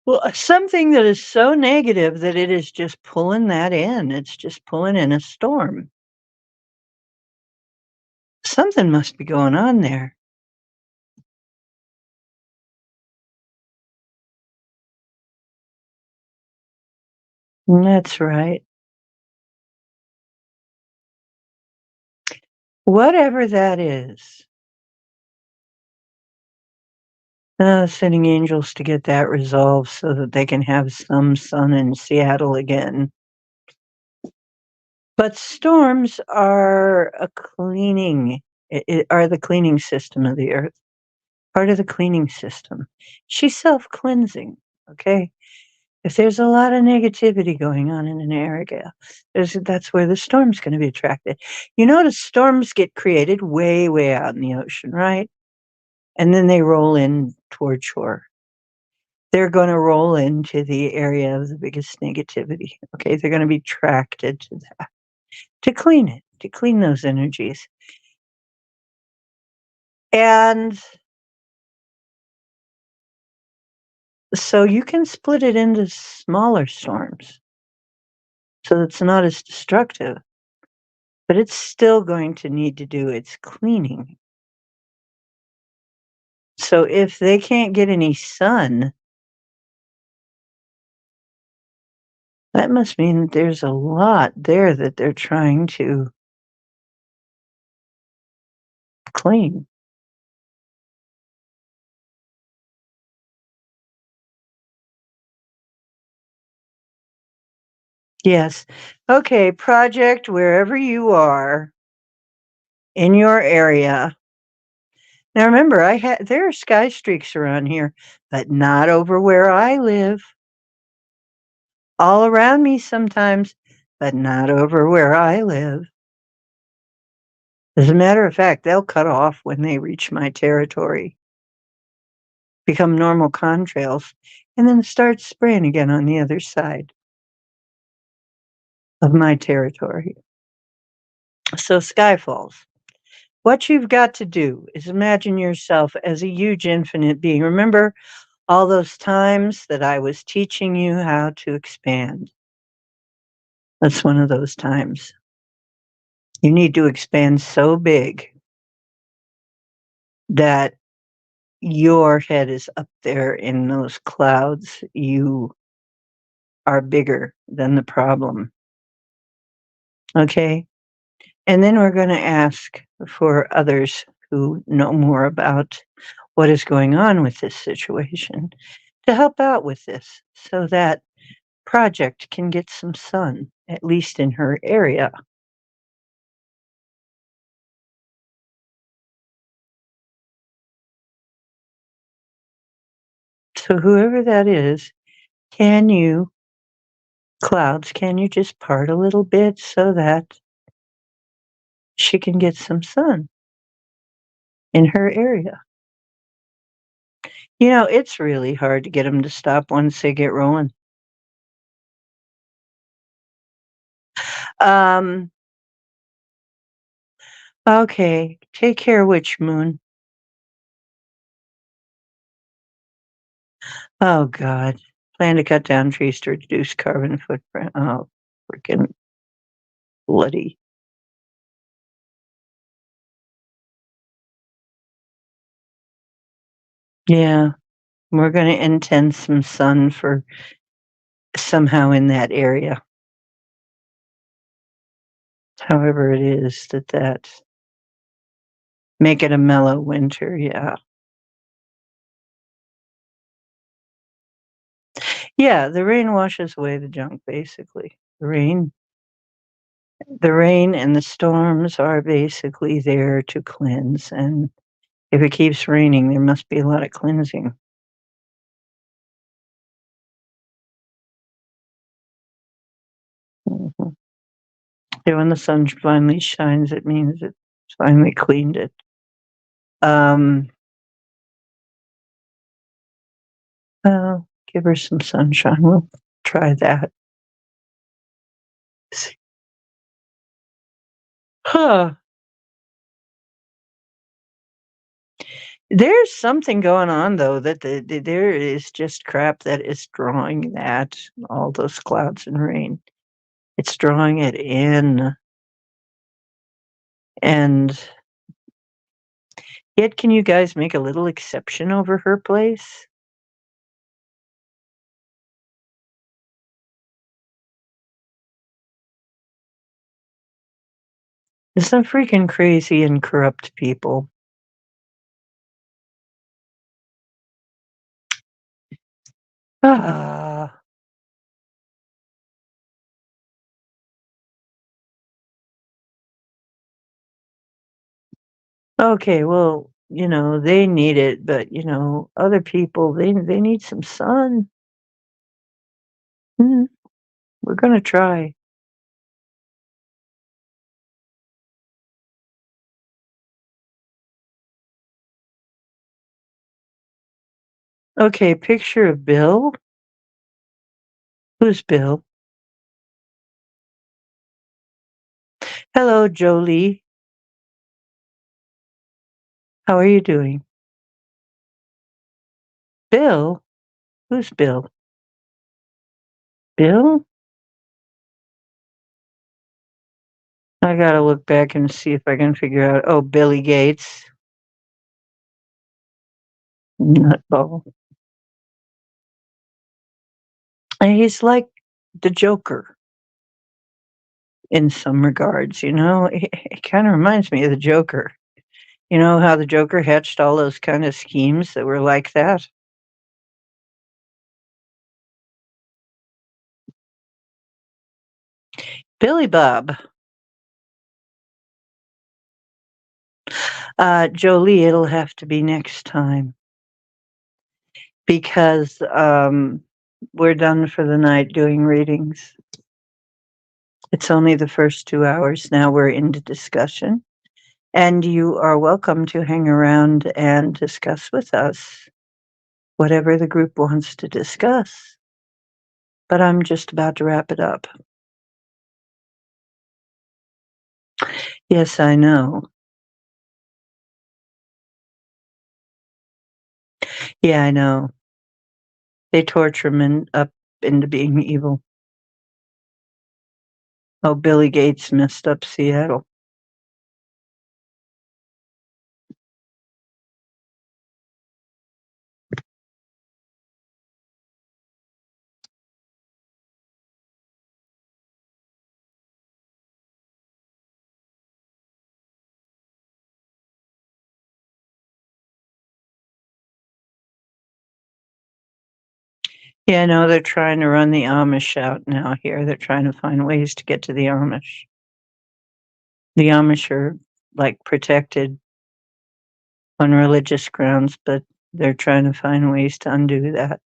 Well, something that is so negative that it is just pulling that in. It's just pulling in a storm. Something must be going on there. That's right. Whatever that is. Sending angels to get that resolved so that they can have some sun in Seattle again. But storms are a cleaning, are the cleaning system of the earth, part of the cleaning system. She's self-cleansing, okay? If there's a lot of negativity going on in an area, that's where the storm's going to be attracted. You notice storms get created way, way out in the ocean, right? And then they roll in toward shore. They're going to roll into the area of the biggest negativity. Okay, they're going to be attracted to that to clean it, to clean those energies. And so you can split it into smaller storms so it's not as destructive, but it's still going to need to do its cleaning. So if they can't get any sun, that must mean that there's a lot there that they're trying to clean. Yes. Okay, project wherever you are in your area. Now remember, there are sky streaks around here, but not over where I live. All around me sometimes, but not over where I live. As a matter of fact, they'll cut off when they reach my territory, become normal contrails, and then start spraying again on the other side of my territory. So sky falls. What you've got to do is imagine yourself as a huge infinite being. Remember all those times that I was teaching you how to expand? That's one of those times. You need to expand so big that your head is up there in those clouds. You are bigger than the problem. Okay? And then we're going to ask for others who know more about what is going on with this situation to help out with this so that project can get some sun, at least in her area. So whoever that is, can you clouds, can you just part a little bit so that she can get some sun in her area? You know, it's really hard to get them to stop once they get rolling. Um, okay, take care, Witch Moon. Oh God. Plan to cut down trees to reduce carbon footprint. Oh, freaking bloody. Yeah, we're gonna intend some sun for somehow in that area. However it is that make it a mellow winter, yeah. Yeah, the rain washes away the junk basically. The rain and the storms are basically there to cleanse, and if it keeps raining, there must be a lot of cleansing. Mhm. Yeah, when the sun finally shines, it means it's finally cleaned it. Um, give her some sunshine. We'll try that. Huh. There's something going on though that there is just crap that is drawing that all those clouds and rain. It's drawing it in, and yet can you guys make a little exception over her place? There's some freaking crazy and corrupt people. Ah. Okay, well, they need it, but other people they need some sun. Mm, we're gonna try. Okay, picture of Bill. Who's Bill? Hello, Jolie. How are you doing? Bill? Who's Bill? Bill? I gotta look back and see if I can figure out. Oh, Billy Gates. Nutball. And he's like the Joker in some regards, you know? It kind of reminds me of the Joker. You know how the Joker hatched all those kind of schemes that were like that? Billy Bob. Jolie, it'll have to be next time because we're done for the night doing readings. It's only the first 2 hours. Now we're into discussion. And you are welcome to hang around and discuss with us whatever the group wants to discuss. But I'm just about to wrap it up. Yes, I know. Yeah, I know. They torture men up into being evil. Oh, Billy Gates messed up Seattle. Yeah, no, they're trying to run the Amish out now here. They're trying to find ways to get to the Amish. The Amish are like protected on religious grounds, but they're trying to find ways to undo that.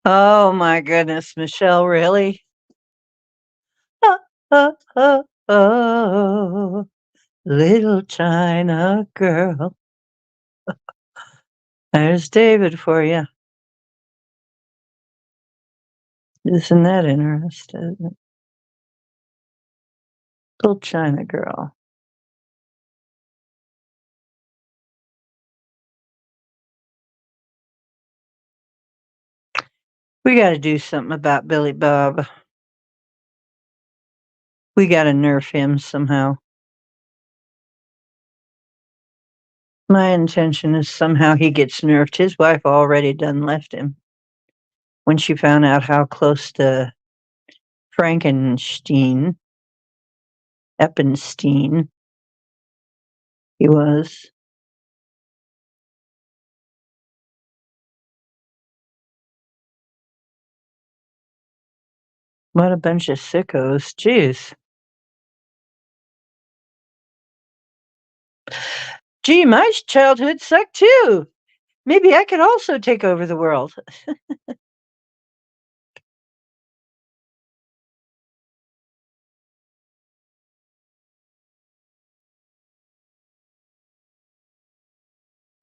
Oh my goodness, Michelle, really? Oh, oh, oh, oh, little China girl. There's David for you. Isn't that interesting? Little China girl. We got to do something about Billy Bob. We got to nerf him somehow. My intention is somehow he gets nerfed. His wife already done left him when she found out how close to Eppenstein he was. What a bunch of sickos. Jeez. Gee, my childhood sucked too. Maybe I could also take over the world.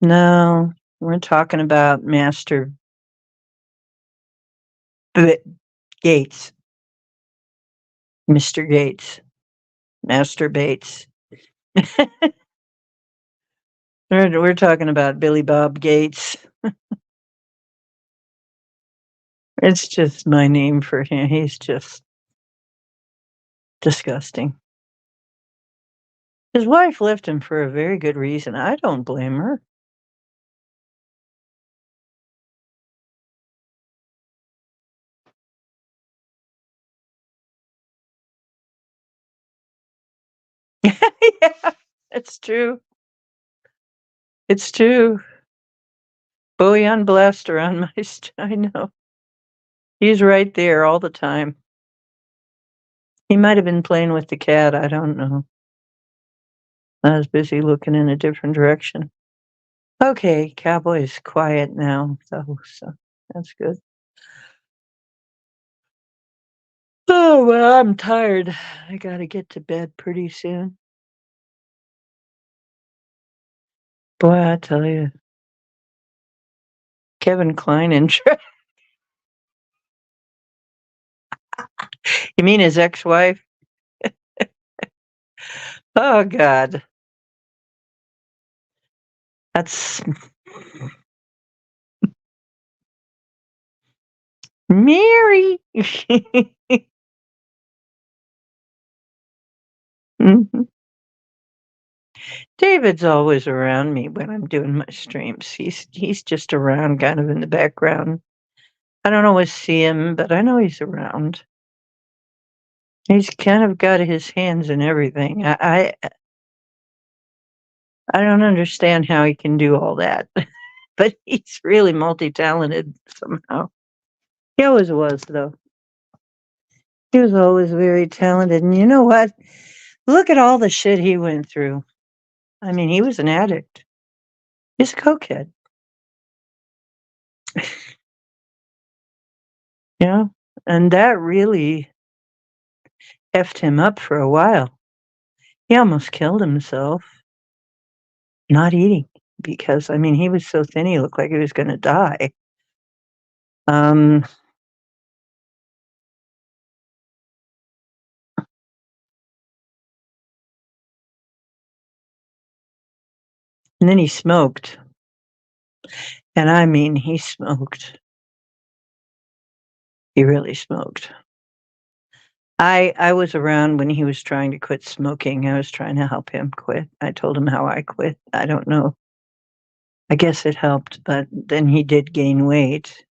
No, we're talking about Master B- Gates, Mr. Gates, Master Bates. We're talking about Billy Bob Gates. It's just my name for him. He's just disgusting. His wife left him for a very good reason. I don't blame her. Yeah, it's true. It's true. Bowie on blaster on my I know. He's right there all the time. He might have been playing with the cat. I don't know. I was busy looking in a different direction. Okay, Cowboy's quiet now, though, so that's good. Oh, well, I'm tired. I gotta get to bed pretty soon. Boy, I tell you, Kevin Kline and you mean his ex-wife? Oh God, that's Mary. Mhm. David's always around me when I'm doing my streams. He's just around, kind of in the background. I don't always see him, but I know he's around. He's kind of got his hands in everything. I don't understand how he can do all that, but he's really multi-talented somehow. He always was, though. He was always very talented. And you know what? Look at all the shit he went through. I mean, he was an addict. He's a cokehead. Yeah. And that really effed him up for a while. He almost killed himself not eating because, I mean, he was so thin he looked like he was going to die. Um, and then he smoked. And I mean, he smoked. He really smoked. I was around when he was trying to quit smoking. I was trying to help him quit. I told him how I quit. I don't know. I guess it helped, but then he did gain weight,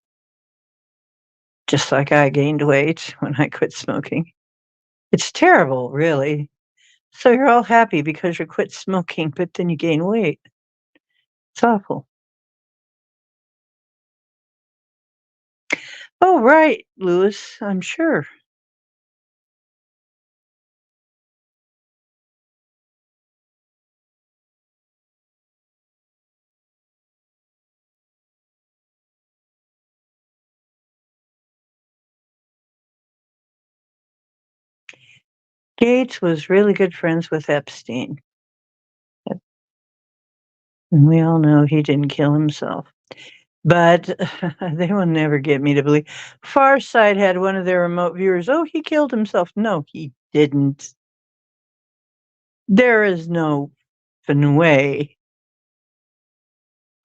just like I gained weight when I quit smoking. It's terrible, really. So you're all happy because you quit smoking, but then you gain weight. It's awful. Oh, right, Louis, I'm sure. Gates was really good friends with Epstein. And we all know he didn't kill himself. But they will never get me to believe. Farside had one of their remote viewers. Oh, he killed himself. No, he didn't. There is no way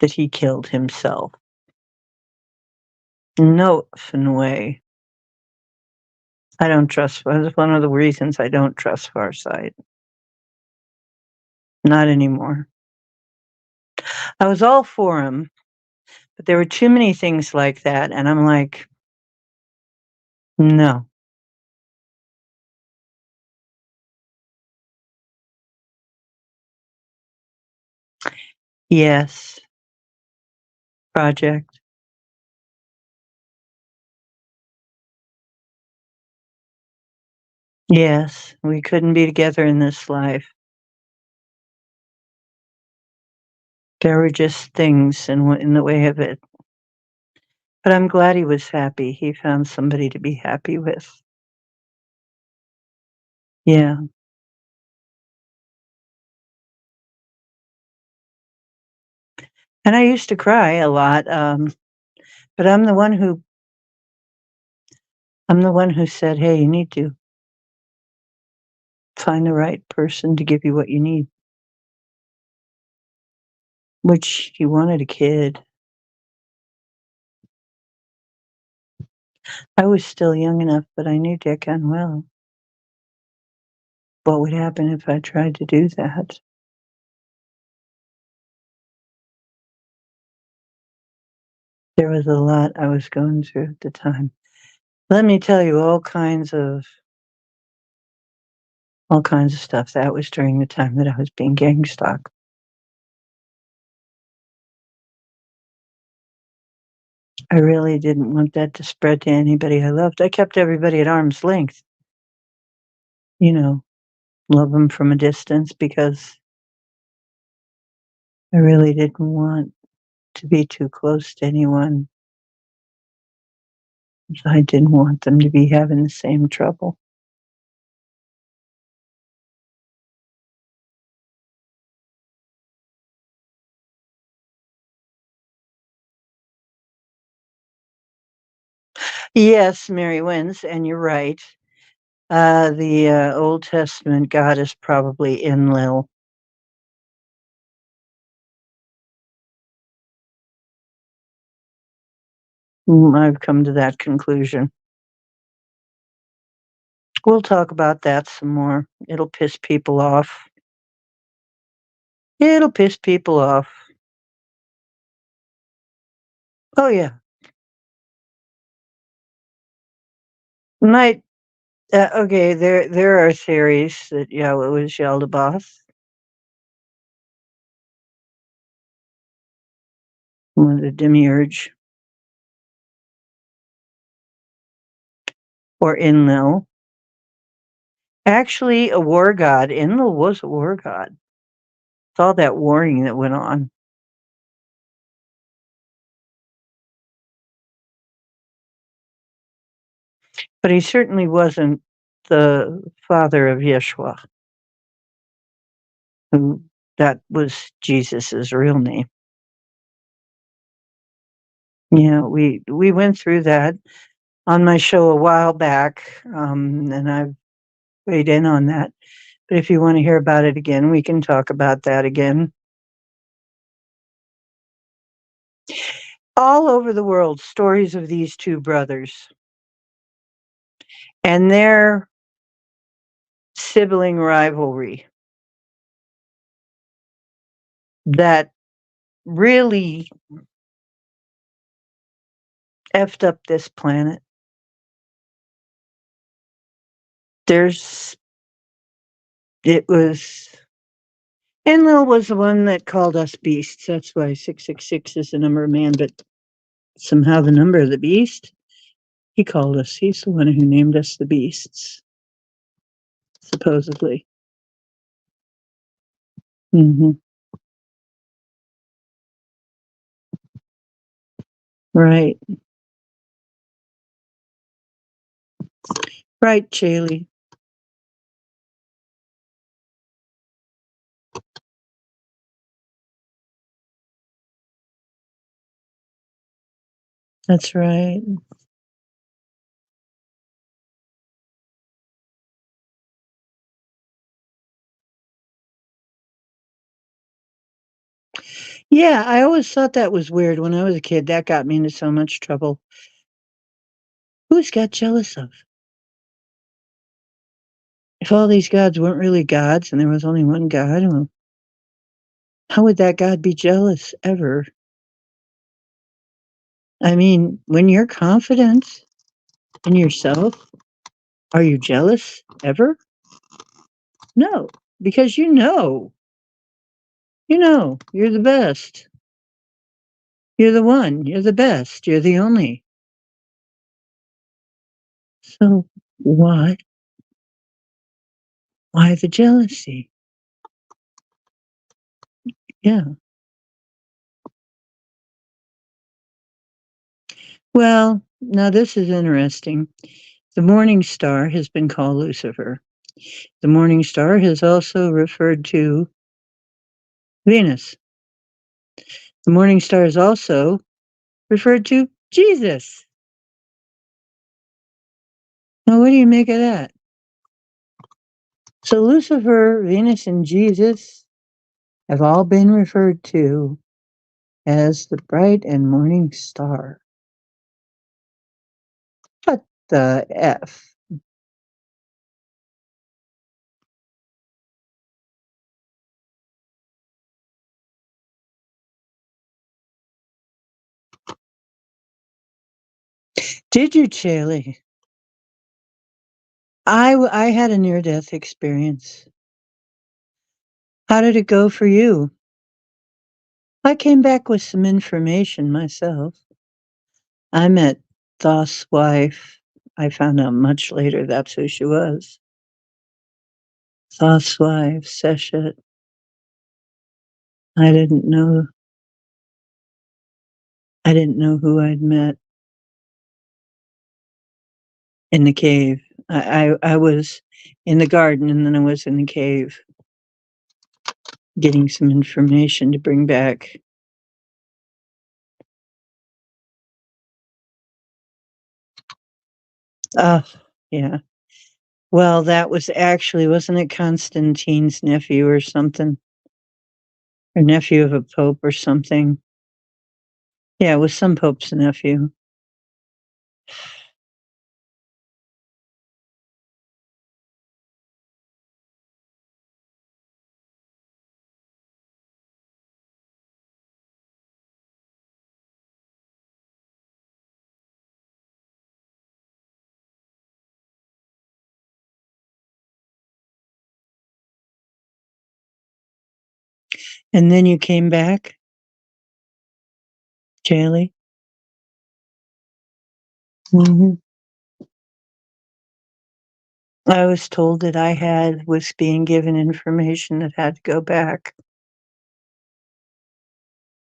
that he killed himself. No way. I don't trust. That's one of the reasons I don't trust Farside. Not anymore. I was all for him, but there were too many things like that, and I'm like, no. Yes. Project. Yes. We couldn't be together in this life. There were just things in the way of it. But I'm glad he was happy. He found somebody to be happy with. Yeah. And I used to cry a lot. But I'm the one who said, hey, you need to find the right person to give you what you need. Which he wanted a kid. I was still young enough, but I knew Deccan well. What would happen if I tried to do that? There was a lot I was going through at the time. Let me tell you all kinds of stuff. That was during the time that I was being gang stalked. I really didn't want that to spread to anybody I loved. I kept everybody at arm's length. You know, love them from a distance because I really didn't want to be too close to anyone. I didn't want them to be having the same trouble. Yes, Mary wins, and you're right. The Old Testament God is probably Enlil. I've come to that conclusion. We'll talk about that some more. It'll piss people off. It'll piss people off. Oh yeah, might. Okay, there are theories that Yahweh was Yaldabaoth, one of the demiurge, or Enlil. Actually, a war god. Enlil was a war god. It's all that warring that went on. But he certainly wasn't the father of Yeshua, who that was Jesus's real name. Yeah, we went through that on my show a while back, and I've weighed in on that. But if you want to hear about it again, we can talk about that again. All over the world, stories of these two brothers and their sibling rivalry that really effed up this planet. There's it was Enlil was the one that called us beasts. That's why 666 is the number of man, but somehow the number of the beast, he called us. He's the one who named us the beasts, supposedly. Hmm. Right. Right, Chaley. That's right. Yeah, I always thought that was weird when I was a kid. That got me into so much trouble. Who's got jealous of? If all these gods weren't really gods and there was only one God, well, how would that God be jealous ever? I mean, when you're confident in yourself, are you jealous ever? No, because you're the best. You're the one, you're the best, you're the only. So why? Why the jealousy? Yeah. Well, now this is interesting. The morning star has been called Lucifer. The morning star has also referred to Venus. The morning star is also referred to Jesus. Now, what do you make of that? So, Lucifer, Venus, and Jesus have all been referred to as the bright and morning star. What the F? Did you, Chaley? I had a near death experience. How did it go for you? I came back with some information myself. I met Thoth's wife. I found out much later that's who she was. Thoth's wife, Seshet. I didn't know. I didn't know who I'd met in the cave. I was in the garden and then I was in the cave getting some information to bring back. Oh, yeah. Well, that was actually, wasn't it Constantine's nephew or something? Or nephew of a pope or something? Yeah, it was some pope's nephew. And then you came back, Jaylee? Hmm. I was told that was being given information that had to go back.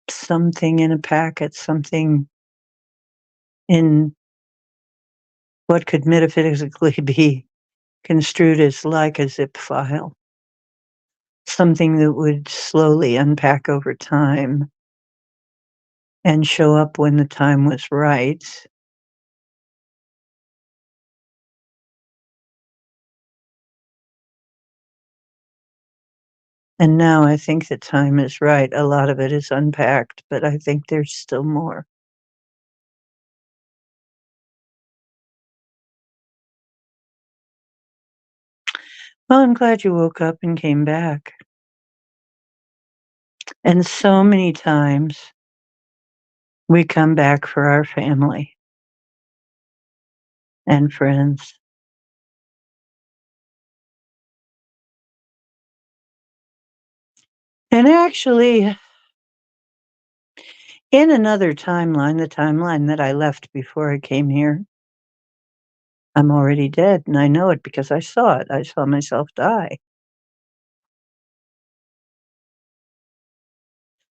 Something in a packet, something in what could metaphysically be construed as like a zip file, something that would slowly unpack over time and show up when the time was right. And now I think the time is right. A lot of it is unpacked, but I think there's still more. Well, I'm glad you woke up and came back. And so many times we come back for our family and friends. And actually, in another timeline, the timeline that I left before I came here, I'm already dead, and I know it because I saw it. I saw myself die.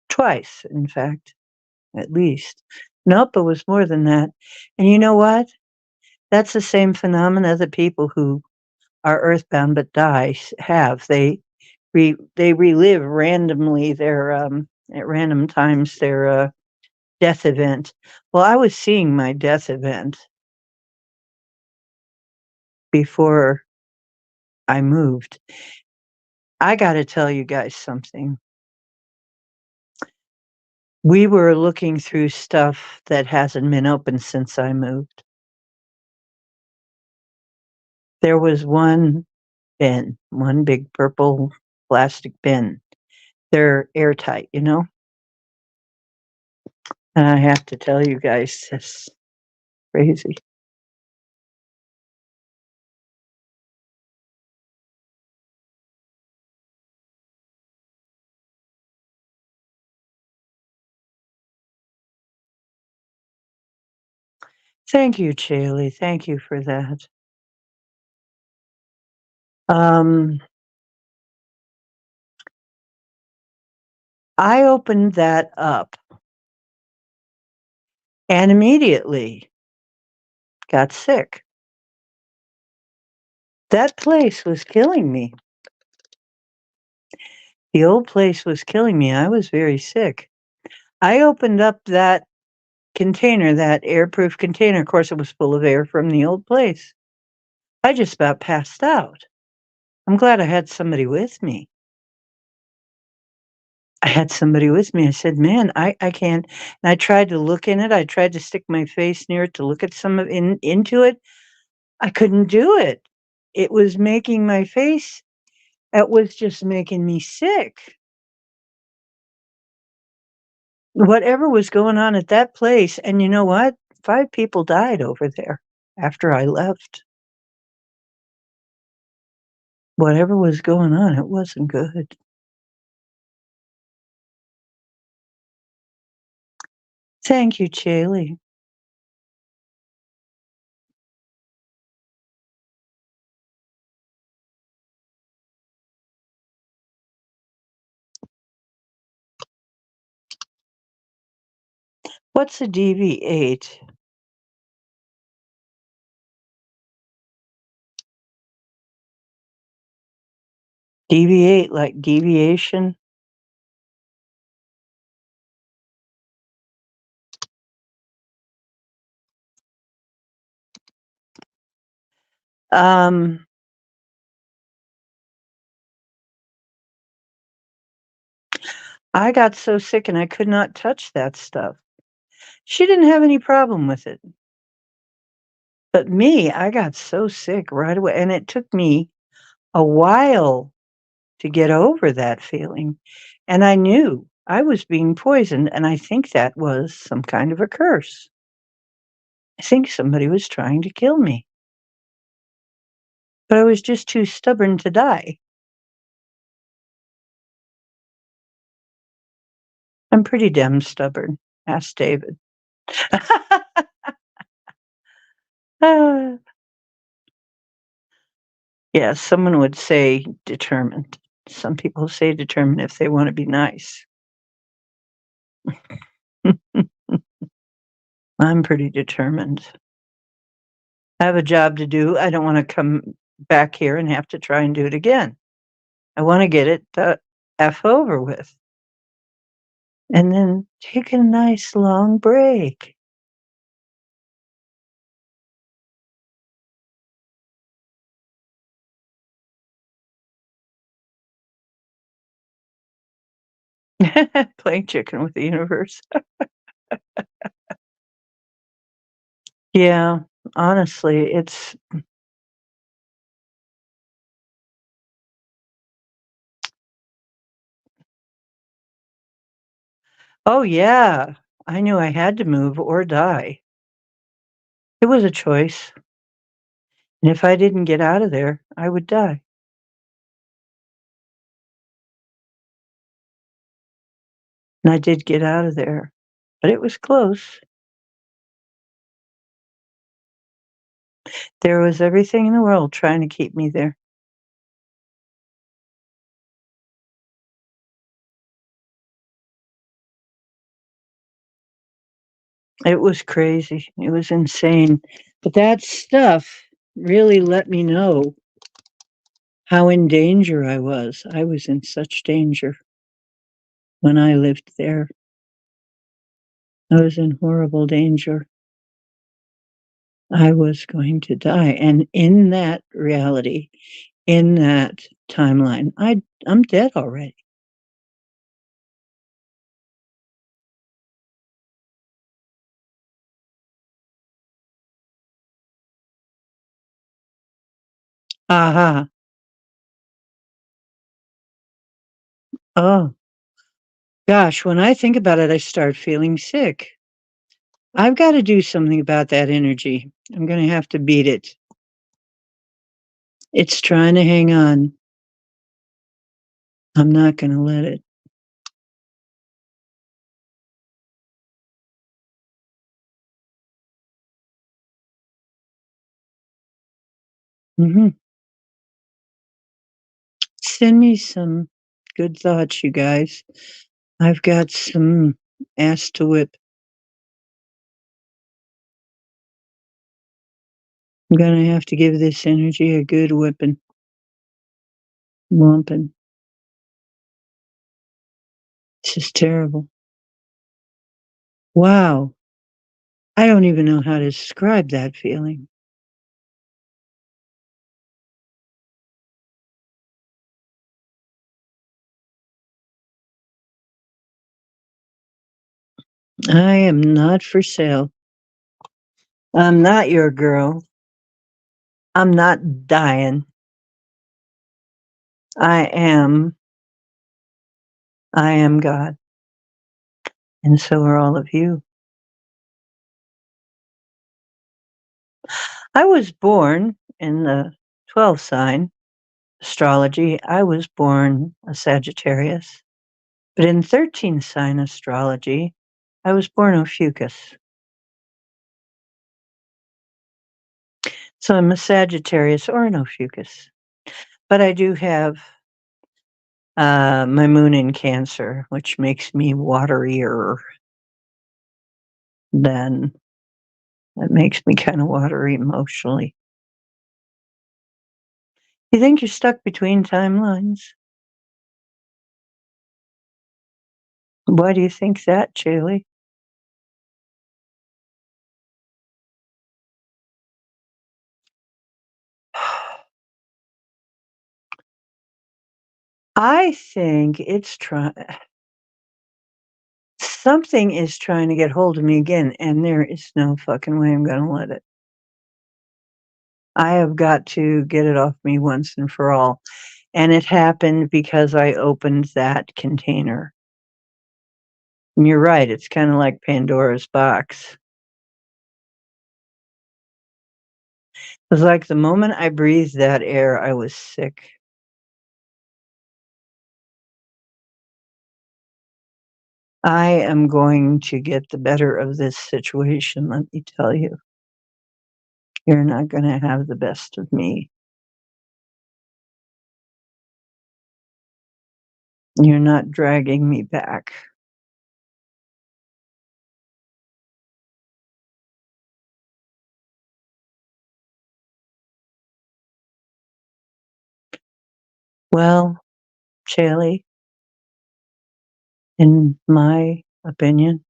Twice, in fact, at least. Nope, it was more than that. And you know what? That's the same phenomena that people who are earthbound but die have. They relive randomly their at random times their death event. Well, I was seeing my death event before I moved. I got to tell you guys something. We were looking through stuff that hasn't been open since I moved. There was one bin, one big purple plastic bin. They're airtight, you know? And I have to tell you guys, this crazy. Thank you, Chaley. Thank you for that. Um, I opened that up and immediately got sick. That place was killing me. The old place was killing me. I was very sick. I opened up that container, that airproof container. Of course, it was full of air from the old place. I just about passed out. I'm glad I had somebody with me. I had somebody with me. I said, "Man, I can't." And I tried to look in it. I tried to stick my face near it to look at some of into it. I couldn't do it. It was making my face. It was just making me sick. Whatever was going on at that place, and you know what? 5 people died over there after I left. Whatever was going on, it wasn't good. Thank you, Chaley. What's a deviate? Deviate like deviation? Um, I got so sick and I could not touch that stuff. She didn't have any problem with it. But me, I got so sick right away. And it took me a while to get over that feeling. And I knew I was being poisoned. And I think that was some kind of a curse. I think somebody was trying to kill me. But I was just too stubborn to die. I'm pretty damn stubborn. Ask David. Ah, yeah, someone would say determined. Some people say determined if they want to be nice. I'm pretty determined. I have a job to do. I don't want to come back here and have to try and do it again. I want to get it F over with and then take a nice long break. Playing chicken with the universe. Yeah, honestly, it's Oh, yeah. I knew I had to move or die. It was a choice. And if I didn't get out of there, I would die. And I did get out of there, but it was close. There was everything in the world trying to keep me there. It was crazy. It was insane. But that stuff really let me know how in danger I was. I was in such danger when I lived there. I was in horrible danger. I was going to die. And in that reality, in that timeline, I'm dead already. Aha. Oh, gosh. When I think about it, I start feeling sick. I've got to do something about that energy. I'm going to have to beat it. It's trying to hang on. I'm not going to let it. Mhm. Send me some good thoughts, you guys. I've got some ass to whip. I'm gonna have to give this energy a good whipping, lumping. This is terrible. Wow. I don't even know how to describe that feeling. I am not for sale. I'm not your girl. I'm not dying. I am. I am God. And so are all of you. I was born in the 12th sign astrology. I was born a Sagittarius. But in 13th sign astrology, I was born Ophiuchus. So I'm a Sagittarius or an Ophiuchus. But I do have my moon in Cancer, which makes me waterier than it makes me kind of watery emotionally. You think you're stuck between timelines? Why do you think that, Julie? I think it's trying. Something is trying to get hold of me again, and there is no fucking way I'm going to let it. I have got to get it off me once and for all. And it happened because I opened that container. And you're right, it's kind of like Pandora's box. It was like the moment I breathed that air, I was sick. I am going to get the better of this situation, let me tell you. You're not going to have the best of me. You're not dragging me back. Well, Chaley, in my opinion,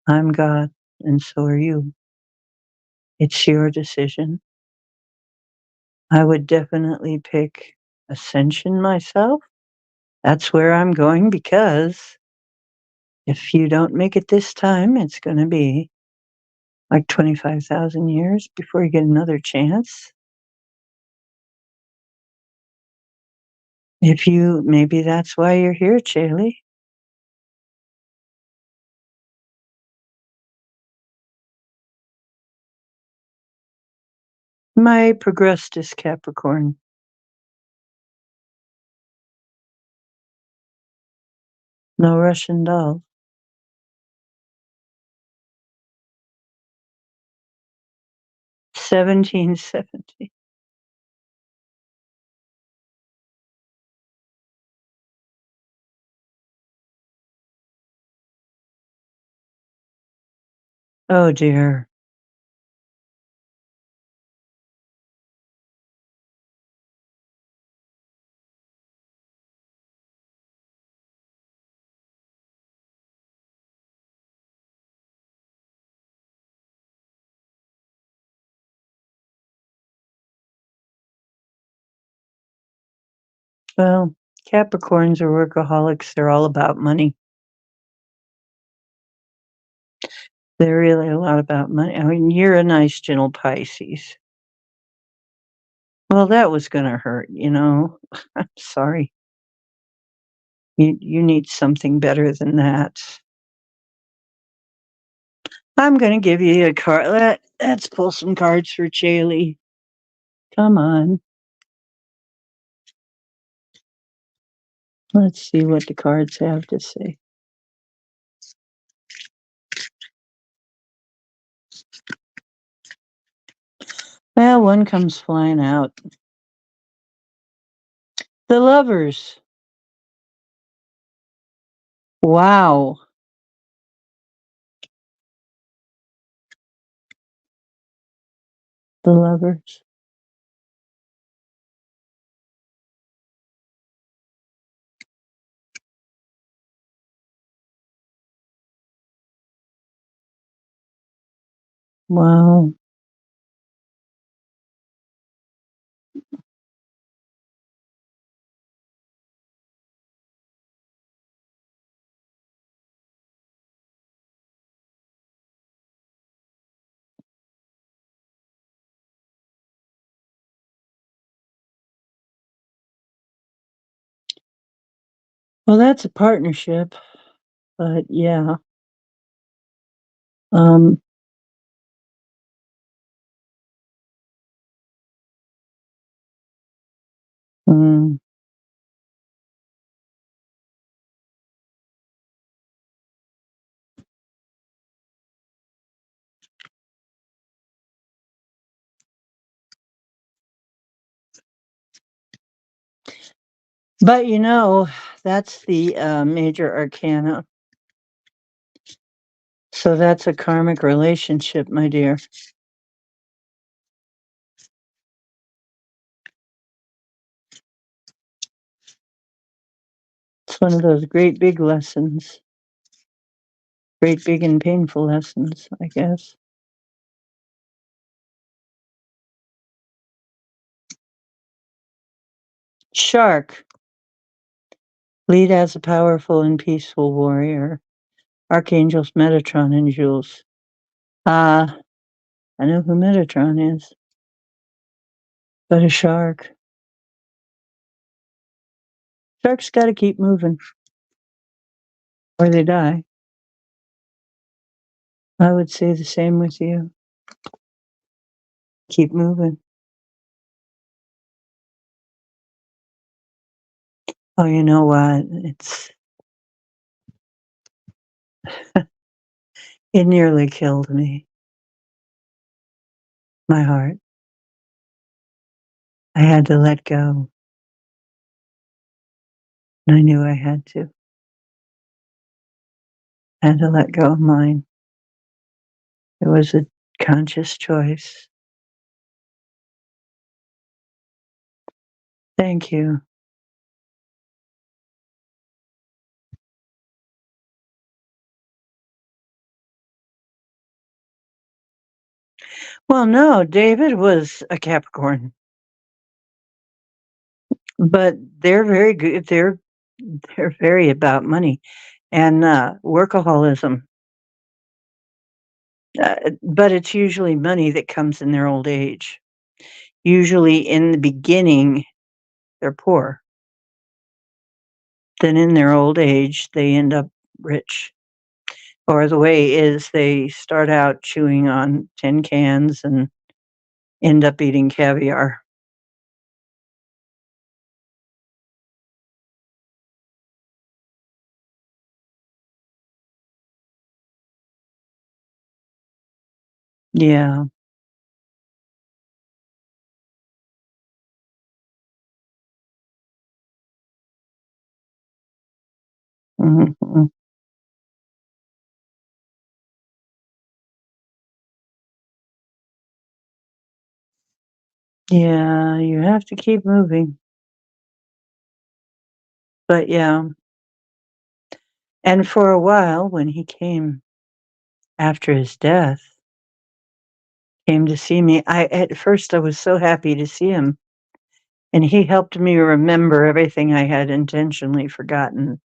I'm God, and so are you. It's your decision. I would definitely pick Ascension myself. That's where I'm going because if you don't make it this time, it's going to be like 25,000 years before you get another chance. Maybe that's why you're here, Chaley. My progressed is Capricorn. No Russian doll. 1770. Oh dear. Well, Capricorns are workaholics. They're all about money. They're really a lot about money. I mean, you're a nice, gentle Pisces. Well, that was going to hurt, you know. I'm sorry. You need something better than that. I'm going to give you a card. Let's pull some cards for Chaley. Come on. Let's see what the cards have to say. Well, one comes flying out. The Lovers. Wow. The Lovers. Wow. Well, that's a partnership, but yeah. Um, mm, but you know, that's the major arcana. So that's a karmic relationship, my dear. It's one of those great big lessons, great big and painful lessons, I guess. Shark, lead as a powerful and peaceful warrior. Archangels Metatron and Jules. Ah, I know who Metatron is, but a shark. Sharks got to keep moving or they die. I would say the same with you. Keep moving. Oh, you know what? It nearly killed me. My heart. I had to let go. And I knew I had to. I had to let go of mine. It was a conscious choice. Thank you. Well, no, David was a Capricorn, but they're very good. They're very about money and workaholism. But it's usually money that comes in their old age. Usually, in the beginning, they're poor. Then, in their old age, they end up rich. Or the way is they start out chewing on tin cans and end up eating caviar. Yeah. Mhm. Yeah, you have to keep moving. But yeah, and for a while when he came after his death, came to see me, I at first I was so happy to see him, and he helped me remember everything I had intentionally forgotten.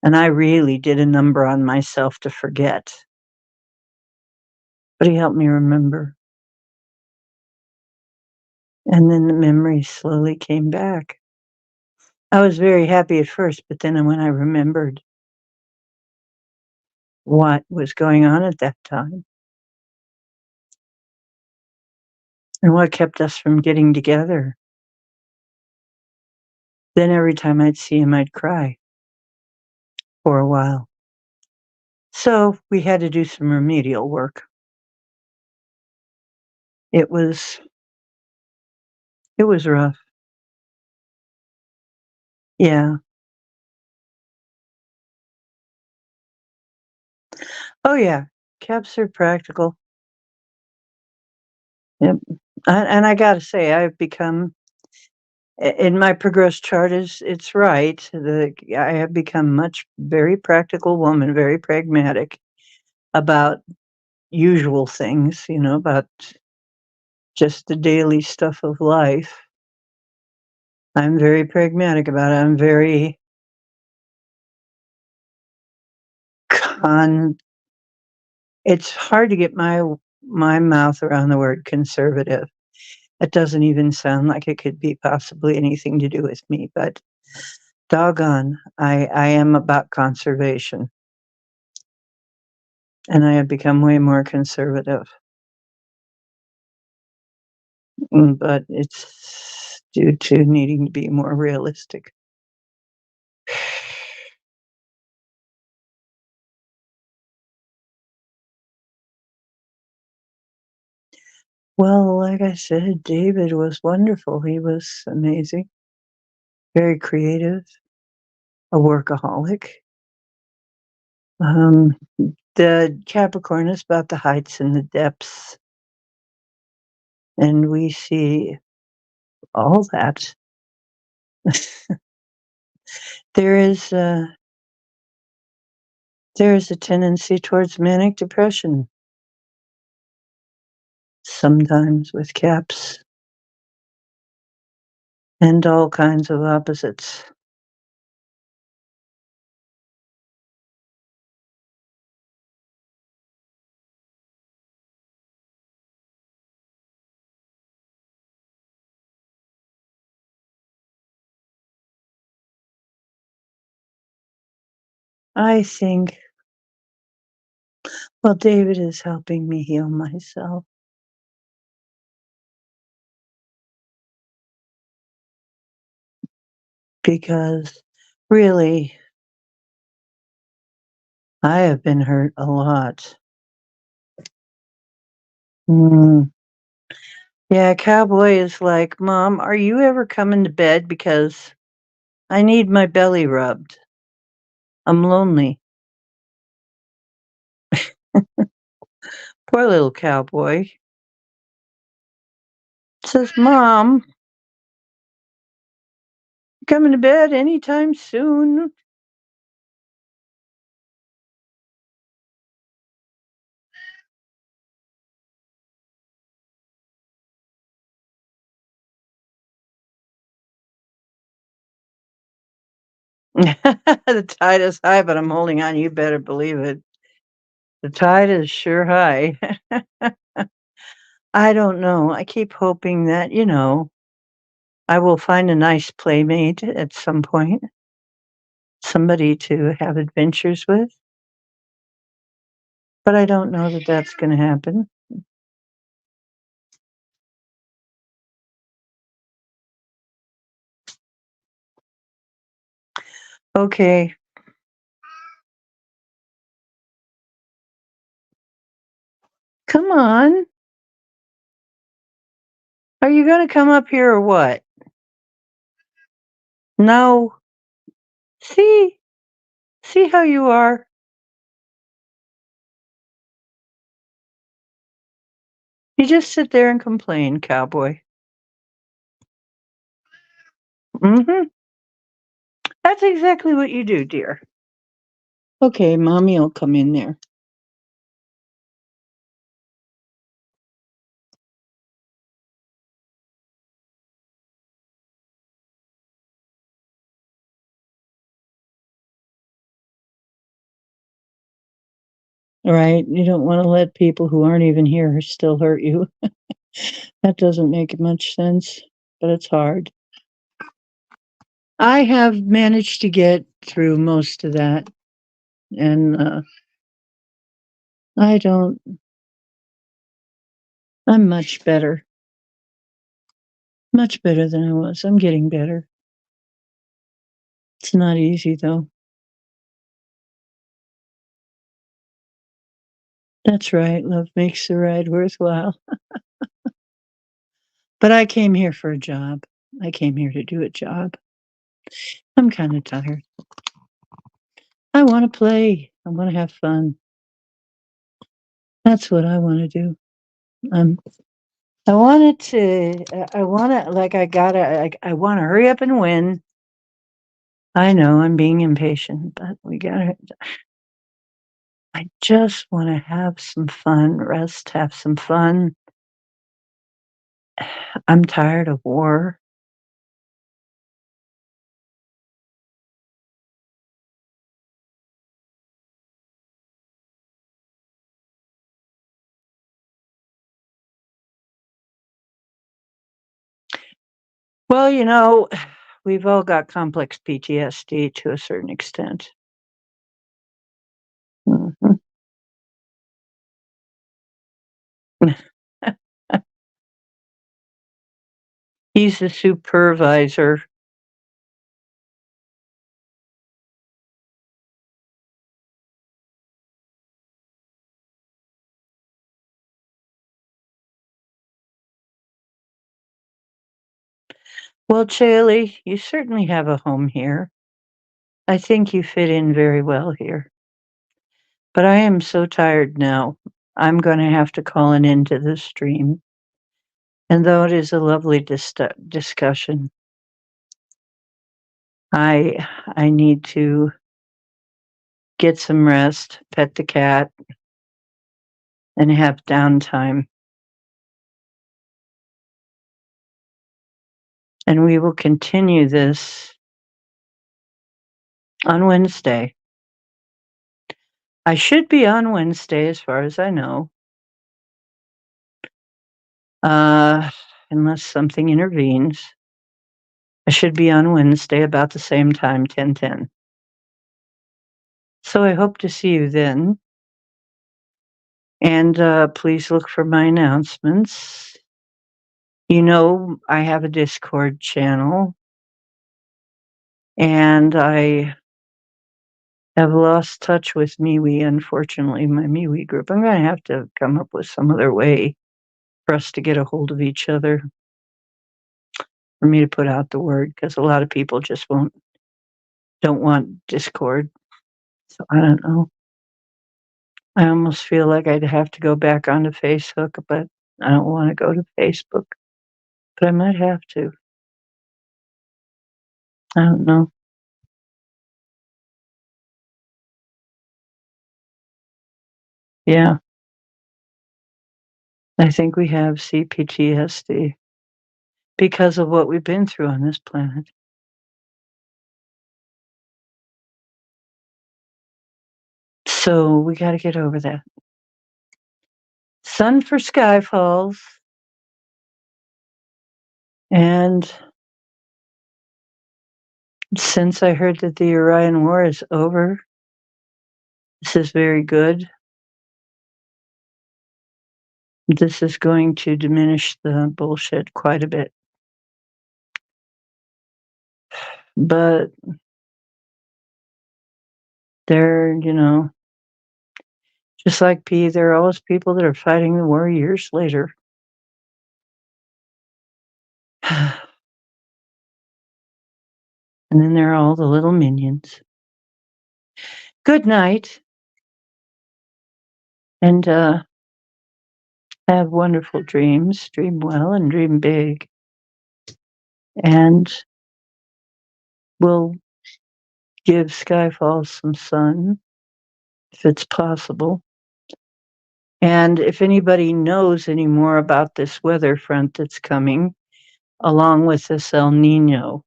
And I really did a number on myself to forget, but he helped me remember. And then the memory slowly came back. I was very happy at first, but then when I remembered what was going on at that time and what kept us from getting together, then every time I'd see him, I'd cry for a while. So we had to do some remedial work. It was it was rough. Yeah. Oh yeah. Caps are practical. Yep. And I gotta say, I've become in my progress chart is it's right. I have become much very practical woman, very pragmatic about usual things, about just the daily stuff of life. I'm very pragmatic about it. I'm very con it's hard to get my mouth around the word conservative. It doesn't even sound like it could be possibly anything to do with me, but doggone, I am about conservation, and I have become way more conservative. But it's due to needing to be more realistic. Well, like I said, David was wonderful. He was amazing, very creative, a workaholic. Um, the Capricorn is about the heights and the depths, and we see all that. There is there is a tendency towards manic depression sometimes with Caps and all kinds of opposites. I think, well, David is helping me heal myself because really, I have been hurt a lot. Mm. Yeah, Cowboy is like, Mom, are you ever coming to bed? Because I need my belly rubbed. I'm lonely. Poor little cowboy. Says, Mom, coming to bed anytime soon? The tide is high, but I'm holding on. You better believe it. The tide is sure high. I don't know. I keep hoping that, I will find a nice playmate at some point, somebody to have adventures with, but I don't know that that's going to happen. Okay. Come on. Are you going to come up here or what? No. See? See how you are? You just sit there and complain, cowboy. Mhm. That's exactly what you do, dear. Okay, mommy'll come in there. Right? You don't wanna let people who aren't even here still hurt you. That doesn't make much sense, but it's hard. I have managed to get through most of that, and, I don't I'm much better than I was. I'm getting better. It's not easy, though. That's right, love makes the ride worthwhile. But I came here for a job. I came here to do a job. I'm kinda tired. I wanna play. I wanna have fun. That's what I wanna do. Um, I wanna like, I wanna hurry up and win. I know I'm being impatient, but I just wanna have some fun, rest, have some fun. I'm tired of war. Well, we've all got complex PTSD to a certain extent. Mhm. He's the supervisor. Well, Chaley, you certainly have a home here. I think you fit in very well here. But I am so tired now. I'm gonna have to call an end to this stream. And though it is a lovely discussion, I need to get some rest, pet the cat, and have downtime. And we will continue this on Wednesday. I should be on Wednesday as far as I know. Uh, Unless something intervenes. I should be on Wednesday about the same time, 10:10. So I hope to see you then. And please look for my announcements. I have a Discord channel, and I have lost touch with MeWe, unfortunately, my MeWe group. I'm going to have to come up with some other way for us to get a hold of each other, for me to put out the word, because a lot of people just don't want Discord. So I don't know. I almost feel like I'd have to go back onto Facebook, but I don't want to go to Facebook. But I might have to. I don't know. Yeah, I think we have CPTSD because of what we've been through on this planet. So we got to get over that. Sun for Skyfalls. And since I heard that the Orion War is over, this is very good. This is going to diminish the bullshit quite a bit. But They're, just like P, there are always people that are fighting the war years later. And then there are all the little minions. Good night, and have wonderful dreams. Dream well and dream big. And we'll give Skyfall some sun, if it's possible. And if anybody knows any more about this weather front that's coming, along with this El Nino,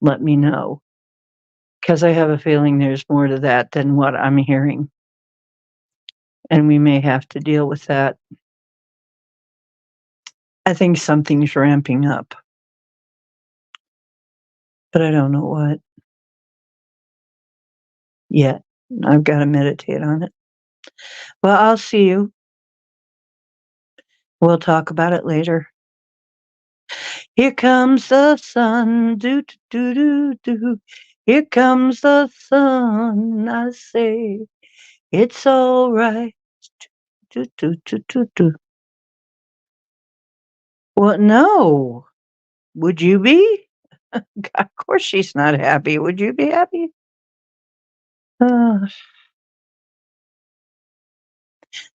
let me know. Because I have a feeling there's more to that than what I'm hearing. And we may have to deal with that. I think something's ramping up, but I don't know what yet. I've got to meditate on it. Well, I'll see you. We'll talk about it later. Here comes the sun, do do do do do. Here comes the sun. I say it's all right. Do do do do do. Well, no. Would you be? Of course, she's not happy. Would you be happy? Uh,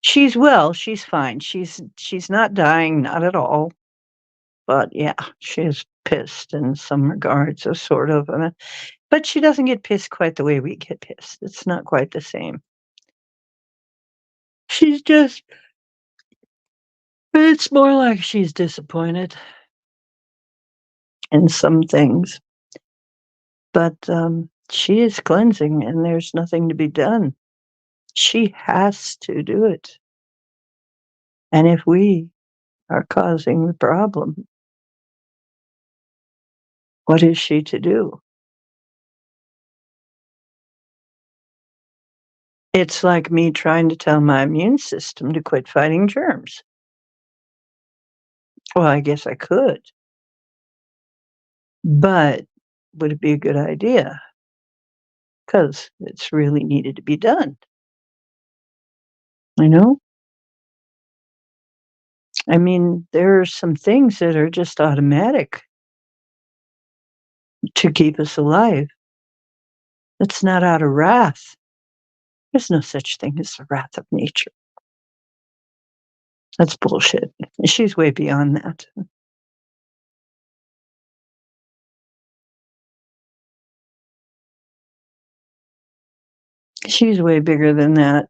she's well. She's fine. She's not dying, not at all. But yeah, she's pissed in some regards, a sort of. But she doesn't get pissed quite the way we get pissed. It's not quite the same. She's just. It's more like she's disappointed in some things. But she is cleansing, and there's nothing to be done. She has to do it. And if we are causing the problem, what is she to do? It's like me trying to tell my immune system to quit fighting germs. Well, I guess I could. But would it be a good idea? Because it's really needed to be done. You know? I mean, there are some things that are just automatic to keep us alive. It's not out of wrath. There's no such thing as the wrath of nature. That's bullshit. She's way beyond that. She's way bigger than that.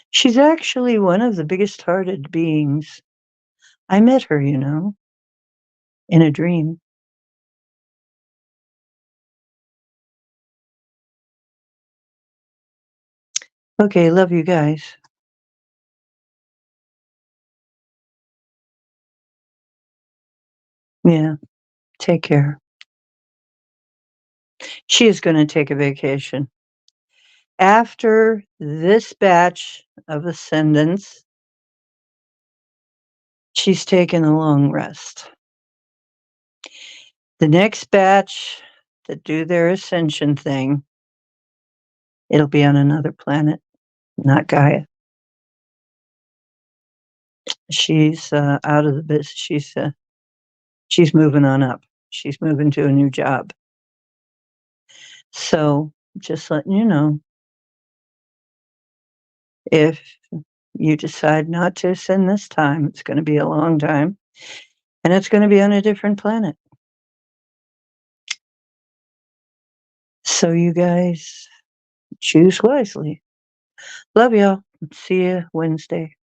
She's actually one of the biggest hearted beings. I met her, in a dream. Okay, love you guys. Yeah, take care. She is going to take a vacation. After this batch of ascendants, she's taken a long rest. The next batch that do their ascension thing, it'll be on another planet, not Gaia. She's out of the business. She's moving on up. She's moving to a new job. So just letting you know, if you decide not to ascend this time, it's going to be a long time, and it's going to be on a different planet. So you guys choose wisely. Love y'all. See you Wednesday.